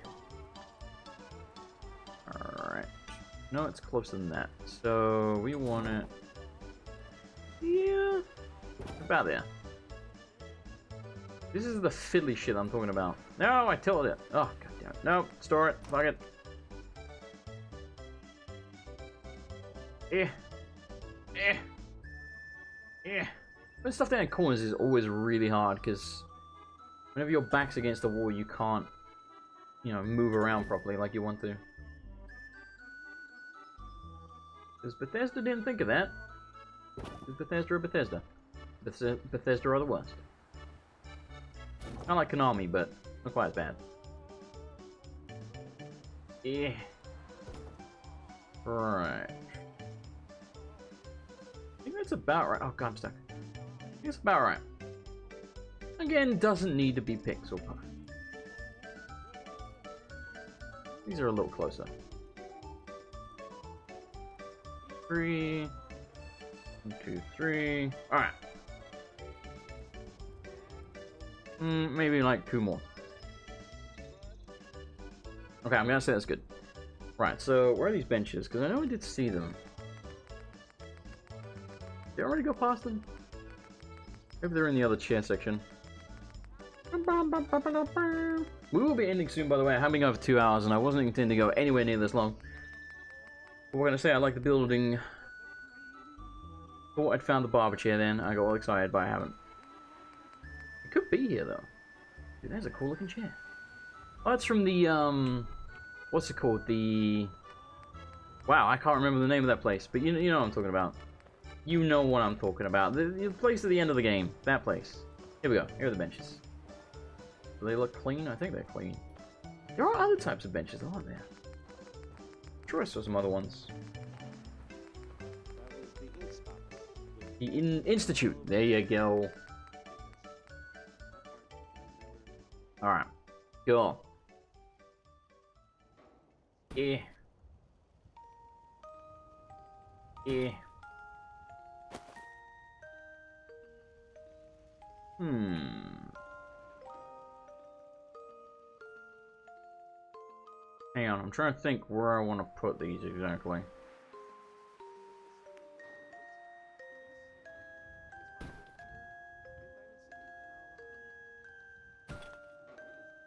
Alright. No, it's closer than that. So we want it. Yeah. About there. This is the fiddly shit I'm talking about. No, I tilted it. Oh, god damn it. No, store it. Fuck it. Yeah. Yeah. Yeah. Putting stuff down in corners is always really hard because whenever your back's against the wall, you can't, you know, move around properly like you want to. Because Bethesda didn't think of that. Is Bethesda or Bethesda? Bethesda are the worst. I like Konami, but not quite as bad. Yeah. Right. I think that's about right. Oh god, I'm stuck. I think it's about right. Again, doesn't need to be pixel perfect. These are a little closer. 3. 1, 2, 3. Alright. Maybe like 2 more. Okay, I'm gonna say that's good. Right, so where are these benches? Because I know I did see them. Did I already go past them? Maybe they're in the other chair section. We will be ending soon, by the way. I'm having over 2 hours, and I wasn't intending to go anywhere near this long. But we're going to say I like the building Thought I'd found the barber chair then. I got all excited, but I haven't. It could be here, though. Dude, there's a cool looking chair. Oh, it's from the, what's it called? The... Wow, I can't remember the name of that place, but you know what I'm talking about. You know what I'm talking about. The place at the end of the game. That place. Here we go. Here are the benches. Do they look clean? I think they're clean. There are other types of benches, aren't there? I'm sure I saw some other ones. The Institute. There you go. Alright. Go. Yeah. Yeah. Hang on, I'm trying to think where I want to put these exactly. I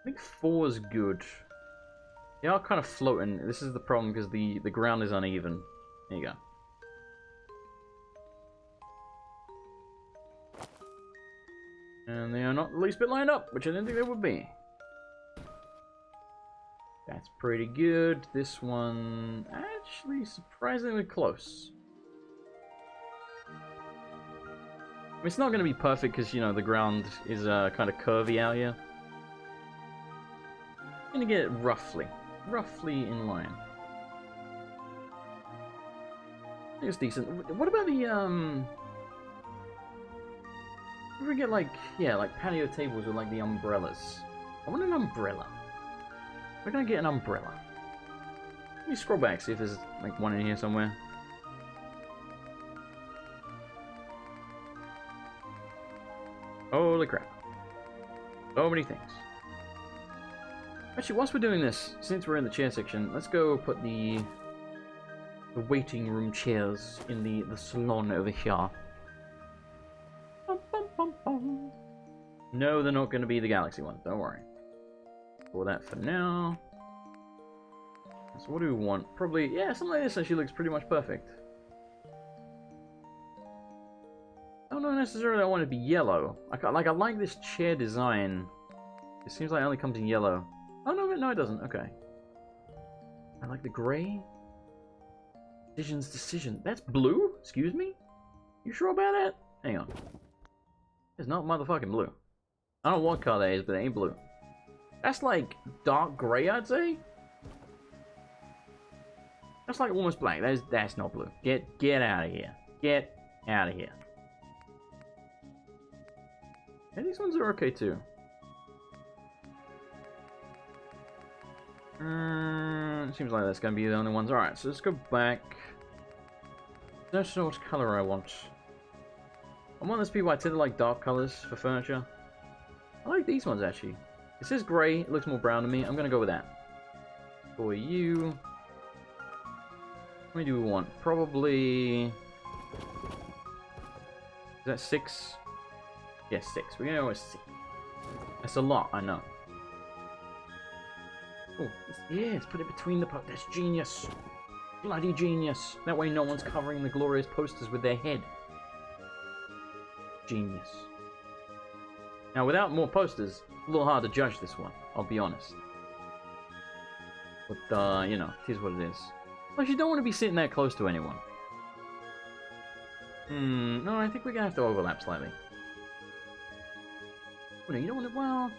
think 4 is good. They are kind of floating. This is the problem because the ground is uneven. There you go. And they are not the least bit lined up, which I didn't think they would be. That's pretty good. This one, actually surprisingly close. I mean, it's not going to be perfect because, you know, the ground is kind of curvy out here. I'm going to get it roughly in line. I think it's decent. What about the, if we get like, yeah, like patio tables with like the umbrellas. I want an umbrella. We're gonna get an umbrella. Let me scroll back, see if there's like one in here somewhere. Holy crap. So many things. Actually, whilst we're doing this, since we're in the chair section, let's go put the waiting room chairs in the salon over here. No, they're not going to be the galaxy ones, don't worry. For that for now. So what do we want? Probably, yeah, something like this actually looks pretty much perfect. I don't know necessarily I want it to be yellow. I like this chair design. It seems like it only comes in yellow. Oh, no, it doesn't. Okay. I like the gray. Decision. That's blue? Excuse me? You sure about that? Hang on. It's not motherfucking blue. I don't know what color that is, but it ain't blue. That's like dark gray, I'd say. That's like almost black. That's not blue. Get out of here. Get out of here. Yeah, these ones are okay too. Seems like that's gonna be the only ones. Alright, so let's go back. I don't know what color I want. I'm one of those people I tend to like dark colors for furniture. I like these ones actually. It says grey, it looks more brown to me. I'm gonna go with that. For you. How many do we want? Probably. Is that 6? Yes, 6. We're gonna go with 6. That's a lot, I know. Oh, yeah, let's put it between the posts. That's genius. Bloody genius. That way no one's covering the glorious posters with their head. Genius. Now, without more posters, a little hard to judge this one, I'll be honest. But, you know, it is what it is. Plus, you don't want to be sitting that close to anyone. No, I think we're gonna have to overlap slightly. Oh, no, you don't want to, well...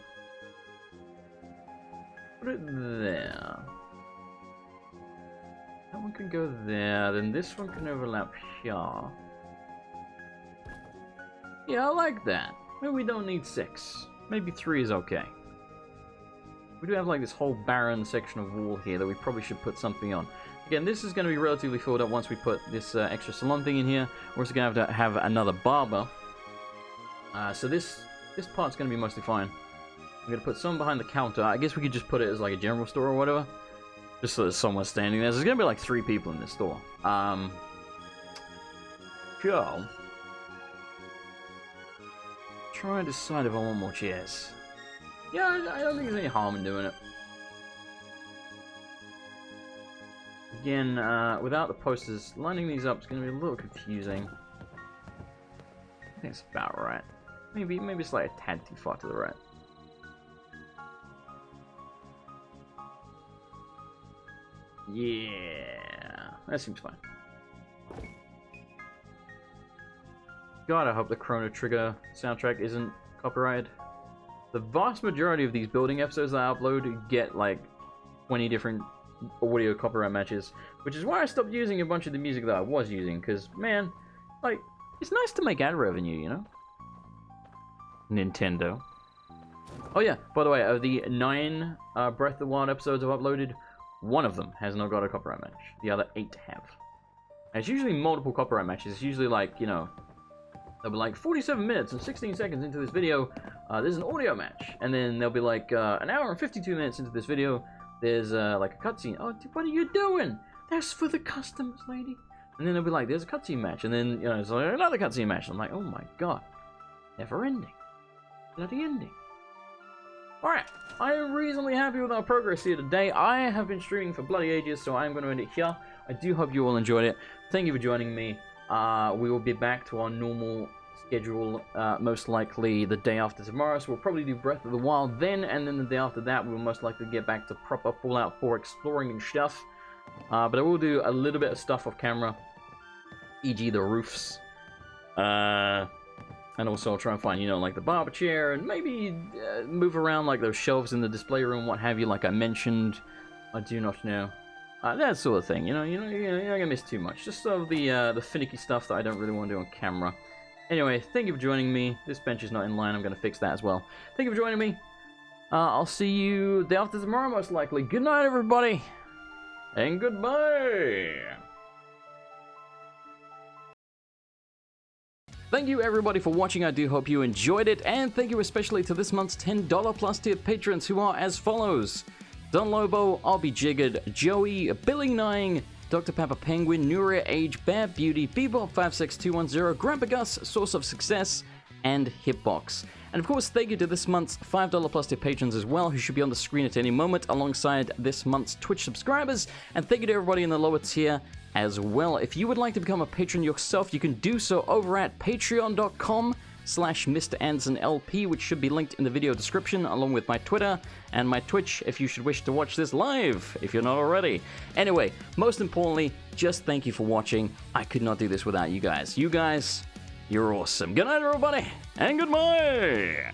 Put it there. That one can go there, then this one can overlap here. Yeah, I like that. Maybe we don't need 6. Maybe 3 is okay. We do have like this whole barren section of wall here that we probably should put something on. Again, this is going to be relatively filled up once we put this extra salon thing in here. We're also going to have another barber. So this part's going to be mostly fine. I'm going to put some behind the counter. I guess we could just put it as like a general store or whatever. Just so there's someone standing there. There's going to be like 3 people in this store. Sure. Try and decide if I want more chairs. Yeah, I don't think there's any harm in doing it. Again, without the posters, lining these up is going to be a little confusing. think it's about right. Maybe it's like a tad too far to the right. Yeah, that seems fine. God, I hope the Chrono Trigger soundtrack isn't copyrighted. The vast majority of these building episodes that I upload get like 20 different audio copyright matches, which is why I stopped using a bunch of the music that I was using, because, man, like, it's nice to make ad revenue, you know? Nintendo. Oh yeah, by the way, of the 9 Breath of the Wild episodes I've uploaded, one of them has not got a copyright match. The other 8 have. And it's usually multiple copyright matches. It's usually like, you know, they'll be like 47 minutes and 16 seconds into this video, there's an audio match. And then they'll be like an hour and 52 minutes into this video, there's like a cutscene. Oh, what are you doing? That's for the customers, lady. And then they'll be like, there's a cutscene match. And then, you know, it's like another cutscene match. I'm like, oh my god. Never ending. Bloody ending. Alright, I am reasonably happy with our progress here today. I have been streaming for bloody ages, so I'm going to end it here. I do hope you all enjoyed it. Thank you for joining me. We will be back to our normal schedule, most likely the day after tomorrow. So we'll probably do Breath of the Wild then, and then the day after that, we'll most likely get back to proper Fallout 4 exploring and stuff. But I will do a little bit of stuff off camera, e.g. the roofs. And also I'll try and find, you know, like the barber chair, and maybe move around like those shelves in the display room, what have you, like I mentioned. I do not know. That sort of thing, you know, you're not gonna miss too much. Just sort of the finicky stuff that I don't really want to do on camera. Anyway, thank you for joining me. This bench is not in line, I'm gonna fix that as well. Thank you for joining me. I'll see you the day after tomorrow, most likely. Good night, everybody, and goodbye. Thank you everybody for watching, I do hope you enjoyed it, and thank you especially to this month's $10 plus tier patrons who are as follows: Don Lobo, I'll Be Jiggered, Joey, Billy Nying, Dr. Pepper Penguin, Nuria Age, Bear Beauty, Bebop56210, Grandpa Gus, Source of Success, and Hitbox. And of course, thank you to this month's $5 plus tier patrons as well, who should be on the screen at any moment alongside this month's Twitch subscribers. And thank you to everybody in the lower tier as well. If you would like to become a patron yourself, you can do so over at patreon.com/MrAndersonLP, which should be linked in the video description, along with my Twitter and my Twitch if you should wish to watch this live, if you're not already. Anyway, most importantly, just thank you for watching. I could not do this without you guys. You guys, you're awesome. Good night, everybody, and goodbye!